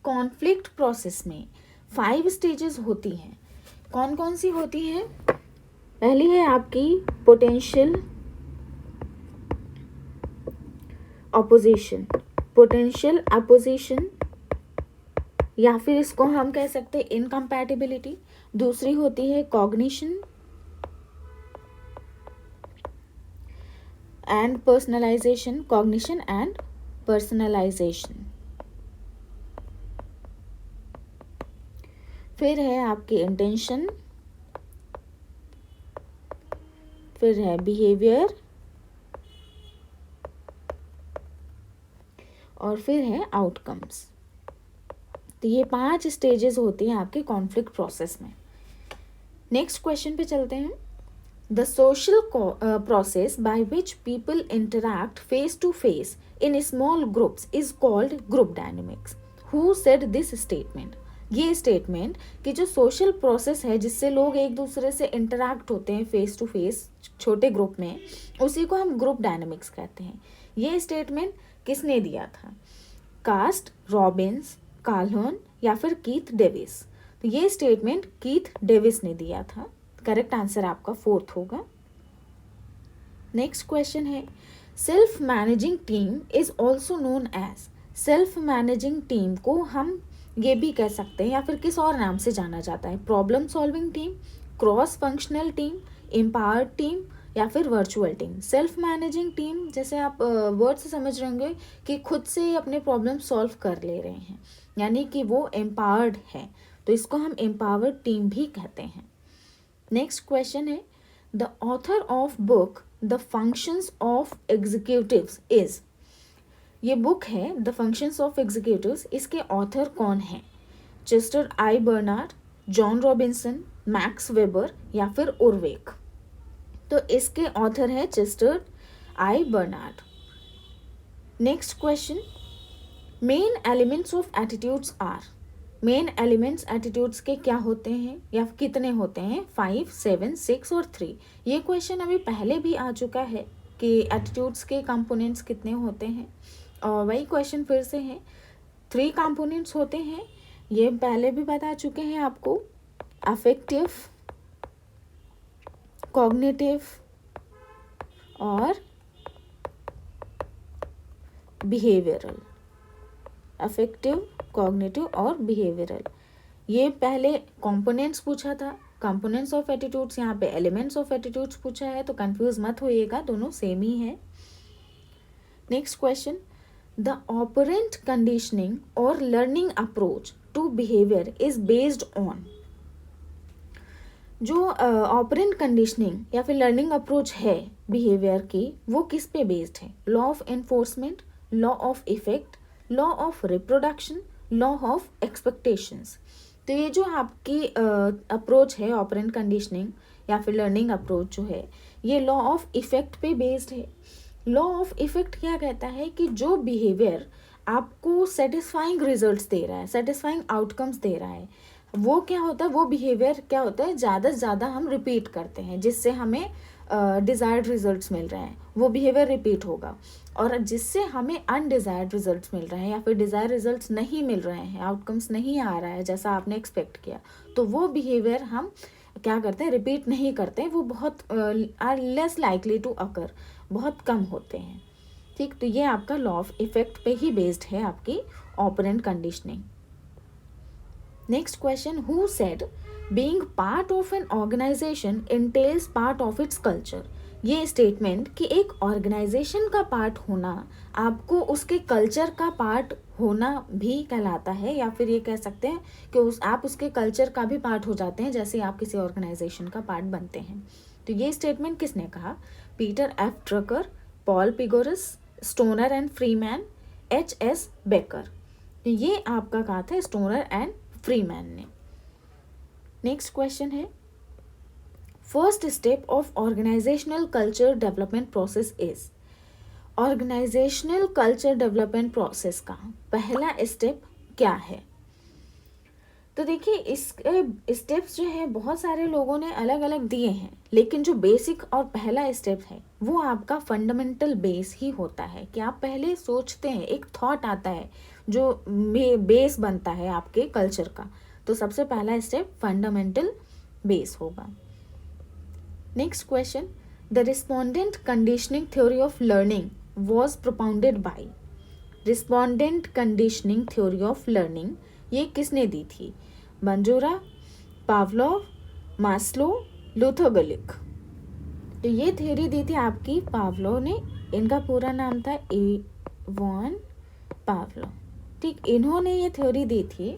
कॉन्फ्लिक्ट प्रोसेस में 5 स्टेजेस होती हैं। कौन कौन सी होती हैं? पहली है आपकी पोटेंशियल ऑपोजिशन, पोटेंशियल अपोजिशन या फिर इसको हम कह सकते हैं इनकम्पैटिबिलिटी। दूसरी होती है cognition and personalisation, cognition and personalisation. फिर है आपकी इंटेंशन, फिर है बिहेवियर और फिर है आउटकम्स। तो ये 5 स्टेजेस होती हैं आपके कॉन्फ्लिक्ट प्रोसेस में। नेक्स्ट क्वेश्चन पे चलते हैं। The social process by which people interact face to face in small groups is called group dynamics. Who said this statement? ये स्टेटमेंट कि जो सोशल प्रोसेस है जिससे लोग एक दूसरे से इंटरैक्ट होते हैं फेस टू फेस छोटे ग्रुप में, उसी को हम ग्रुप डायनामिक्स कहते हैं। ये स्टेटमेंट किसने दिया था? कास्ट, रॉबिन्स, काल्होन या फिर कीथ डेविस? तो ये स्टेटमेंट कीथ डेविस ने दिया था। करेक्ट आंसर आपका 4th होगा। नेक्स्ट क्वेश्चन है, self managing team is also known as. Self managing team को हम ये भी कह सकते हैं या फिर किस और नाम से जाना जाता है? Problem solving team, cross functional team, empowered team या फिर virtual team? Self managing team जैसे आप वर्ड से समझ रहे होंगे कि खुद से अपने प्रॉब्लम सॉल्व कर ले रहे हैं, यानी कि वो एम्पावर्ड है, तो इसको हम एम्पावर्ड टीम भी कहते हैं। नेक्स्ट क्वेश्चन है, the author of book the functions of executives is. ये बुक है द फंक्शंस ऑफ एग्जीक्यूटिव्स, इसके ऑथर कौन है? Chester I Barnard, John Robinson, Max Weber या फिर ओरवेक? तो इसके ऑथर है Chester I Barnard. Next question, main elements of attitudes are. Main elements attitudes के क्या होते हैं या कितने होते हैं? 5, 7, 6 और 3। ये क्वेश्चन अभी पहले भी आ चुका है कि एटीट्यूड्स के कंपोनेंट्स कितने होते हैं, और वही क्वेश्चन फिर से है। 3 कंपोनेंट्स होते हैं, ये पहले भी बता चुके हैं आपको, अफेक्टिव, कॉग्निटिव और बिहेवियरल। अफेक्टिव, कॉग्निटिव और बिहेवियरल, ये पहले कंपोनेंट्स पूछा था, कंपोनेंट्स ऑफ एटीट्यूड्स, यहाँ पे एलिमेंट्स ऑफ एटीट्यूड्स पूछा है, तो कंफ्यूज मत होइएगा, दोनों सेम ही है। Next question, the operant conditioning और learning approach to behaviour is based on. जो ऑपरेंट कंडीशनिंग या फिर लर्निंग अप्रोच है बिहेवियर की, वो किस पे बेस्ड है? Law of enforcement, law of effect, law of reproduction, law of expectations? तो ये जो आपकी अप्रोच है ऑपरेंट कंडीशनिंग या फिर लर्निंग अप्रोच जो है, ये लॉ ऑफ इफेक्ट पे बेस्ड है। लॉ ऑफ इफेक्ट क्या कहता है कि जो बिहेवियर आपको सेटिस्फाइंग रिजल्ट्स दे रहा है, सेटिस्फाइंग आउटकम्स दे रहा है, वो क्या होता है, वो बिहेवियर क्या होता है, ज़्यादा से ज़्यादा हम रिपीट करते हैं, जिससे हमें डिज़ायर्ड रिजल्ट्स मिल रहे हैं, वो बिहेवियर रिपीट होगा। और जिससे हमें अनडिज़ायर्ड रिजल्ट्स मिल रहे हैं या फिर डिज़ायर रिजल्ट्स नहीं मिल रहे हैं, आउटकम्स नहीं आ रहा है जैसा आपने एक्सपेक्ट किया, तो वो बिहेवियर हम क्या करते हैं, रिपीट नहीं करते, वो बहुत are less likely to occur, बहुत कम होते हैं। ठीक, तो ये आपका लॉ ऑफ इफेक्ट पे ही बेस्ड है आपकी operant conditioning. Next question, who said being part of an organisation entails part of its culture? ये स्टेटमेंट कि एक ऑर्गेनाइजेशन का पार्ट होना आपको उसके कल्चर का पार्ट होना भी कहलाता है, या फिर ये कह सकते हैं कि आप उसके कल्चर का भी पार्ट हो जाते हैं जैसे आप किसी ऑर्गेनाइजेशन का पार्ट बनते हैं। तो ये स्टेटमेंट किसने कहा? Peter F Drucker, Paul Pigors, Stoner and Freeman, H.S. Becker. तो ये आपका कहा था स्टोनर एंड फ्रीमैन ने। नेक्स्ट क्वेश्चन है, first step of organisational culture development process is. Organisational culture development process का पहला स्टेप क्या है? तो देखिए, इस स्टेप्स जो है बहुत सारे लोगों ने अलग अलग दिए हैं, लेकिन जो बेसिक और पहला स्टेप है वो आपका फंडामेंटल बेस ही होता है कि आप पहले सोचते हैं, एक थॉट आता है जो बेस बनता है आपके कल्चर का, तो सबसे पहला स्टेप फंडामेंटल बेस होगा। Next question, the respondent conditioning theory of learning was propounded by. Respondent conditioning theory of learning ये किसने दी थी? बंजूरा, पावलोव, मास्लो, लूथर-गुलिक। तो ये थ्योरी दी थी आपकी पावलोव ने, इनका पूरा नाम था इवान पावलोव। ठीक, इन्होंने ये थ्योरी दी थी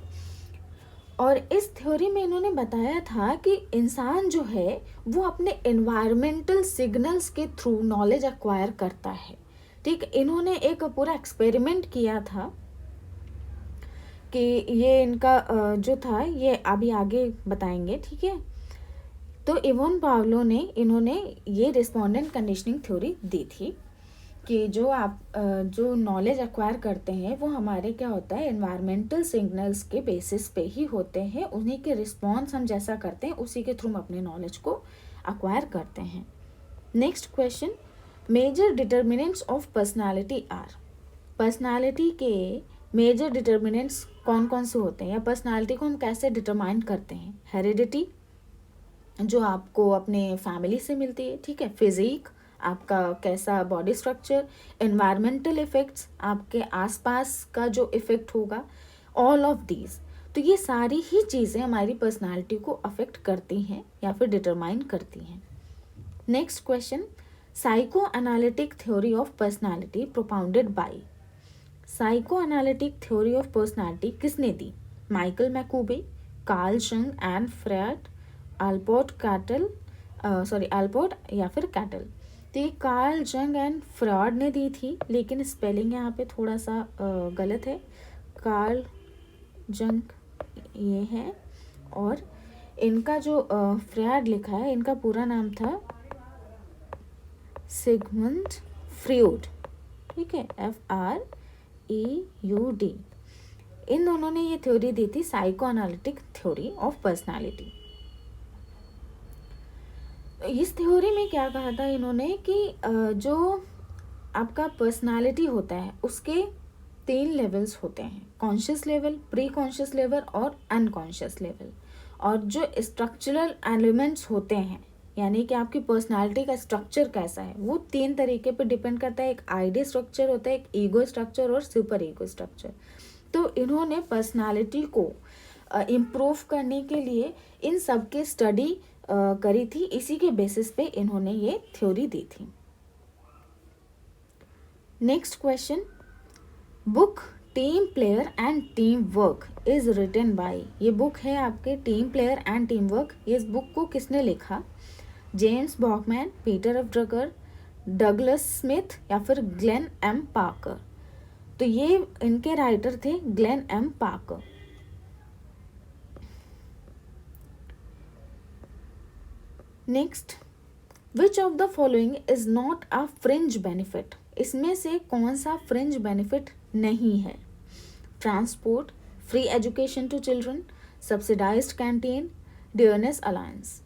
और इस थ्योरी में इन्होंने बताया था कि इंसान जो है वो अपने एनवायरमेंटल सिग्नल्स के थ्रू नॉलेज एक्वायर करता है। ठीक, इन्होंने एक पूरा एक्सपेरिमेंट किया था कि ये इनका जो था ये अभी आगे बताएंगे, ठीक है। तो इवान पावलोव ने इन्होंने ये रिस्पोंडेंट कंडीशनिंग थ्योरी दी थी कि जो आप जो नॉलेज एक्वायर करते हैं वो हमारे क्या होता है, एनवायरमेंटल सिग्नल्स के बेसिस पे ही होते हैं, उन्हीं के रिस्पॉन्स हम जैसा करते हैं उसी के थ्रू हम अपने नॉलेज को एक्वायर करते हैं। Next question, major determinants of personality are. Personality के मेजर डिटर्मिनेंट्स कौन कौन से होते हैं, या पर्सनालिटी को हम कैसे डिटरमाइन करते हैं? हेरिडिटी, जो आपको अपने फैमिली से मिलती है, ठीक है। फिजिक, आपका कैसा बॉडी स्ट्रक्चर। एनवायरमेंटल इफेक्ट्स, आपके आसपास का जो इफेक्ट होगा, ऑल ऑफ दीज। तो ये सारी ही चीज़ें हमारी पर्सनालिटी को अफेक्ट करती हैं या फिर डिटरमाइन करती हैं। Next question, psycho analytic theory of personality propounded by. Psycho analytic theory of personality किसने दी? Michael Maccoby, Carl Jung and Freud, Albert या फिर कैटल। तो ये कार्ल जंग एंड फ्रॉड ने दी थी, लेकिन स्पेलिंग यहाँ पे थोड़ा सा गलत है। कार्ल जंग ये है, और इनका जो फ्रॉड लिखा है, इनका पूरा नाम था सिगमंड फ्रॉइड, ठीक है, FREUD। इन दोनों ने ये थ्योरी दी थी, psycho analytic theory of personality. इस थ्योरी में क्या कहा था इन्होंने कि जो आपका पर्सनालिटी होता है उसके 3 लेवल्स होते हैं, conscious level, pre conscious level और अनकॉन्शियस लेवल। और जो स्ट्रक्चरल एलिमेंट्स होते हैं, यानी कि आपकी पर्सनालिटी का स्ट्रक्चर कैसा है, वो 3 तरीके पे डिपेंड करता है। एक आइडिया स्ट्रक्चर होता है, एक ईगो स्ट्रक्चर और सुपर ईगो स्ट्रक्चर। तो इन्होंने पर्सनालिटी को इम्प्रूव करने के लिए इन सब के स्टडी करी थी, इसी के बेसिस पे इन्होंने ये थ्योरी दी थी। Next question, book team player and team work is written by. ये बुक है आपके team player and team work. इस बुक को किसने लिखा? James Bockman, Peter F Drucker, Douglas Smith या फिर ग्लेन एम पार्कर। तो ये इनके राइटर थे Glenn M Parker. Next, which of the following is not a fringe benefit. इसमें से कौन सा फ्रिंज बेनिफिट नहीं है? Transport, free education to children, subsidised canteen, dearness allowance.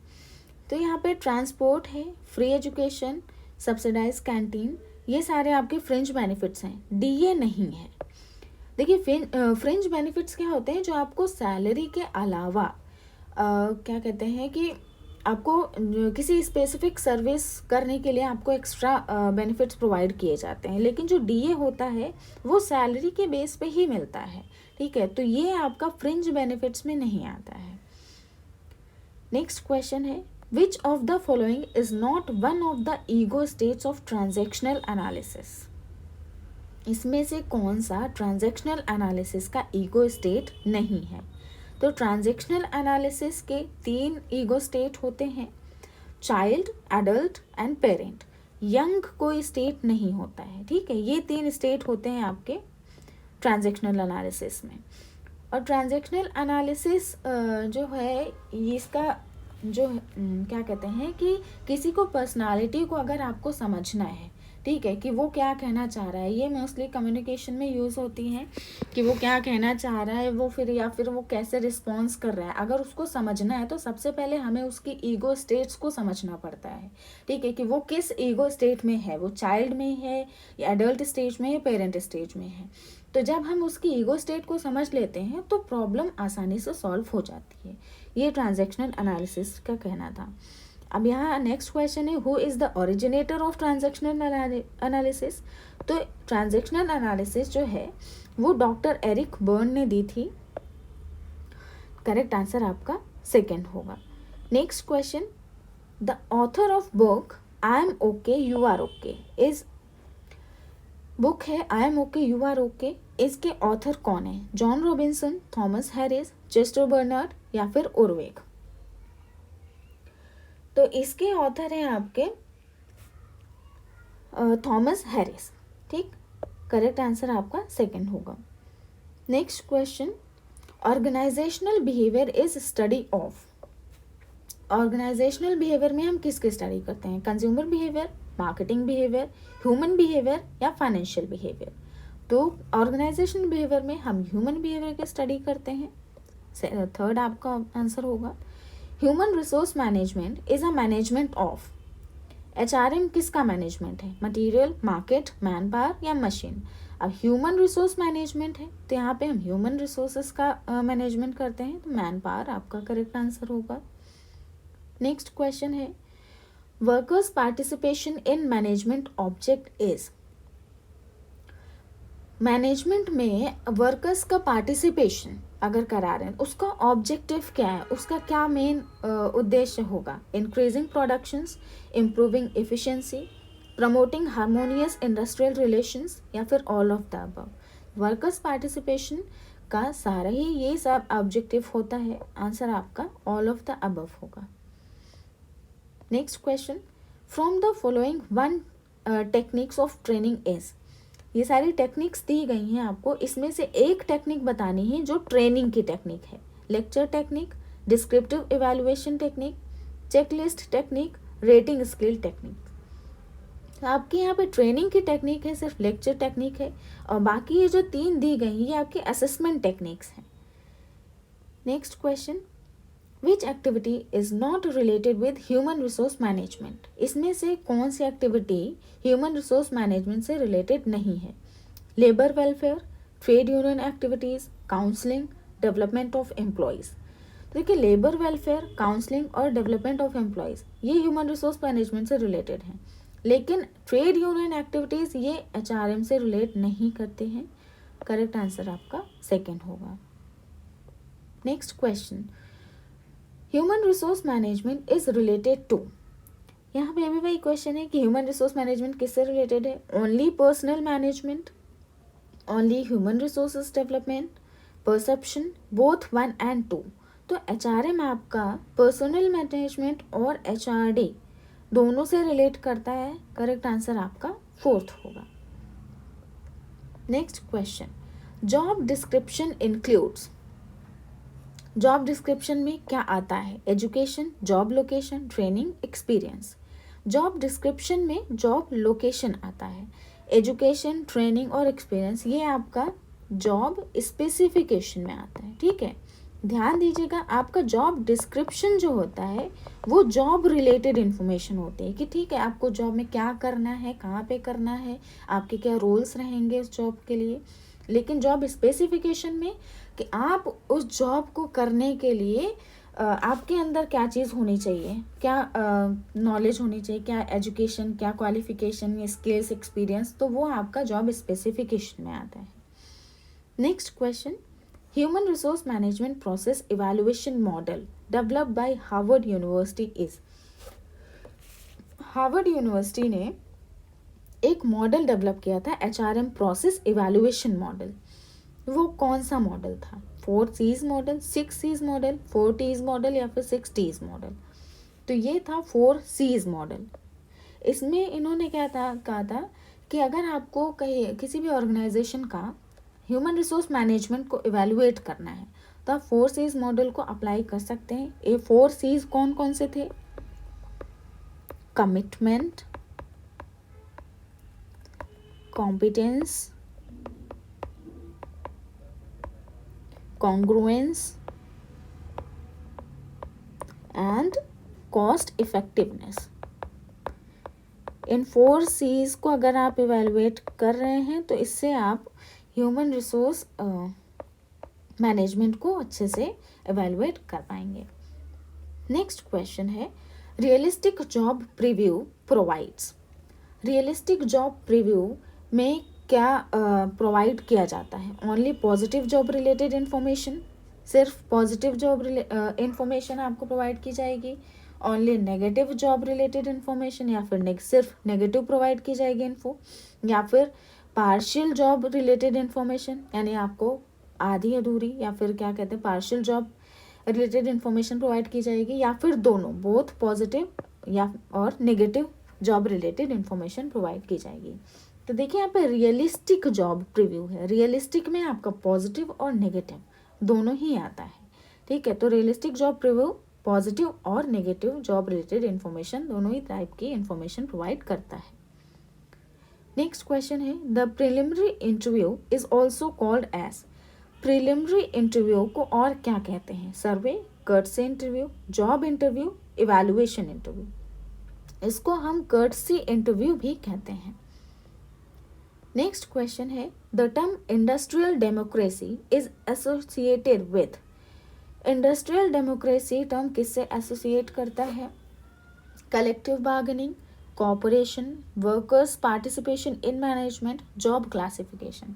तो यहाँ पे ट्रांसपोर्ट है, फ्री एजुकेशन, सब्सिडाइज्ड कैंटीन, ये सारे आपके फ्रिंज बेनिफिट्स हैं। डीए नहीं है। देखिए, फ्रिंज बेनिफिट्स क्या होते हैं? जो आपको सैलरी के अलावा क्या कहते हैं कि आपको किसी स्पेसिफिक सर्विस करने के लिए आपको एक्स्ट्रा बेनिफिट्स प्रोवाइड किए जाते हैं, लेकिन जो डीए होता है वो सैलरी के बेस पे ही मिलता है, ठीक है। तो ये आपका फ्रिंज बेनिफिट्स में नहीं आता है। नेक्स्ट क्वेश्चन है, which of the following is not one of the ego states of transactional analysis. इसमें से कौन सा ट्रांजैक्शनल एनालिसिस का ईगो स्टेट नहीं है? तो ट्रांजैक्शनल एनालिसिस के 3 ईगो स्टेट होते हैं, child, adult and parent. Young कोई स्टेट नहीं होता है, ठीक है। ये 3 स्टेट होते हैं आपके ट्रांजैक्शनल एनालिसिस में। और ट्रांजैक्शनल एनालिसिस जो है, इसका जो क्या कहते हैं कि किसी को पर्सनालिटी को अगर आपको समझना है, ठीक है, कि वो क्या कहना चाह रहा है, ये मोस्टली कम्युनिकेशन में यूज़ होती हैं कि वो क्या कहना चाह रहा है, वो फिर या फिर वो कैसे रिस्पॉन्स कर रहा है। अगर उसको समझना है तो सबसे पहले हमें उसकी ईगो स्टेट्स को समझना पड़ता है, ठीक है, कि वो किस ईगो स्टेट में है, वो चाइल्ड में है या एडल्ट स्टेज में है, पेरेंट स्टेज में है। तो जब हम उसकी ईगो स्टेट को समझ लेते हैं तो प्रॉब्लम आसानी से सॉल्व हो जाती है। ये ट्रांजैक्शनल एनालिसिस का कहना था। अब यहाँ नेक्स्ट क्वेश्चन है, who is the originator of transactional analysis. तो ट्रांजैक्शनल एनालिसिस जो है वो डॉक्टर एरिक बर्न ने दी थी। करेक्ट आंसर आपका सेकंड होगा। Next question, the author of book I am okay you are okay is, book है I am okay you are okay, इसके ऑथर कौन है? John Robinson, Thomas Harris, Chester Barnard या फिर ओरवेग। तो इसके ऑथर हैं आपके थॉमस हैरिस, ठीक। करेक्ट आंसर आपका सेकंड होगा। Next question, organisational behaviour is study of. Organisational behaviour में हम किसकी स्टडी करते हैं? Consumer behaviour, marketing behaviour, human behaviour या फाइनेंशियल बिहेवियर। तो ऑर्गेनाइजेशनल बिहेवियर में हम ह्यूमन बिहेवियर की स्टडी करते हैं। थर्ड आपका आंसर होगा। Human resource management is a management of. HRM किसका मैनेजमेंट है? मटेरियल, मार्केट, मैन पावर या मशीन। अब ह्यूमन रिसोर्स मैनेजमेंट है तो यहाँ पे हम ह्यूमन रिसोर्सेस का मैनेजमेंट करते हैं, तो मैन पावर आपका करेक्ट आंसर होगा। नेक्स्ट क्वेश्चन है workers participation in management object is. Management में वर्कर्स का पार्टिसिपेशन अगर करा रहे हैं उसका ऑब्जेक्टिव क्या है, उसका क्या मेन उद्देश्य होगा? Increasing productions, improving efficiency, promoting harmonious industrial relations, या फिर all of the above. Workers participation का सारा ही ये सब ऑब्जेक्टिव होता है। आंसर आपका ऑल ऑफ द अबव होगा। Next question, from the following one techniques of training is. ये सारी टेक्निक्स दी गई हैं आपको, इसमें से एक टेक्निक बतानी है जो ट्रेनिंग की टेक्निक है। Lecture technique, descriptive evaluation technique, checklist technique, rating scale technique. आपके यहाँ पे ट्रेनिंग की टेक्निक है सिर्फ लेक्चर टेक्निक है, और बाकी ये जो 3 दी गई ये आपकी असेसमेंट टेक्निक्स हैं। Next question, which activity is not related with human resource management. इसमें से कौन सी एक्टिविटी ह्यूमन रिसोर्स मैनेजमेंट से रिलेटेड नहीं है? Labour welfare, trade union activities, counselling, development of employees. देखिए लेबर वेलफेयर, काउंसलिंग और डेवलपमेंट ऑफ एम्प्लॉयज ये human resource management से रिलेटेड हैं, लेकिन ट्रेड यूनियन एक्टिविटीज ये HRM से रिलेट नहीं करते हैं। करेक्ट आंसर आपका सेकेंड होगा। Next question, human resource management is related to. यहाँ पे भी वही क्वेश्चन है कि ह्यूमन रिसोर्स मैनेजमेंट किससे रिलेटेड है? Only personal management, only human resources development, perception, both 1 and 2। तो HRM आपका पर्सनल मैनेजमेंट और HRD दोनों से रिलेट करता है। करेक्ट आंसर आपका 4th होगा। Next question, job description includes. Job description में क्या आता है? Education, job location, training, experience. Job description में जॉब लोकेशन आता है, एजुकेशन, ट्रेनिंग और एक्सपीरियंस ये आपका जॉब स्पेसिफिकेशन में आता है। ठीक है, ध्यान दीजिएगा, आपका जॉब डिस्क्रिप्शन जो होता है वो जॉब रिलेटेड इन्फॉर्मेशन होती है कि ठीक है आपको जॉब में क्या करना है, कहाँ पे करना है, आपके क्या रोल्स रहेंगे उस जॉब के लिए। लेकिन जॉब स्पेसिफिकेशन में कि आप उस जॉब को करने के लिए आपके अंदर क्या चीज़ होनी चाहिए, क्या नॉलेज होनी चाहिए, क्या एजुकेशन, क्या क्वालिफिकेशन, स्किल्स, एक्सपीरियंस, तो वो आपका जॉब स्पेसिफिकेशन में आता है। Next question, human resource management process evaluation model developed by Harvard university is. Harvard university ने एक मॉडल डेवलप किया था HRM प्रोसेस इवैल्यूएशन मॉडल। वो कौन सा मॉडल था? 4 Cs model, 6 Cs model, 4 Ts model या फिर 6 Ts मॉडल? तो ये था 4 Cs मॉडल। इसमें इन्होंने कहा था कि अगर आपको कहीं किसी भी ऑर्गेनाइजेशन का ह्यूमन रिसोर्स मैनेजमेंट को इवैल्यूएट करना है तो आप 4 Cs मॉडल को अप्लाई कर सकते हैं। ये 4 Cs कौन कौन से थे? Commitment, competence, congruence and cost effectiveness। In 4 C's को अगर आप इवेलुएट कर रहे हैं तो इससे आप ह्यूमन रिसोर्स मैनेजमेंट को अच्छे से इवेलुएट कर पाएंगे। नेक्स्ट क्वेश्चन है, realistic job preview provides. Realistic job preview में क्या प्रोवाइड किया जाता है? Only positive job related information, सिर्फ पॉजिटिव जॉब इन्फॉर्मेशन आपको प्रोवाइड की जाएगी, only negative job related information, या फिर सिर्फ नेगेटिव प्रोवाइड की जाएगी इन्फो, या फिर पार्शियल जॉब रिलेटेड इन्फॉर्मेशन यानी आपको आधी अधूरी या फिर क्या कहते हैं partial job related information provide की जाएगी, या फिर दोनों बोथ पॉजिटिव या और negative job related information provide की जाएगी। तो देखिए यहाँ पे रियलिस्टिक जॉब प्रीव्यू है, रियलिस्टिक में आपका पॉजिटिव और नेगेटिव दोनों ही आता है। ठीक है, तो रियलिस्टिक जॉब प्रीव्यू पॉजिटिव और नेगेटिव जॉब रिलेटेड इन्फॉर्मेशन दोनों ही टाइप की इन्फॉर्मेशन प्रोवाइड करता है। नेक्स्ट क्वेश्चन है, the preliminary interview is also called as. Preliminary interview को और क्या कहते हैं? Survey, courtesy interview, job interview, evaluation interview. इसको हम कर्टसी इंटरव्यू भी कहते हैं। नेक्स्ट क्वेश्चन है the term industrial democracy is associated with. Industrial democracy term किससे एसोसिएट करता है? Collective bargaining, cooperation, workers participation in management, job classification.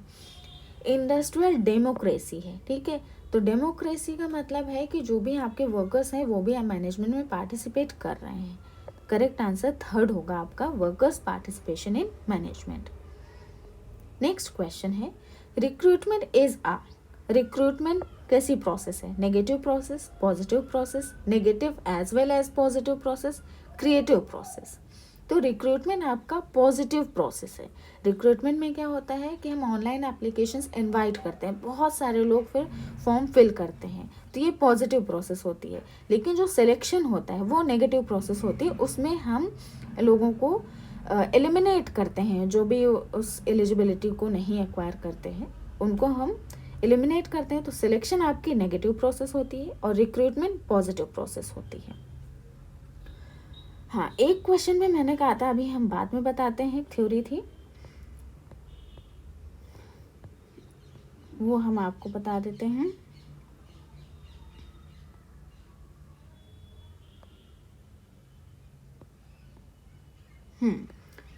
Industrial democracy है, ठीक है। तो डेमोक्रेसी का मतलब है कि जो भी आपके वर्कर्स हैं वो भी मैनेजमेंट में पार्टिसिपेट कर रहे हैं। करेक्ट आंसर थर्ड होगा आपका, workers participation in management. Next question है रिक्रूटमेंट इज आ। रिक्रूटमेंट कैसी प्रोसेस है? Negative process, positive process, negative as well as positive process, creative process. तो रिक्रूटमेंट आपका पॉजिटिव प्रोसेस है। रिक्रूटमेंट में क्या होता है कि हम ऑनलाइन एप्लीकेशंस इनवाइट करते हैं, बहुत सारे लोग फिर फॉर्म फिल करते हैं, तो ये पॉजिटिव प्रोसेस होती है। लेकिन जो सिलेक्शन होता है वो नेगेटिव प्रोसेस होती है, उसमें हम लोगों को एलिमिनेट करते हैं, जो भी उस एलिजिबिलिटी को नहीं एक्वायर करते हैं उनको हम एलिमिनेट करते हैं। तो सिलेक्शन आपकी नेगेटिव प्रोसेस होती है और रिक्रूटमेंट पॉजिटिव प्रोसेस होती है। हाँ, एक क्वेश्चन में मैंने कहा था, अभी हम बाद में बताते हैं, थ्योरी थी वो हम आपको बता देते हैं।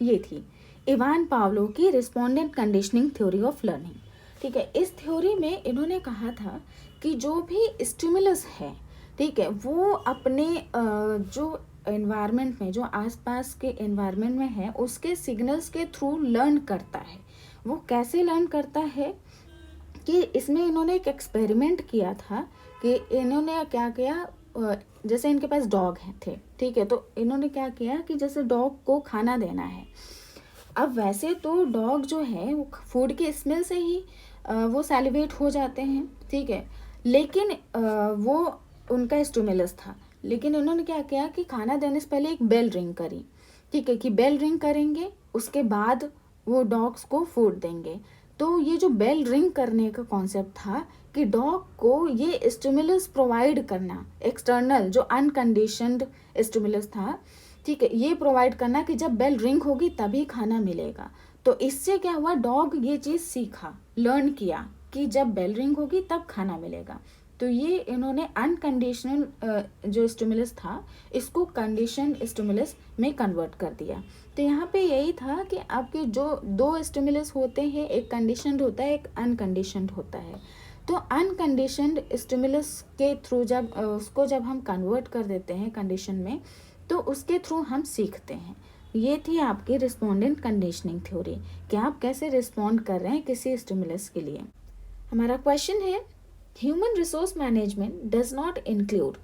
ये थी इवान पावलो की respondent conditioning theory of learning. ठीक है, इस थ्योरी में इन्होंने कहा था कि जो भी स्टिमुलस है, ठीक है, वो अपने जो एनवायरनमेंट में, जो आसपास के एनवायरनमेंट में है, उसके सिग्नल्स के थ्रू लर्न करता है। वो कैसे लर्न करता है कि इसमें इन्होंने एक एक्सपेरिमेंट किया था कि इन्होंने क्या किया, जैसे इनके पास डॉग हैं थे, ठीक है, तो इन्होंने क्या किया कि जैसे डॉग को खाना देना है। अब वैसे तो डॉग जो है वो फूड के स्मेल से ही वो सैलिवेट हो जाते हैं, ठीक है, लेकिन वो उनका स्टिमुलस था। लेकिन उन्होंने क्या किया कि खाना देने से पहले एक बेल रिंग करी, ठीक है, कि बेल रिंग करेंगे उसके बाद वो डॉग्स को फूड देंगे। तो ये जो बेल रिंग करने का कॉन्सेप्ट था कि डॉग को ये स्टिमुलस प्रोवाइड करना, एक्सटर्नल जो अनकंडीशनड स्टिमुलस था, ठीक है, ये प्रोवाइड करना कि जब बेल रिंग होगी तभी खाना मिलेगा। तो इससे क्या हुआ, डॉग ये चीज़ सीखा, लर्न किया कि जब बेल रिंग होगी तब खाना मिलेगा। तो ये इन्होंने अनकंडीशनल जो स्टिमुलस था इसको कंडीशन स्टिमुलस में कन्वर्ट कर दिया। तो यहाँ पे यही था कि आपके जो दो स्टिमुलस होते हैं, एक कंडीशनड होता है, एक अनकंडीशनड होता है। तो अनकंडीशनड स्टिमुलस के थ्रू जब उसको जब हम कन्वर्ट कर देते हैं कंडीशन में, तो उसके थ्रू हम सीखते हैं। ये थी आपकी रिस्पोंडेंट कंडीशनिंग थ्योरी कि आप कैसे रिस्पॉन्ड कर रहे हैं किसी स्टिमुलस के लिए। हमारा क्वेश्चन है human resource management does not include.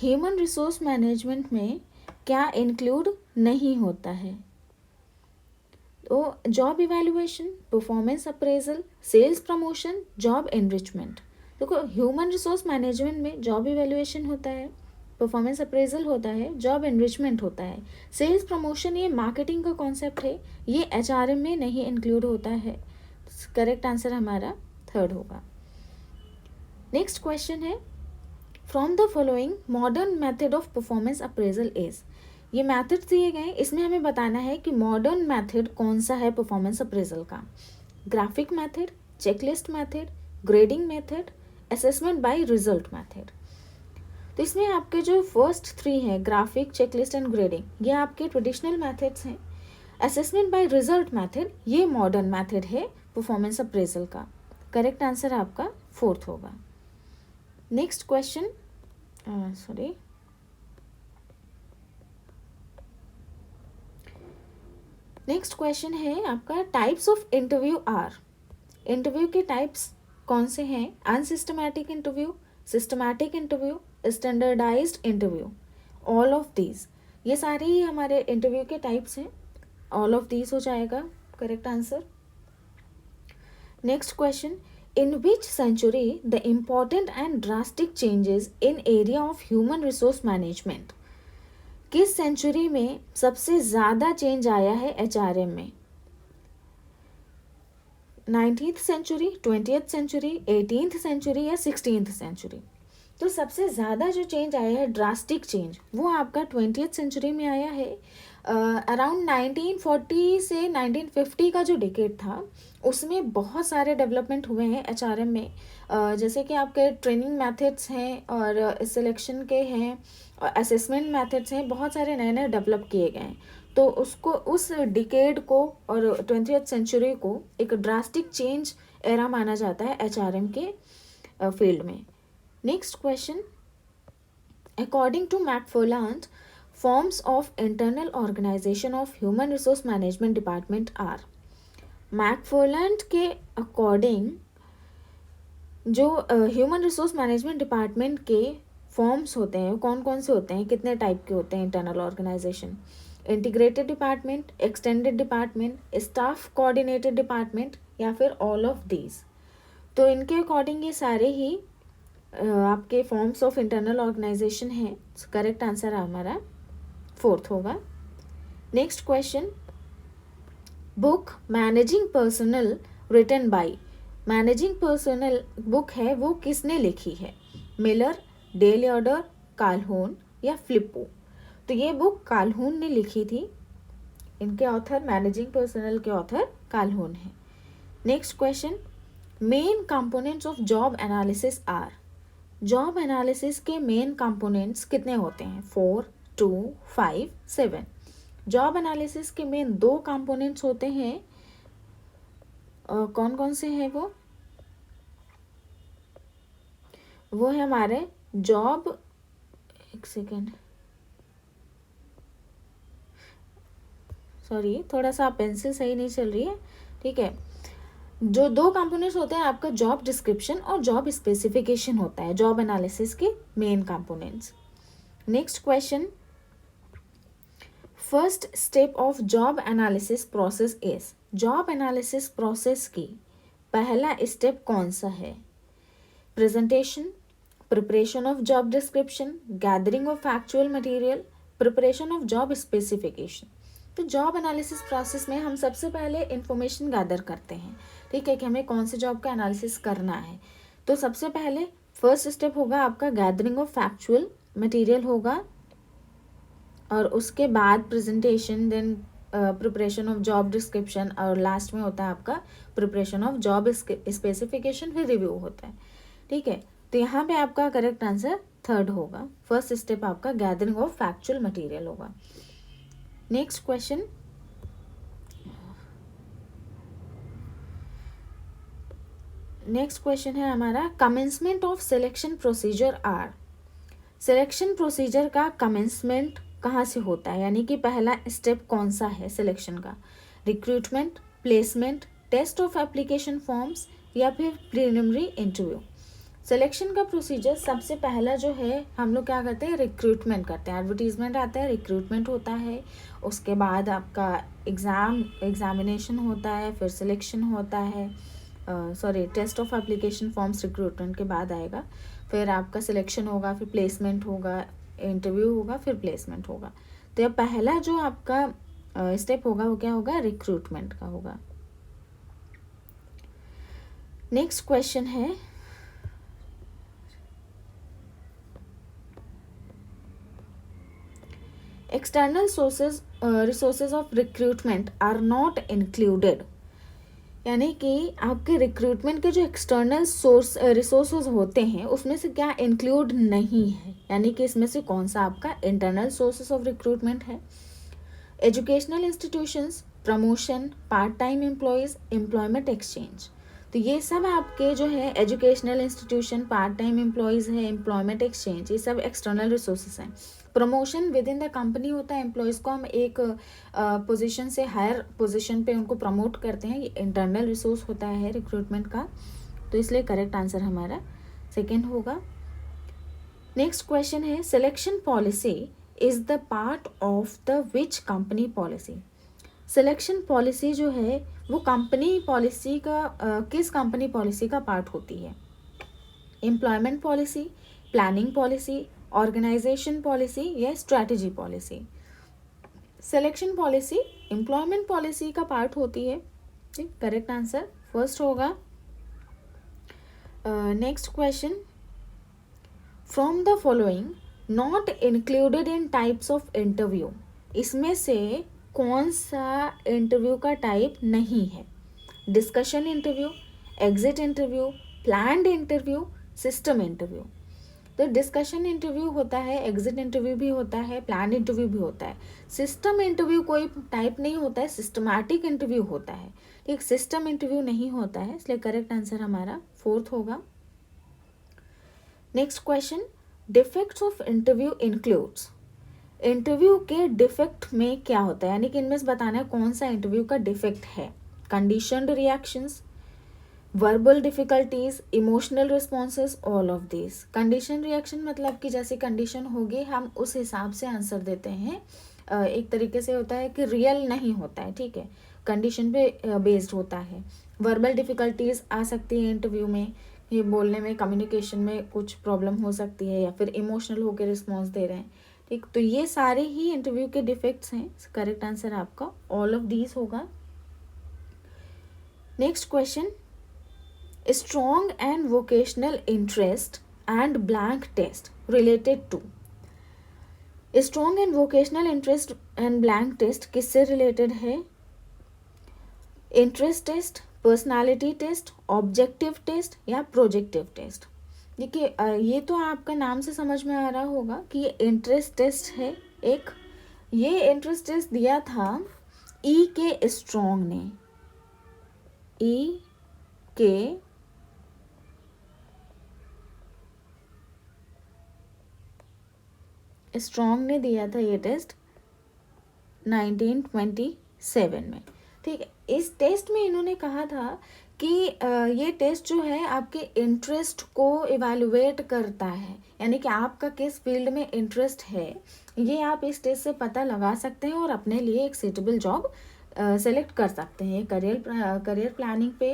Human resource management में क्या इंक्लूड नहीं होता है? तो job evaluation, performance appraisal, sales promotion, job enrichment. देखो, ह्यूमन रिसोर्स मैनेजमेंट में जॉब इवैल्यूएशन होता है, परफॉर्मेंस अप्रेजल होता है, जॉब एनरिचमेंट होता है, सेल्स प्रमोशन ये मार्केटिंग का कॉन्सेप्ट है, ये एचआरएम में नहीं इंक्लूड होता है। करेक्ट आंसर हमारा थर्ड होगा। नेक्स्ट क्वेश्चन है from the following modern method of performance appraisal is. ये मेथड दिए गए, इसमें हमें बताना है कि मॉडर्न मेथड कौन सा है परफॉर्मेंस अप्रेजल का। Graphic method, checklist method, grading method, assessment by result method. तो इसमें आपके जो फर्स्ट थ्री है, ग्राफिक, चेकलिस्ट एंड ग्रेडिंग, ये आपके ट्रेडिशनल मेथड्स हैं। असेसमेंट बाय रिजल्ट मेथड ये मॉडर्न मेथड है परफॉर्मेंस अप्रेजल का। करेक्ट आंसर आपका फोर्थ होगा। नेक्स्ट क्वेश्चन, नेक्स्ट क्वेश्चन है आपका types of interview are. Interview के टाइप्स कौन से हैं? Unsystematic interview, systematic interview, standardised interview, all of these. ये सारे ही हमारे इंटरव्यू के टाइप्स हैं, ऑल ऑफ दीज हो जाएगा correct answer. Next question, in which century the important and drastic changes in area of human resource management। किस century में सबसे ज़्यादा चेंज आया है एचआरएम में? 19th century, 20th century, 18th century या 16th सेंचुरी? तो सबसे ज़्यादा जो चेंज आया है, ड्रास्टिक चेंज, वो आपका 20th सेंचुरी में आया है। अराउंड 1940 से 1950 का जो डिकेड था उसमें बहुत सारे डेवलपमेंट हुए हैं एचआरएम में। जैसे कि आपके ट्रेनिंग मेथड्स हैं और सिलेक्शन के हैं और असेसमेंट मेथड्स हैं, बहुत सारे नए नए डेवलप किए गए हैं। तो उसको उस डिकेड को और 20th सेंचुरी को एक ड्रास्टिक चेंज एरा माना जाता है एचआरएम के फील्ड में। Next question, according to McFarland, forms of internal organisation of human resource management department are. McFarland के अकॉर्डिंग जो ह्यूमन रिसोर्स मैनेजमेंट डिपार्टमेंट के फॉर्म्स होते हैं कौन कौन से होते हैं, कितने टाइप के होते हैं internal organisation? Integrated department, extended department, staff coordinated department या फिर ऑल ऑफ दीज। तो इनके अकॉर्डिंग ये सारे ही आपके फॉर्म्स ऑफ इंटरनल ऑर्गेनाइजेशन हैं। करेक्ट आंसर हमारा फोर्थ होगा। Next question, book managing personnel written by, managing personnel book है वो किसने लिखी है? मिलर, डेल ऑर्डर, काल्होन या फ्लिपो? तो ये बुक काल्होन ने लिखी थी। इनके ऑथर, मैनेजिंग पर्सनल के ऑथर काल्होन है। Next question, main components of job analysis are. Job analysis के मेन कंपोनेंट्स कितने होते हैं? 4, 2, 5, 7। जॉब एनालिसिस के मेन 2 कंपोनेंट्स होते हैं। कौन कौन से हैं वो है हमारे जॉब, एक सेकेंड, सॉरी थोड़ा सा पेंसिल सही नहीं चल रही है, ठीक है। जो 2 कंपोनेंट्स होते हैं आपका जॉब डिस्क्रिप्शन और जॉब स्पेसिफिकेशन होता है जॉब एनालिसिस के main components. Next question, first step of job analysis process is. Job analysis process की पहला स्टेप कौन सा है? Presentation, preparation of job description, gathering of factual material, preparation of job specification. तो job analysis process में हम सबसे पहले इंफॉर्मेशन गैदर करते हैं, ठीक है, कि हमें कौन से जॉब का एनालिसिस करना है। तो सबसे पहले फर्स्ट स्टेप होगा आपका गैदरिंग ऑफ फैक्चुअल मटेरियल होगा और उसके बाद presentation, then preparation of job description और लास्ट में होता है आपका प्रिपरेशन ऑफ जॉब स्पेसिफिकेशन, फिर रिव्यू होता है, ठीक है। तो यहाँ पे आपका करेक्ट आंसर थर्ड होगा। फर्स्ट स्टेप आपका गैदरिंग ऑफ फैक्चुअल मटेरियल होगा। नेक्स्ट क्वेश्चन, नेक्स्ट क्वेश्चन है हमारा, commencement of selection procedure are. Selection procedure का कमेंसमेंट कहाँ से होता है, यानी कि पहला स्टेप कौन सा है सिलेक्शन का? Recruitment, placement, test of application forms या फिर प्रीलिमिनरी इंटरव्यू? सिलेक्शन का प्रोसीजर सबसे पहला जो है हम लोग क्या करते हैं, रिक्रूटमेंट करते हैं। एडवर्टीजमेंट आता है, रिक्रूटमेंट होता है, उसके बाद आपका एग्जामिनेशन होता है, फिर सिलेक्शन होता है, sorry test of application forms recruitment के बाद आएगा, फिर आपका सिलेक्शन होगा, फिर प्लेसमेंट होगा, इंटरव्यू होगा, फिर प्लेसमेंट होगा। तो यह पहला जो आपका स्टेप होगा वो क्या होगा, रिक्रूटमेंट का होगा। नेक्स्ट क्वेश्चन है, external sources resources of recruitment are not included, यानी कि आपके रिक्रूटमेंट के जो एक्सटर्नल सोर्स रिसोर्सेज होते हैं उसमें से क्या इंक्लूड नहीं है, यानी कि इसमें से कौन सा आपका इंटरनल सोर्सेज ऑफ रिक्रूटमेंट है? Educational institutions, promotion, part time employees, employment exchange. तो ये सब आपके जो है educational institution, part time employees है, एम्प्लॉयमेंट एक्सचेंज, ये सब एक्सटर्नल रिसोर्सेज हैं। Promotion with in the company होता है, एम्प्लॉयज़ को हम एक पोजीशन से हायर पोजीशन पे उनको प्रमोट करते हैं, ये इंटरनल रिसोर्स होता है रिक्रूटमेंट का। तो इसलिए करेक्ट आंसर हमारा सेकेंड होगा। नेक्स्ट क्वेश्चन है, selection policy is the part of the which company policy? Selection policy जो है वो कंपनी पॉलिसी का किस कंपनी पॉलिसी का पार्ट होती है? Employment policy, planning policy, organisation policy या strategy policy? Selection policy employment policy का पार्ट होती है, ठीक, करेक्ट आंसर फर्स्ट होगा। Next question, from the following not included in types of interview, इसमें से कौन सा इंटरव्यू का टाइप नहीं है? Discussion interview, exit interview, planned interview, system interview. तो डिस्कशन इंटरव्यू होता है, एग्जिट इंटरव्यू भी होता है, प्लान इंटरव्यू भी होता है। सिस्टम इंटरव्यू कोई टाइप नहीं होता है, सिस्टमैटिक इंटरव्यू होता है। ठीक, सिस्टम इंटरव्यू नहीं होता है, इसलिए करेक्ट आंसर हमारा 4th होगा। Next question, defects of interview includes. Interview के डिफेक्ट में क्या होता है, यानी कि इनमें से बताना है कौन सा इंटरव्यू का डिफेक्ट है। Conditioned reactions, verbal difficulties, emotional responses, all of this. Condition reaction मतलब कि जैसी कंडीशन होगी हम उस हिसाब से आंसर देते हैं। एक तरीके से होता है कि रियल नहीं होता है, ठीक है, कंडीशन पे बेस्ड होता है। वर्बल डिफिकल्टीज आ सकती है इंटरव्यू में, ये बोलने में, कम्युनिकेशन में कुछ प्रॉब्लम हो सकती है, या फिर इमोशनल होकर रिस्पॉन्स दे रहे हैं। ठीक, तो ये सारे ही इंटरव्यू के डिफेक्ट्स हैं। करेक्ट आंसर आपका ऑल ऑफ दीज होगा। Next question, strong and vocational interest and blank test related to. Strong and vocational interest and blank test किससे रिलेटेड है? Interest test, personality test, objective test या projective test. देखिए ये तो आपका नाम से समझ में आ रहा होगा कि ये इंटरेस्ट टेस्ट है एक। ये इंटरेस्ट टेस्ट दिया था ई के स्ट्रॉन्ग ने, ई के स्ट्रॉन्ग ने दिया था ये टेस्ट 1927 में। ठीक है, इस टेस्ट में इन्होंने कहा था कि ये टेस्ट जो है आपके इंटरेस्ट को इवैल्यूएट करता है, यानी कि आपका किस फील्ड में इंटरेस्ट है ये आप इस टेस्ट से पता लगा सकते हैं और अपने लिए एक सूटेबल जॉब सेलेक्ट कर सकते हैं। करियर प्लानिंग पे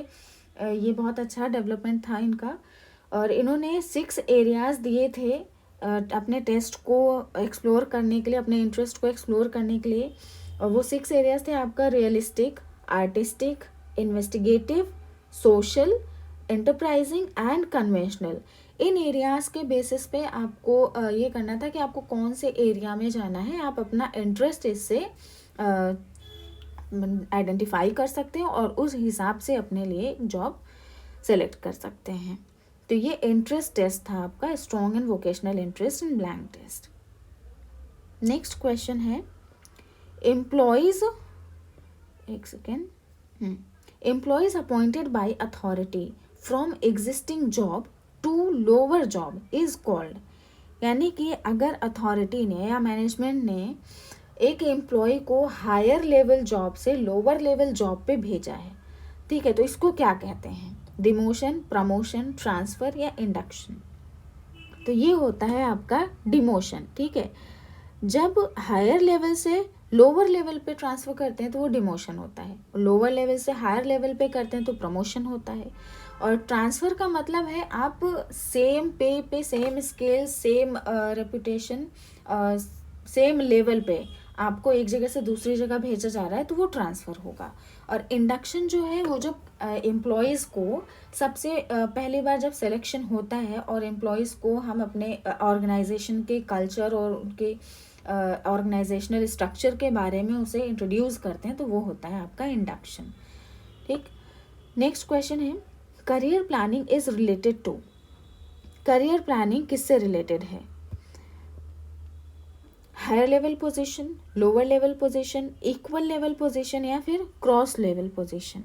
ये बहुत अच्छा डेवलपमेंट था इनका। और इन्होंने 6 एरियाज़ दिए थे अपने टेस्ट को एक्सप्लोर करने के लिए, अपने इंटरेस्ट को एक्सप्लोर करने के लिए। और वो 6 एरियाज थे आपका, realistic, artistic, investigative, social, enterprising and conventional. In areas के बेसिस पे आपको ये करना था कि आपको कौन से एरिया में जाना है। आप अपना इंटरेस्ट इससे आइडेंटिफाई कर सकते हैं और उस हिसाब से अपने लिए जॉब सेलेक्ट कर सकते हैं। तो ये इंटरेस्ट टेस्ट था आपका, strong and vocational interest in blank test. Next question है, एम्प्लॉयज, एक second, employees appointed by authority from existing job to lower job is called. यानी कि अगर अथॉरिटी ने या मैनेजमेंट ने एक एम्प्लॉय को हायर लेवल जॉब से लोअर लेवल जॉब पे भेजा है, ठीक है, तो इसको क्या कहते हैं? डिमोशन, प्रमोशन, ट्रांसफ़र या इंडक्शन। तो ये होता है आपका डिमोशन। ठीक है, जब हायर लेवल से लोअर लेवल पे ट्रांसफ़र करते हैं तो वो डिमोशन होता है, लोअर लेवल से हायर लेवल पे करते हैं तो प्रमोशन होता है। और ट्रांसफ़र का मतलब है आप सेम पे same scale, same reputation, same level पे आपको एक जगह से दूसरी जगह भेजा जा रहा है तो वो ट्रांसफ़र होगा। और इंडक्शन जो है वो जब एम्प्लॉयज़ को सबसे पहली बार जब सिलेक्शन होता है और एम्प्लॉयज़ को हम अपने ऑर्गेनाइजेशन के कल्चर और उनके ऑर्गेनाइजेशनल स्ट्रक्चर के बारे में उसे इंट्रोड्यूस करते हैं तो वो होता है आपका इंडक्शन। ठीक, नेक्स्ट क्वेश्चन है, career planning is related to. Career planning किससे रिलेटेड है? Higher level position, lower level position, equal level position या फिर क्रॉस लेवल पोजीशन।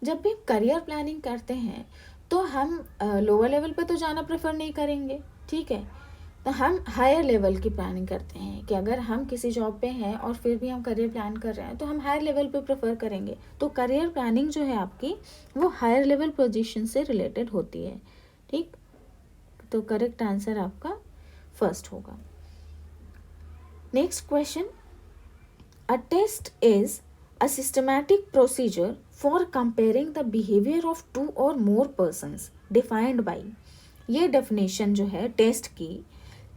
जब भी करियर प्लानिंग करते हैं तो हम लोअर लेवल पे तो जाना प्रेफर नहीं करेंगे, ठीक है, तो हम हायर लेवल की प्लानिंग करते हैं कि अगर हम किसी जॉब पे हैं और फिर भी हम करियर प्लान कर रहे हैं तो हम हायर लेवल पे प्रेफर करेंगे। तो करियर प्लानिंग जो है आपकी वो हायर लेवल पोजीशन से रिलेटेड होती है। ठीक, तो करेक्ट आंसर आपका फर्स्ट होगा। Next question, a test is a systematic procedure for comparing the behavior of two or more persons defined by। ये डेफिनेशन जो है टेस्ट की,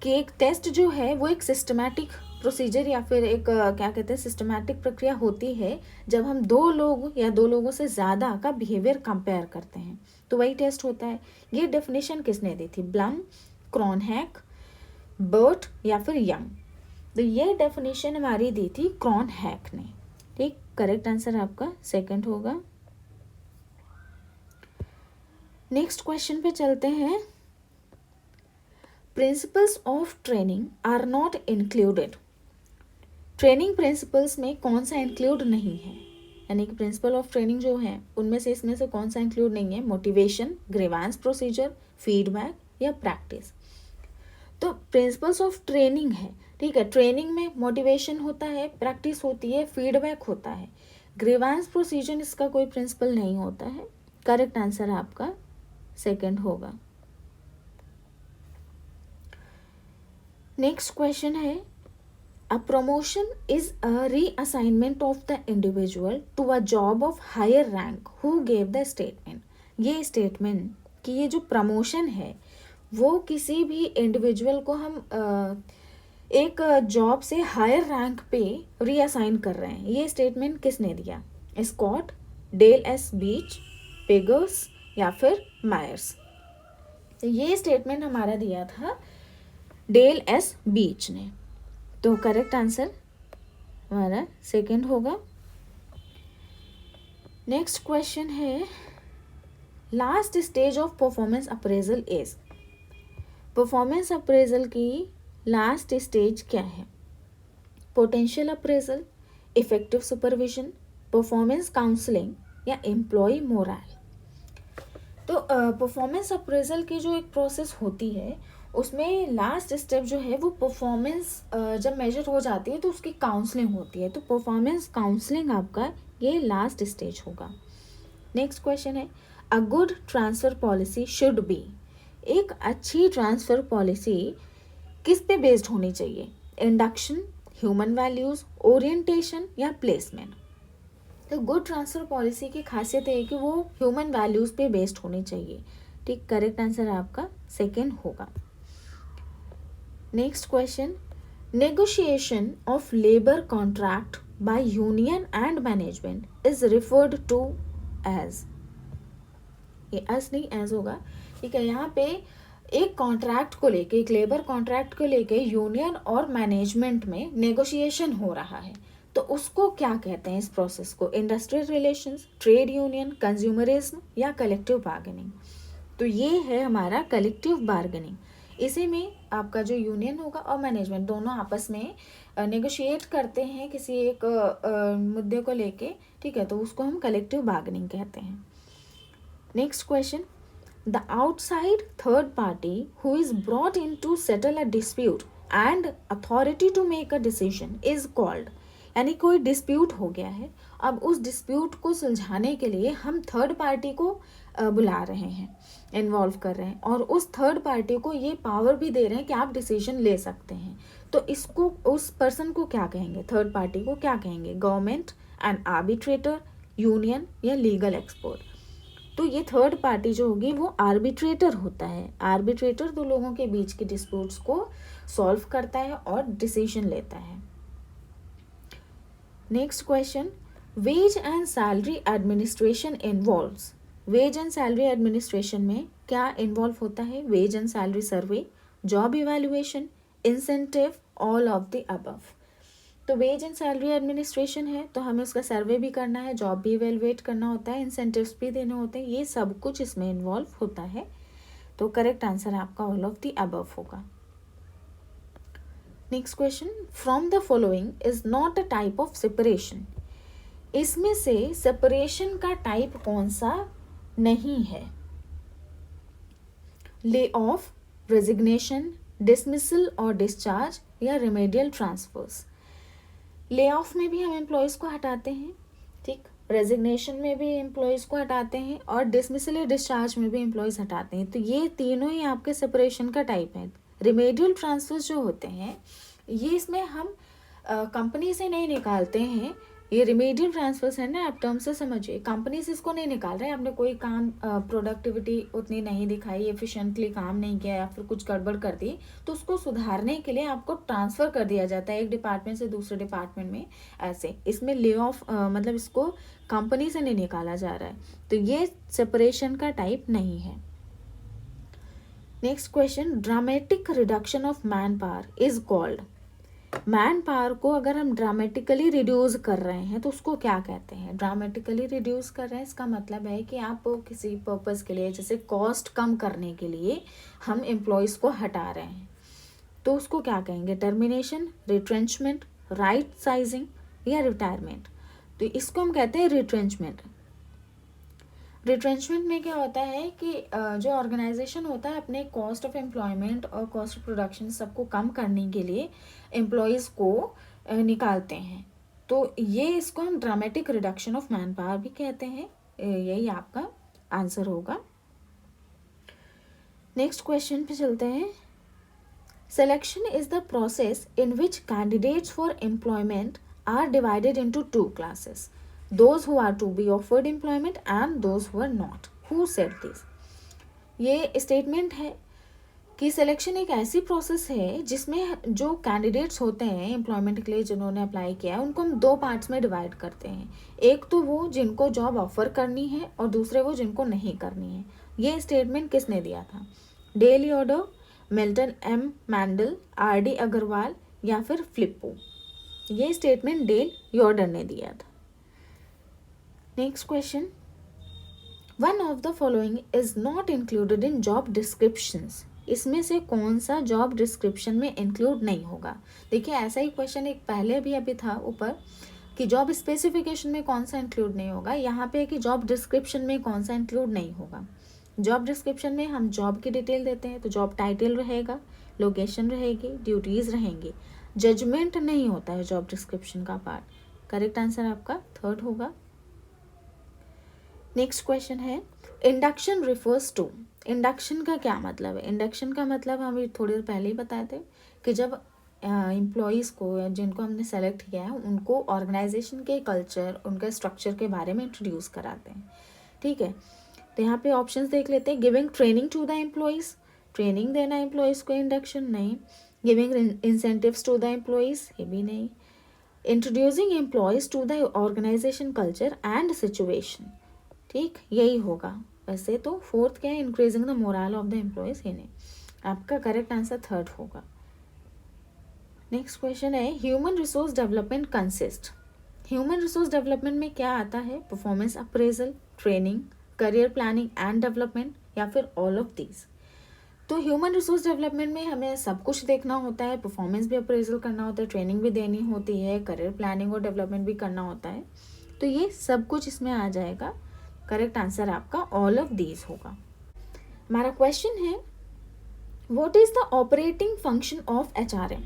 कि एक टेस्ट जो है वो एक सिस्टमैटिक प्रोसीजर या फिर एक क्या कहते हैं सिस्टमैटिक प्रक्रिया होती है जब हम दो लोग या दो लोगों से ज़्यादा का बिहेवियर कंपेयर करते हैं तो वही टेस्ट होता है। ये डेफिनेशन किसने दी थी? ब्लम, क्रॉनहैक, बर्ट या फिर यंग। तो ये डेफिनेशन हमारी दी थी क्रॉनहैक ने। ठीक, करेक्ट आंसर आपका सेकंड होगा। नेक्स्ट क्वेश्चन पे चलते हैं। Principles of training are not included. Training principles में कौन सा इंक्लूड नहीं है, यानी कि प्रिंसिपल ऑफ ट्रेनिंग जो है उनमें से इसमें से कौन सा इंक्लूड नहीं है? मोटिवेशन, ग्रीवेंस प्रोसीजर, फीडबैक या प्रैक्टिस। तो प्रिंसिपल्स ऑफ ट्रेनिंग है, ठीक है, ट्रेनिंग में मोटिवेशन होता है, प्रैक्टिस होती है, फीडबैक होता है। ग्रीवेंस प्रोसीजर इसका कोई प्रिंसिपल नहीं होता है। करेक्ट आंसर आपका सेकंड होगा। नेक्स्ट क्वेश्चन है, a promotion is a reassignment of the individual to a job of higher rank who gave the statement. ये स्टेटमेंट कि ये जो प्रमोशन है वो किसी भी इंडिविजुअल को हम एक जॉब से हायर रैंक पे रीअसाइन कर रहे हैं, ये स्टेटमेंट किसने दिया? स्कॉट, डेल एस बीच, पेगर्स या फिर मायर्स। तो ये स्टेटमेंट हमारा दिया था डेल एस बीच ने। तो करेक्ट आंसर हमारा सेकंड होगा। नेक्स्ट क्वेश्चन है, last stage of performance appraisal is. Performance appraisal की लास्ट स्टेज क्या है? Potential appraisal, effective supervision, performance counselling या एम्प्लॉय मोरल। तो परफॉर्मेंस अप्रेजल की जो एक प्रोसेस होती है उसमें लास्ट स्टेप जो है वो परफॉर्मेंस जब मेजर हो जाती है तो उसकी काउंसलिंग होती है। तो परफॉर्मेंस काउंसलिंग आपका ये लास्ट स्टेज होगा। नेक्स्ट क्वेश्चन है, a good transfer policy should be. एक अच्छी ट्रांसफ़र पॉलिसी किस पे बेस्ड होनी चाहिए? इंडक्शन, ह्यूमन वैल्यूज़, ओरिएंटेशन या प्लेसमेंट। तो गुड ट्रांसफ़र पॉलिसी की खासियत है कि वो ह्यूमन वैल्यूज़ पे बेस्ड होनी चाहिए। ठीक, करेक्ट आंसर आपका सेकेंड होगा। Next question, negotiation of labour contract by union and management is referred to as. ये एस नहीं एज होगा, ठीक है। यहाँ पे एक कॉन्ट्रैक्ट को लेके, एक लेबर कॉन्ट्रैक्ट को लेके यूनियन और मैनेजमेंट में नेगोशिएशन हो रहा है, तो उसको क्या कहते हैं? इस प्रोसेस को industrial relations, trade union, consumerism या कलेक्टिव बार्गेनिंग। तो ये है हमारा कलेक्टिव बार्गेनिंग। इसी में आपका जो यूनियन होगा और मैनेजमेंट दोनों आपस में नेगोशिएट करते हैं किसी एक मुद्दे को लेके, ठीक है, तो उसको हम कलेक्टिव बार्गेनिंग कहते हैं। Next question, the outside third party who is brought in to settle a dispute and authority to make a decision is called. यानी कोई डिस्प्यूट हो गया है, अब उस डिस्प्यूट को सुलझाने के लिए हम थर्ड पार्टी को बुला रहे हैं, इन्वॉल्व कर रहे हैं, और उस थर्ड पार्टी को ये पावर भी दे रहे हैं कि आप डिसीजन ले सकते हैं। तो इसको, उस पर्सन को क्या कहेंगे? थर्ड पार्टी को क्या कहेंगे? गवर्नमेंट, एन आर्बिट्रेटर, यूनियन या लीगल एक्सपर्ट। तो ये थर्ड पार्टी जो होगी वो आर्बिट्रेटर होता है। आर्बिट्रेटर दो लोगों के बीच के डिस्प्यूट्स को सॉल्व करता है और डिसीजन लेता है। Next question, wage and salary administration involves. Wage and salary administration में क्या इन्वॉल्व होता है? Wage and salary survey, job evaluation, incentive, all of the above. तो वेज एंड सैलरी एडमिनिस्ट्रेशन है तो हमें उसका सर्वे भी करना है, जॉब भी इवेलुएट करना होता है, इंसेंटिव्स भी देने होते हैं, ये सब कुछ इसमें इन्वॉल्व होता है। तो करेक्ट आंसर आपका ऑल ऑफ द अबव होगा। Next question, from the following is not a type of separation. इसमें से सेपरेशन का टाइप कौन सा नहीं है? ले ऑफ, रेजिग्नेशन, डिसमिसल और डिस्चार्ज या रिमेडियल ट्रांसफर्स। ले ऑफ में भी हम एम्प्लॉयज़ को हटाते हैं, ठीक, रेजिग्नेशन में भी एम्प्लॉयज़ को हटाते हैं और डिसमिसल या डिस्चार्ज में भी एम्प्लॉयज़ हटाते हैं। तो ये तीनों ही आपके सेपरेशन का टाइप है। रिमेडियल ट्रांसफर्स जो होते हैं ये इसमें हम कंपनी से नहीं निकालते हैं। ये रिमेडियल ट्रांसफर्स है ना, आप टर्म से समझिए, कंपनी से इसको नहीं निकाल रहे हैं। आपने कोई काम प्रोडक्टिविटी उतनी नहीं दिखाई, एफिशिएंटली काम नहीं किया या फिर कुछ गड़बड़ कर दी, तो उसको सुधारने के लिए आपको ट्रांसफ़र कर दिया जाता है एक डिपार्टमेंट से दूसरे डिपार्टमेंट में। ऐसे इसमें ले ऑफ मतलब इसको कंपनी से नहीं निकाला जा रहा है, तो ये सेपरेशन का टाइप नहीं है। Next question, dramatic reduction of man power is called. Man power को अगर हम ड्रामेटिकली रिड्यूस कर रहे हैं तो उसको क्या कहते हैं? ड्रामेटिकली रिड्यूस कर रहे हैं, इसका मतलब है कि आप किसी पर्पस के लिए, जैसे कॉस्ट कम करने के लिए हम एम्प्लॉयज़ को हटा रहे हैं, तो उसको क्या कहेंगे? टर्मिनेशन, रिट्रेंचमेंट, राइट साइजिंग या रिटायरमेंट। तो इसको हम कहते हैं रिट्रेंचमेंट। रिट्रेंचमेंट में क्या होता है कि जो ऑर्गेनाइजेशन होता है अपने कॉस्ट ऑफ एम्प्लॉयमेंट और कॉस्ट ऑफ प्रोडक्शन सबको कम करने के लिए एम्प्लॉयज़ को निकालते हैं, तो ये इसको हम dramatic reduction of man power भी कहते हैं। यही आपका आंसर होगा। नेक्स्ट क्वेश्चन पे चलते हैं। Selection is the process in which candidates for employment are divided into two classes. Those who are to be offered employment and those who are not. Who said this? ये statement है कि selection एक ऐसी process है जिसमें जो candidates होते हैं एम्प्लॉयमेंट के लिए जिन्होंने अप्लाई किया है उनको हम दो पार्ट्स में डिवाइड करते हैं। एक तो वो जिनको जॉब ऑफर करनी है और दूसरे वो जिनको नहीं करनी है। ये स्टेटमेंट किसने दिया था? Dale Yoder, Milton M Mandell, R D Agarwal या फिर फ्लिपो। ये स्टेटमेंट डेल योडर ने दिया था। Next question, one of the following is not included in job descriptions. इसमें से कौन सा जॉब डिस्क्रिप्शन में इंक्लूड नहीं होगा? देखिए ऐसा ही क्वेश्चन एक पहले भी अभी था ऊपर कि जॉब स्पेसिफिकेशन में कौन सा इंक्लूड नहीं होगा, यहाँ पे है कि जॉब डिस्क्रिप्शन में कौन सा इंक्लूड नहीं होगा। जॉब डिस्क्रिप्शन में हम जॉब की डिटेल देते हैं तो जॉब टाइटल रहेगा, लोकेशन रहेगी, ड्यूटीज़ रहेंगी, जजमेंट नहीं होता है जॉब डिस्क्रिप्शन का पार्ट। करेक्ट आंसर आपका थर्ड होगा। नेक्स्ट क्वेश्चन है, इंडक्शन रिफर्स टू। इंडक्शन का क्या मतलब है? इंडक्शन का मतलब हम थोड़ी देर पहले ही बताए थे कि जब एम्प्लॉयज़ को जिनको हमने सेलेक्ट किया है उनको ऑर्गेनाइजेशन के कल्चर, उनके स्ट्रक्चर के बारे में इंट्रोड्यूस कराते हैं। ठीक है, तो यहाँ पे ऑप्शंस देख लेते हैं। Giving training to the employees, training देना एम्प्लॉयज़ को, इंडक्शन नहीं। Giving incentives to the employees, ये भी नहीं। Introducing employees to the organisation culture and situation, ठीक, यही होगा। वैसे तो फोर्थ क्या है? Increasing the morale of the employees, ये नहीं। आपका करेक्ट आंसर थर्ड होगा। नेक्स्ट क्वेश्चन है, human resource development consist. Human resource development में क्या आता है? Performance appraisal, training, career planning and development या फिर ऑल ऑफ दीज। तो ह्यूमन रिसोर्स डेवलपमेंट में हमें सब कुछ देखना होता है, परफॉर्मेंस भी अप्रेजल करना होता है, ट्रेनिंग भी देनी होती है, करियर प्लानिंग और डेवलपमेंट भी करना होता है, तो ये सब कुछ इसमें आ जाएगा। करेक्ट आंसर आपका ऑल ऑफ दीज होगा। हमारा क्वेश्चन है, what is the operating function of HRM.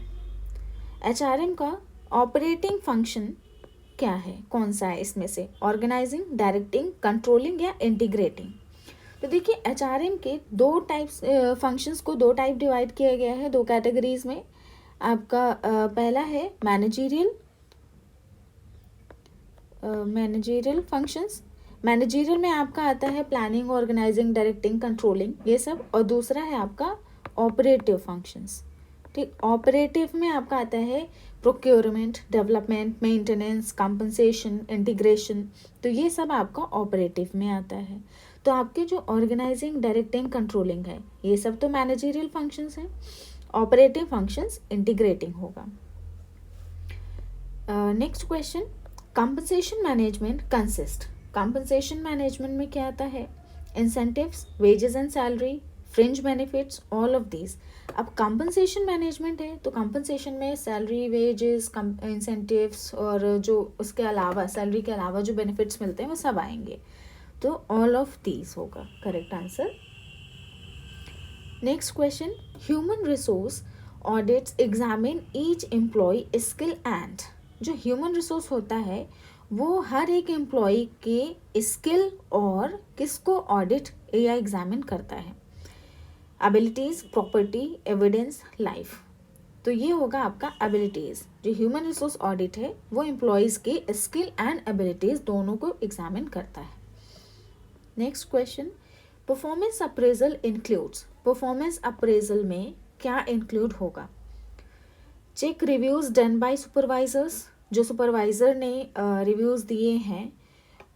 HRM का ऑपरेटिंग फंक्शन क्या है? कौन सा है इसमें से? ऑर्गेनाइजिंग, डायरेक्टिंग, कंट्रोलिंग या इंटीग्रेटिंग। तो देखिए एचआरएम के दो टाइप्स फंक्शंस को दो टाइप डिवाइड किया गया है, दो कैटेगरीज में। आपका पहला है मैनेजरियल फंक्शंस। मैनेजरियल में आपका आता है प्लानिंग, ऑर्गेनाइजिंग, डायरेक्टिंग, कंट्रोलिंग, ये सब। और दूसरा है आपका ऑपरेटिव फंक्शंस। ठीक, ऑपरेटिव में आपका आता है procurement, development, maintenance, compensation, integration, तो ये सब आपका ऑपरेटिव में आता है। तो आपके जो ऑर्गेनाइजिंग, डायरेक्टिंग, कंट्रोलिंग है, ये सब तो मैनेजरियल फंक्शंस हैं। ऑपरेटिव फंक्शंस इंटीग्रेटिंग होगा। Next question, compensation management consist. Compensation management में क्या आता है? Incentives, wages and salary, fringe benefits, all of these. अब कंपनसेशन मैनेजमेंट है तो कंपनसेशन में सैलरी, वेजेस, इंसेंटिव्स और जो उसके अलावा सैलरी के अलावा जो बेनिफिट्स मिलते हैं वो सब आएंगे, तो ऑल ऑफ दीज होगा correct answer. Next question, human resource audits examine each employ skill and. जो ह्यूमन रिसोर्स होता है वो हर एक एम्प्लॉय के स्किल और किसको ऑडिट या एग्जामिन करता है? Abilities, property, evidence, life. तो ये होगा आपका एबिलिटीज़। जो ह्यूमन रिसोर्स ऑडिट है वो एम्प्लॉयज़ के स्किल एंड एबिलिटीज़ दोनों को एग्जामिन करता है। Next question, performance appraisal includes. Performance appraisal में क्या इंक्लूड होगा? Check reviews done by supervisors, जो सुपरवाइज़र ने रिव्यूज़ दिए हैं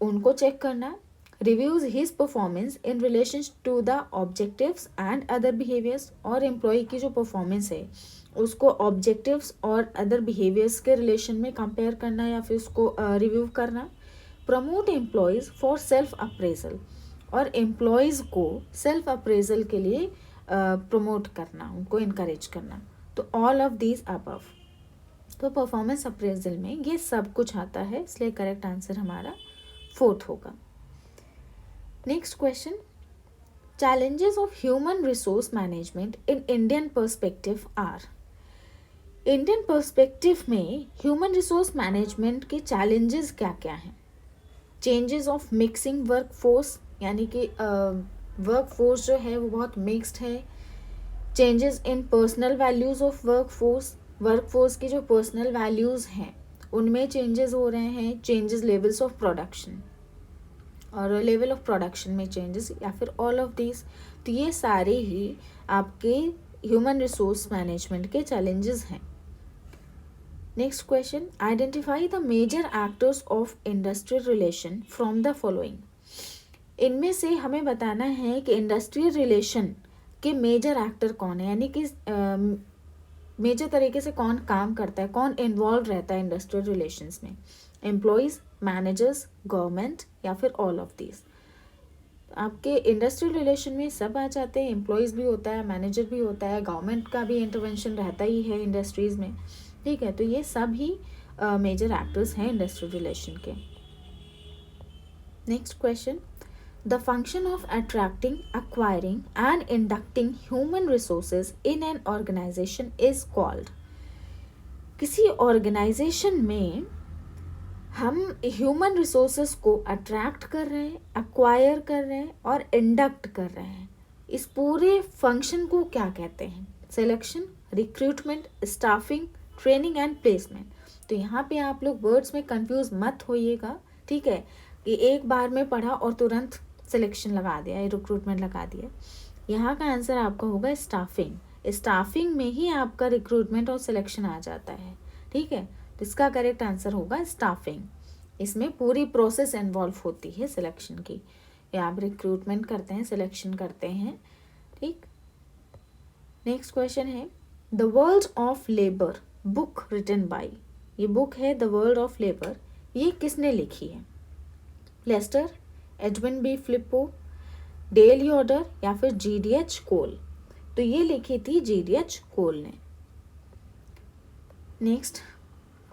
उनको चेक करना। Reviews his performance in relation to the objectives and other behaviours, और एम्प्लॉय की जो परफॉर्मेंस है उसको ऑब्जेक्टिव्स और अदर बिहेवियर्स के रिलेशन में कंपेयर करना या फिर उसको रिव्यू करना। Promote employees for self appraisal, और एम्प्लॉयज़ को सेल्फ अप्रेजल के लिए प्रमोट करना, उनको इनकरेज करना। तो ऑल ऑफ दीज अबव, तो परफॉर्मेंस अप्रेजल में ये सब कुछ आता है, इसलिए करेक्ट आंसर हमारा 4th होगा। Next question, challenges of human resource management in Indian perspective are. Indian perspective में ह्यूमन रिसोर्स मैनेजमेंट के चैलेंजेस क्या क्या हैं? Changes of mixing work force, यानी कि वर्क फोर्स जो है वो बहुत मिक्स्ड है। Changes in personal values of work force की जो पर्सनल वैल्यूज़ हैं उनमें चेंजेस हो रहे हैं। चेंजेस लेवल्स ऑफ प्रोडक्शन, और लेवल ऑफ प्रोडक्शन में चेंजेस, या फिर ऑल ऑफ दिस। तो ये सारे ही आपके ह्यूमन रिसोर्स मैनेजमेंट के चैलेंजेस हैं। Next question, identify the major actors of industrial relation from the following. इनमें से हमें बताना है कि इंडस्ट्रियल रिलेशन के मेजर एक्टर कौन है, यानी कि मेजर तरीके से कौन काम करता है, कौन इन्वॉल्व रहता है इंडस्ट्रियल रिलेशंस में। एम्प्लॉयज़, मैनेजर्स, गवर्नमेंट, या फिर ऑल ऑफ दिस। आपके इंडस्ट्रियल रिलेशन में सब आ जाते हैं, एम्प्लॉयज़ भी होता है, मैनेजर भी होता है, गवर्नमेंट का भी इंटरवेंशन रहता ही है इंडस्ट्रीज़ में, ठीक है। तो ये सब ही मेजर एक्टर्स हैं इंडस्ट्रियल रिलेशन के। Next question, the function of attracting, acquiring and inducting human resources in an organisation is called. किसी ऑर्गेनाइजेशन में हम ह्यूमन रिसोर्सेज को अट्रैक्ट कर रहे हैं, एक्वायर कर रहे हैं और इंडक्ट कर रहे हैं, इस पूरे फंक्शन को क्या कहते हैं? Selection, recruitment, staffing, training and placement. तो यहाँ पे आप लोग वर्ड्स में कंफ्यूज मत होइएगा, ठीक है, कि एक बार में पढ़ा और तुरंत सिलेक्शन लगा दिया या रिक्रूटमेंट लगा दिया। यहाँ का आंसर आपका होगा स्टाफिंग। स्टाफिंग में ही आपका रिक्रूटमेंट और सिलेक्शन आ जाता है, ठीक है। तो इसका करेक्ट आंसर होगा स्टाफिंग। इसमें पूरी प्रोसेस इन्वॉल्व होती है सिलेक्शन की, या आप रिक्रूटमेंट करते हैं, सिलेक्शन करते हैं, ठीक। नेक्स्ट क्वेश्चन है, the world of labour book written by. ये बुक है द वर्ल्ड ऑफ लेबर, ये किसने लिखी है? Lester, Edwin B Flippo, Dale Yoder, या फिर GDH कोल। तो ये लिखी थी GDH कोल ने। Next,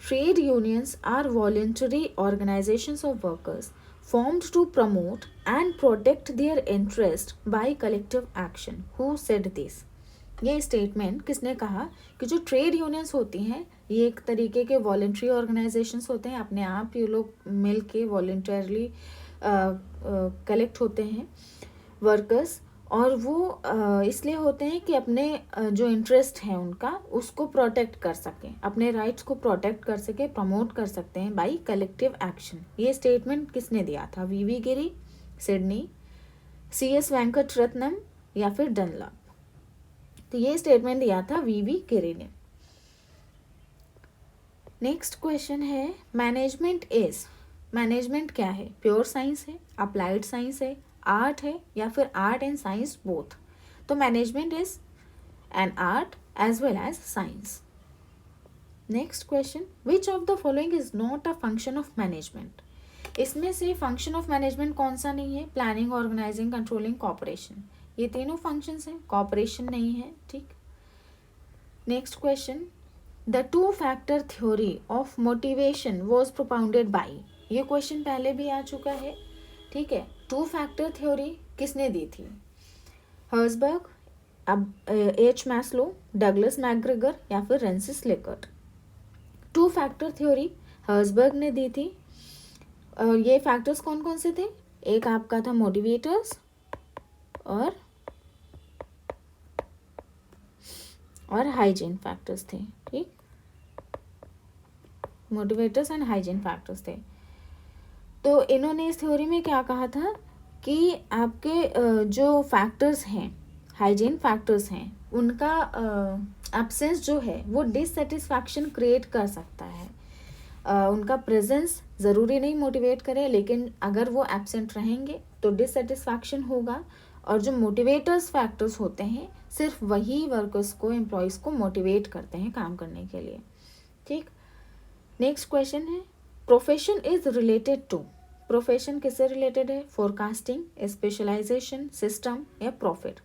trade unions are voluntary organizations of workers formed to promote and protect their interest by collective action. Who said this? ये स्टेटमेंट किसने कहा कि जो ट्रेड यूनियंस होती हैं ये एक तरीके के वॉलेंट्री ऑर्गेनाइजेशंस होते हैं, अपने आप ये लोग मिल के वॉलेंटरली कलेक्ट होते हैं वर्कर्स, और वो इसलिए होते हैं कि अपने जो इंटरेस्ट है उनका उसको प्रोटेक्ट कर सकें, अपने राइट्स को प्रोटेक्ट कर सके, प्रमोट कर सकते हैं बाय कलेक्टिव एक्शन। ये स्टेटमेंट किसने दिया था? VV गिरी, सिडनी, CS वेंकट रत्नम, या फिर डनलॉप। तो ये स्टेटमेंट दिया था VV गिरी ने। नेक्स्ट क्वेश्चन है, मैनेजमेंट क्या है? प्योर साइंस है, अप्लाइड साइंस है, आर्ट है, या फिर आर्ट एंड साइंस बोथ? तो management is an art as well as science. Next question, which of the following is not a function of management? इसमें से फंक्शन ऑफ मैनेजमेंट कौन सा नहीं है? Planning, organising, controlling, cooperation. ये तीनों functions हैं, कॉपरेशन नहीं है, ठीक। Next question, the 2-factor theory of motivation was propounded by. ये क्वेश्चन पहले भी आ चुका है, ठीक है। 2-factor थ्योरी किसने दी थी? Herzberg, H. Maslow, Douglas McGregor, या फिर रेंसिस लेकर्ट। 2-factor थ्योरी हर्सबर्ग ने दी थी, और ये फैक्टर्स कौन कौन से थे? एक आपका था मोटिवेटर्स और हाइजीन फैक्टर्स थे, ठीक। मोटिवेटर्स एंड हाइजीन फैक्टर्स थे। तो इन्होंने इस थ्योरी में क्या कहा था कि आपके जो फैक्टर्स हैं, हाइजीन फैक्टर्स हैं, उनका एब्सेंस जो है वो डिससेटिस्फैक्शन क्रिएट कर सकता है। उनका प्रेजेंस ज़रूरी नहीं मोटिवेट करे, लेकिन अगर वो एब्सेंट रहेंगे तो डिससेटिस्फैक्शन होगा। और जो मोटिवेटर्स फैक्टर्स होते हैं, सिर्फ वही वर्कर्स को, एम्प्लॉयज़ को मोटिवेट करते हैं काम करने के लिए। ठीक, नेक्स्ट क्वेश्चन है profession is related to. Profession किससे रिलेटेड है? फोरकास्टिंग, स्पेशलाइजेशन, सिस्टम या प्रॉफिट।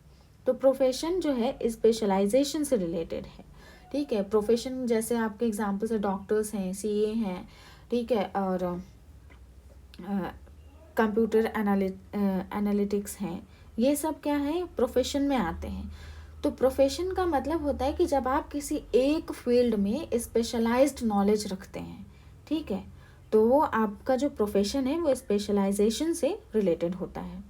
तो प्रोफेशन जो है स्पेशलाइजेशन से रिलेटेड है। ठीक है, प्रोफेशन जैसे आपके एग्जाम्पल्स है डॉक्टर्स हैं, सीए हैं, ठीक है, और कंप्यूटर एनालिटिक्स हैं, ये सब क्या है प्रोफेशन में आते हैं। तो प्रोफेशन का मतलब होता है कि जब आप किसी एक फील्ड में स्पेशलाइज्ड नॉलेज रखते हैं, ठीक है, तो वो आपका जो प्रोफेशन है वो स्पेशलाइजेशन से रिलेटेड होता है।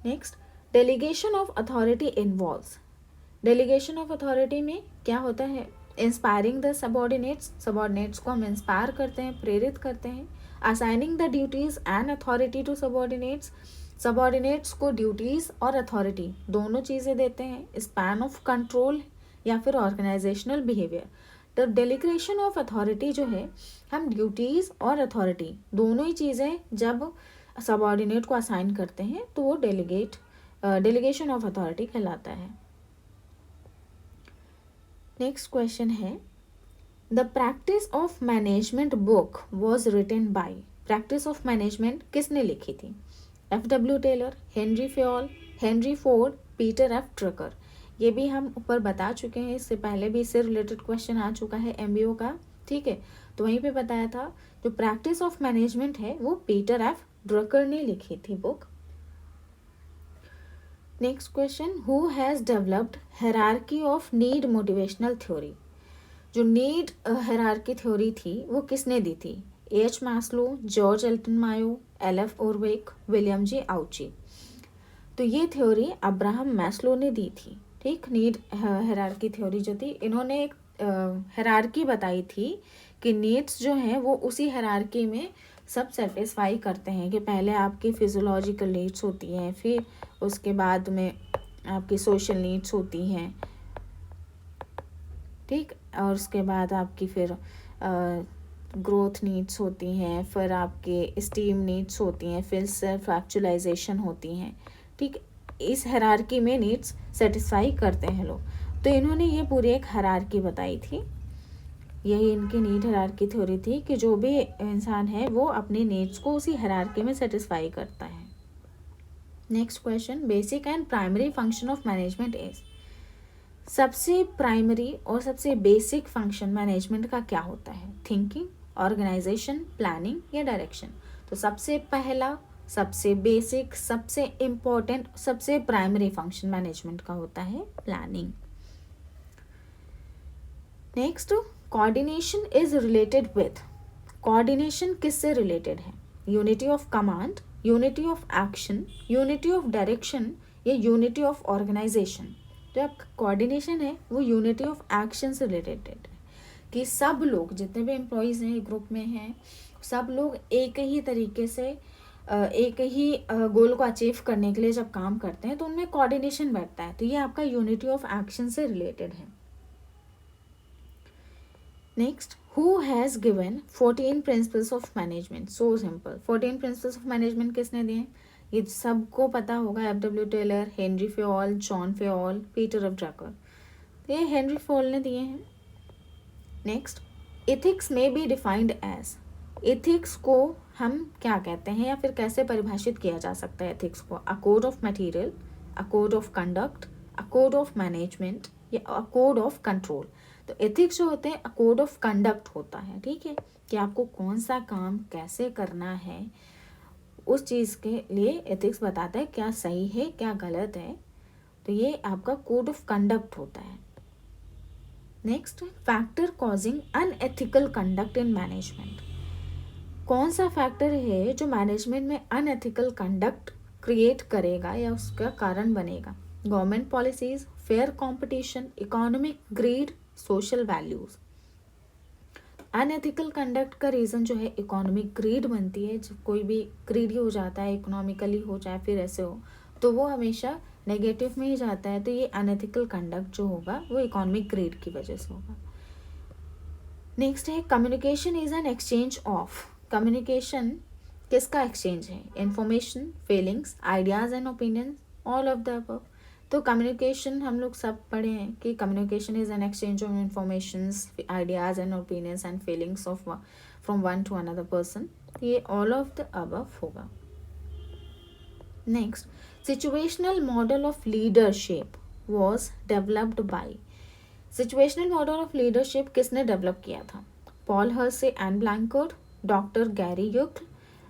Next, delegation of authority involves. Delegation of authority में क्या होता है? इंस्पायरिंग द सबॉर्डिनेट्स, सबॉर्डिनेट्स को हम इंस्पायर करते हैं, प्रेरित करते हैं। Assigning the duties and authority to subordinates, subordinates को ड्यूटीज और अथॉरिटी दोनों चीज़ें देते हैं। स्पैन ऑफ कंट्रोल या फिर ऑर्गेनाइजेशनल बिहेवियर। तो डेलीगेशन ऑफ अथॉरिटी जो है, हम ड्यूटीज और अथॉरिटी दोनों ही चीज़ें जब सबॉर्डिनेट को असाइन करते हैं तो वो डेलीगेशन ऑफ अथॉरिटी कहलाता है। नेक्स्ट क्वेश्चन है the practice of management book was written by. Practice of management किसने लिखी थी? F.W. Taylor, Henri Fayol, Henry Ford, Peter F Drucker. ये भी हम ऊपर बता चुके हैं, इससे पहले भी इससे रिलेटेड क्वेश्चन आ चुका है MBO का। ठीक है, तो वहीं पे बताया था जो प्रैक्टिस ऑफ मैनेजमेंट है वो पीटर एफ ड्रकर ने लिखी थी book. Next question, who has developed hierarchy of need motivational theory. जो नीड हायरार्की थ्योरी थी वो किसने दी थी? H. Maslow, George Elton Mayo, LF Urwick, William J Ouchi. तो ये थ्योरी अब्राहम मैस्लो ने दी थी। ठीक, नीड हायरार्की थ्योरी जो थी, इन्होंने एक हायरार्की बताई थी कि नीड्स जो हैं वो उसी हायरार्की में सब सेटिस्फाई करते हैं कि पहले आपकी फिजियोलॉजिकल नीड्स होती हैं, फिर उसके बाद में आपकी सोशल नीड्स होती हैं, ठीक, और उसके बाद आपकी फिर ग्रोथ नीड्स होती हैं, फिर आपके स्टीम नीड्स होती हैं, फिर सेल्फ एक्चुअलाइजेशन होती हैं। ठीक, इस हायरार्की में नीड्स सेटिस्फाई करते हैं लोग। तो इन्होंने ये पूरी एक हायरार्की बताई थी, यही इनकी नीड हायरार्की थ्योरी थी कि जो भी इंसान है वो अपनी नीड्स को उसी हायरार्की में सेटिस्फाई करता है। Next question, basic and primary function of management is. सबसे प्राइमरी और सबसे बेसिक फंक्शन मैनेजमेंट का क्या होता है? थिंकिंग, ऑर्गेनाइजेशन, प्लानिंग या डायरेक्शन। तो सबसे पहला, सबसे बेसिक, सबसे इम्पोर्टेंट, सबसे प्राइमरी फंक्शन मैनेजमेंट का होता है planning. Next, coordination is related with. Coordination किससे रिलेटेड है? Unity of command, unity of action, unity of direction या यूनिटी ऑफ ऑर्गेनाइजेशन। जो आपका कोऑर्डिनेशन है वो यूनिटी ऑफ एक्शन से रिलेटेड है कि सब लोग, जितने भी एम्प्लॉयज़ हैं ग्रुप में हैं, सब लोग एक ही तरीके से एक ही गोल को अचीव करने के लिए जब काम करते हैं तो उनमें कोऑर्डिनेशन बैठता है। तो ये आपका यूनिटी ऑफ एक्शन से रिलेटेड है। Next, who has given 14 principles of management? So simple, 14 principles of management किसने दिए? ये सबको पता होगा, F.W. Taylor, Henri Fayol, John Fayol, Peter F Drucker. ये हेनरी फ्योल ने दिए हैं। नेक्स्ट, एथिक्स में बी डिफाइंड एज। एथिक्स को हम क्या कहते हैं या फिर कैसे परिभाषित किया जा सकता है एथिक्स को? A code of material, a code of conduct, a code of management या अ कोड ऑफ कंट्रोल। तो एथिक्स जो होते हैं अ कोड ऑफ कंडक्ट होता है, ठीक है, कि आपको कौन सा काम कैसे करना है, उस चीज़ के लिए एथिक्स बताता है क्या सही है क्या गलत है। तो ये आपका कोड ऑफ कंडक्ट होता है। Next, factor causing unethical conduct in management. कौन सा फैक्टर है जो मैनेजमेंट में अनएथिकल कंडक्ट क्रिएट करेगा या उसका कारण बनेगा? Government policies, fair competition, economic greed, social values. Unethical conduct का रीज़न जो है इकोनॉमिक ग्रीड बनती है। जब कोई भी ग्रीडी हो जाता है, इकोनॉमिकली हो चाहे फिर ऐसे हो, तो वो हमेशा नेगेटिव में ही जाता है। तो ये अनएथिकल कंडक्ट जो होगा वो इकोनॉमिक ग्रीड की वजह से होगा। नेक्स्ट है communication is an exchange of. Communication किसका एक्सचेंज है? Information, feelings, ideas and opinions, all of the above. तो कम्युनिकेशन हम लोग सब पढ़े हैं कि communication is an exchange of informations, ideas and opinions and feelings of from one two another person. ये ऑल ऑफ द अबव होगा। Next, situational model of leadership was developed by. Situational model of leadership किसने develop किया था? Paul Hersey and Blanchard, doctor Gary Yukl,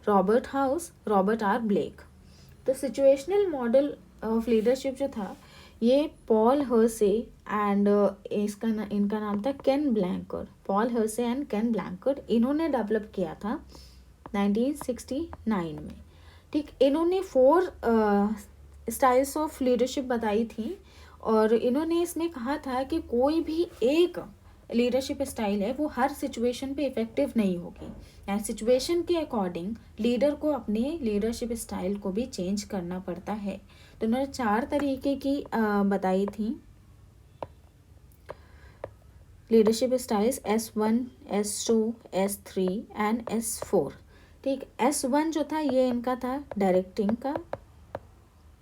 Robert House, Robert R Blake. तो situational model of leadership जो था ये Paul Hersey and इनका नाम था Ken Blanchard. Paul Hersey and Ken Blanchard इन्होंने डेवलप किया था 1969 में। ठीक, इन्होंने 4 स्टाइल्स ऑफ लीडरशिप बताई थी और इन्होंने इसमें कहा था कि कोई भी एक लीडरशिप स्टाइल है वो हर सिचुएशन पे इफेक्टिव नहीं होगी, या सिचुएशन के अकॉर्डिंग लीडर को अपने लीडरशिप स्टाइल को भी चेंज करना पड़ता है। तो उन्होंने 4 तरीके की बताई थी leadership styles, S1, S2, S3 and S4। ठीक, S1 जो था ये इनका था डायरेक्टिंग का,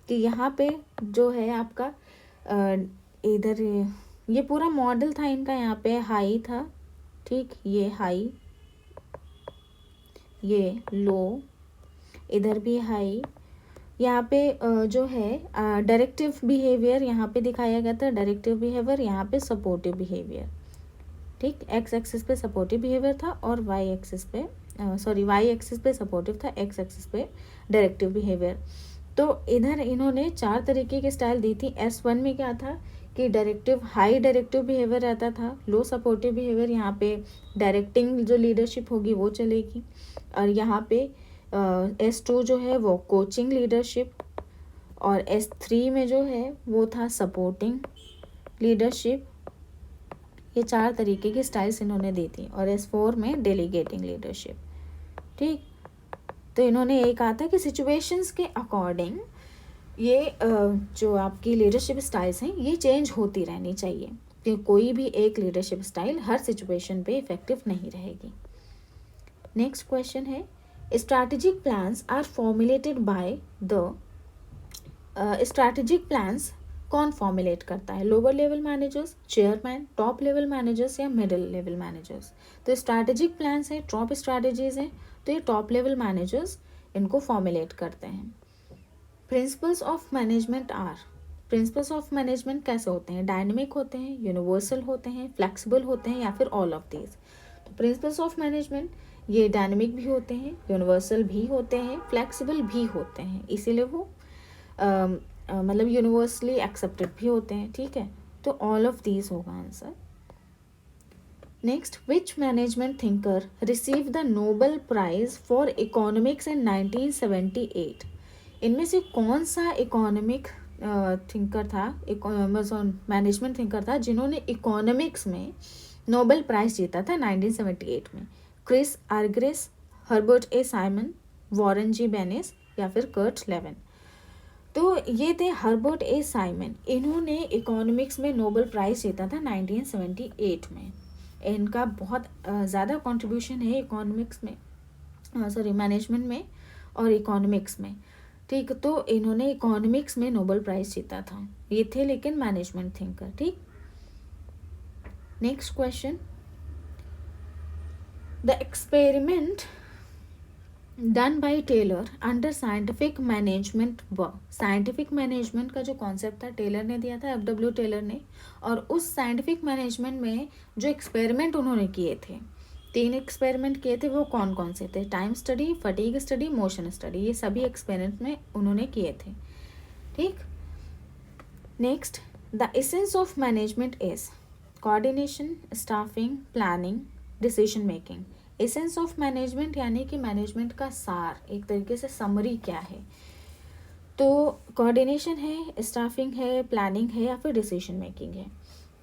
कि यहाँ पे जो है आपका इधर ये पूरा मॉडल था इनका, यहाँ पे हाई था। ठीक, ये हाई, ये लो, इधर भी हाई। यहाँ पे जो है डायरेक्टिव बिहेवियर यहाँ पे दिखाया गया था, डायरेक्टिव बिहेवियर, यहाँ पे सपोर्टिव बिहेवियर। ठीक, एक्स एक्सिस पे सपोर्टिव बिहेवियर था और वाई एक्सिस पे वाई एक्सिस पे सपोर्टिव था, एक्स एक्सिस पे डायरेक्टिव बिहेवियर। तो इधर इन्होंने 4 तरीके की स्टाइल दी थी। S1 में क्या था कि डायरेक्टिव, हाई डायरेक्टिव बिहेवियर रहता था, लो सपोर्टिव बिहेवियर, यहाँ पे डायरेक्टिंग जो लीडरशिप होगी वो चलेगी। और यहाँ पे S2 जो है वो कोचिंग लीडरशिप, और S3 में जो है वो था सपोर्टिंग लीडरशिप। ये 4 तरीके की स्टाइल्स इन्होंने दी थी। और S4 में डेलीगेटिंग लीडरशिप। ठीक, तो इन्होंने ये कहा था कि सिचुएशंस के अकॉर्डिंग ये जो आपकी लीडरशिप स्टाइल्स हैं ये चेंज होती रहनी चाहिए, कि कोई भी एक लीडरशिप स्टाइल हर सिचुएशन पे इफेक्टिव नहीं रहेगी। नेक्स्ट क्वेश्चन है, strategic plans are formulated by the. Strategic plans कौन फॉर्मुलेट करता है? Lower level managers, chairman, top level managers या मिडिल लेवल मैनेजर्स? तो स्ट्रैटेजिक प्लान्स हैं, टॉप स्ट्रैटेजीज हैं, तो ये टॉप लेवल मैनेजर्स इनको फॉर्मुलेट करते हैं। Principles of management are. Principles of management कैसे होते हैं? डायनेमिक होते हैं, यूनिवर्सल होते हैं, फ्लेक्सिबल होते हैं, या फिर ऑल ऑफ दीज। तो प्रिंसिपल्स ऑफ मैनेजमेंट ये डायनेमिक भी होते हैं, यूनिवर्सल भी होते हैं, फ्लेक्सिबल भी होते हैं, इसीलिए वो मतलब यूनिवर्सली एक्सेप्टेड भी होते हैं। ठीक है, तो ऑल ऑफ दीज होगा answer. Next, which management thinker receive the Nobel prize for economics in 1978? इनमें से कौन सा इकोनॉमिक थिंकर था, मैनेजमेंट थिंकर था जिन्होंने इकोनॉमिक्स में नोबेल प्राइज जीता था 1978 में? Chris Argyris, Herbert A Simon, Warren G Bennis या फिर कर्ट लेविन? तो ये थे हर्बर्ट ए साइमन। इन्होंने इकोनॉमिक्स में नोबेल प्राइज जीता था 1978 में। इनका बहुत ज़्यादा कंट्रीब्यूशन है इकोनॉमिक्स में, मैनेजमेंट में और इकोनॉमिक्स में। ठीक, तो इन्होंने इकोनॉमिक्स में नोबेल प्राइज जीता था। ये थे लेकिन मैनेजमेंट थिंकर। ठीक, next question, the experiment done by Taylor under scientific management was. Scientific management का जो कॉन्सेप्ट था टेलर ने दिया था, FW टेलर ने। और उस साइंटिफिक मैनेजमेंट में जो एक्सपेरिमेंट उन्होंने किए थे, 3 एक्सपेरिमेंट किए थे, वो कौन कौन से थे? Time study, fatigue study, motion study. ये सभी एक्सपेरिमेंट में उन्होंने किए थे। ठीक, next, the essence of management is coordination, staffing, planning, decision making. Essence of management यानी कि मैनेजमेंट का सार, एक तरीके से समरी क्या है? तो कोऑर्डिनेशन है, स्टाफिंग है, प्लानिंग है या फिर डिसीजन मेकिंग है?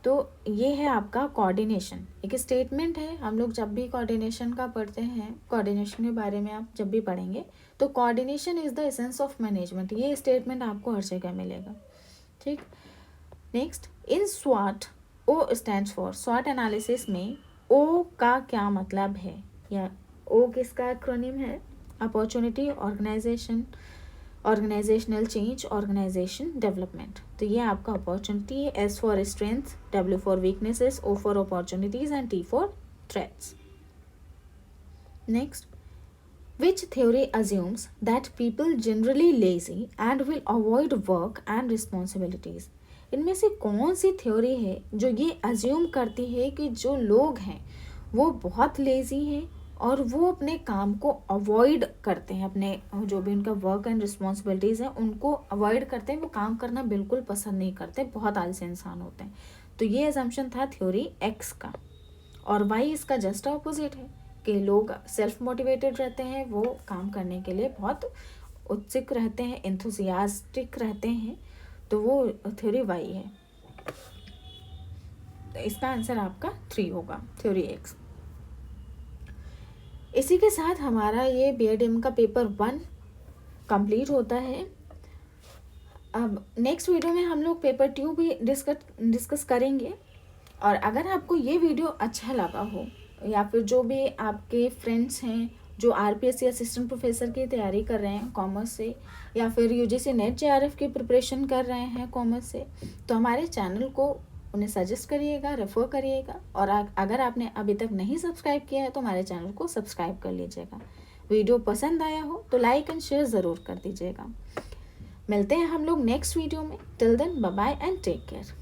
तो ये है आपका कोऑर्डिनेशन। एक स्टेटमेंट है, हम लोग जब भी कोऑर्डिनेशन का पढ़ते हैं, कोऑर्डिनेशन के बारे में आप जब भी पढ़ेंगे तो coordination is the essence of management, ये स्टेटमेंट आपको हर जगह मिलेगा। ठीक, नेक्स्ट, इन स्वॉट, ओ स्टैंड्स फॉर। स्वॉट एनालिसिस में ओ का क्या मतलब है, या ओ किसका एक्रोनिम है? Opportunity, organisation, organisational change, organisation development. तो ये आपका अपॉर्चुनिटी है। S for strength, W for weaknesses, O for opportunities and T for threats. Next, which theory assumes that people generally lazy and will avoid work and responsibilities? इनमें से कौन सी theory है जो ये अज्यूम करती है कि जो लोग हैं वो बहुत लेज़ी हैं और वो अपने काम को अवॉइड करते हैं, अपने जो भी उनका वर्क एंड रिस्पॉन्सिबिलिटीज़ हैं उनको अवॉइड करते हैं, वो काम करना बिल्कुल पसंद नहीं करते, बहुत आलसी इंसान होते हैं। तो ये एजम्पशन था थ्योरी एक्स का। और वाई इसका जस्ट ऑपोजिट है कि लोग सेल्फ मोटिवेटेड रहते हैं, वो काम करने के लिए बहुत उत्सुक रहते हैं, एंथुसियास्टिक रहते हैं। तो वो थ्योरी वाई है। तो इसका आंसर आपका 3 होगा, थ्योरी एक्स। इसी के साथ हमारा ये BEdM का पेपर 1 कंप्लीट होता है। अब नेक्स्ट वीडियो में हम लोग पेपर 2 भी डिस्कस करेंगे। और अगर आपको ये वीडियो अच्छा लगा हो या फिर जो भी आपके फ्रेंड्स हैं जो RPSC असिस्टेंट प्रोफेसर की तैयारी कर रहे हैं कॉमर्स से, या फिर UGC नेट JRF की प्रिपरेशन कर रहे हैं कॉमर्स से, तो हमारे चैनल को उन्हें सजेस्ट करिएगा, रेफर करिएगा। और अगर आपने अभी तक नहीं सब्सक्राइब किया है तो हमारे चैनल को सब्सक्राइब कर लीजिएगा। वीडियो पसंद आया हो तो लाइक एंड शेयर ज़रूर कर दीजिएगा। मिलते हैं हम लोग नेक्स्ट वीडियो में। Till then bye bye and take care.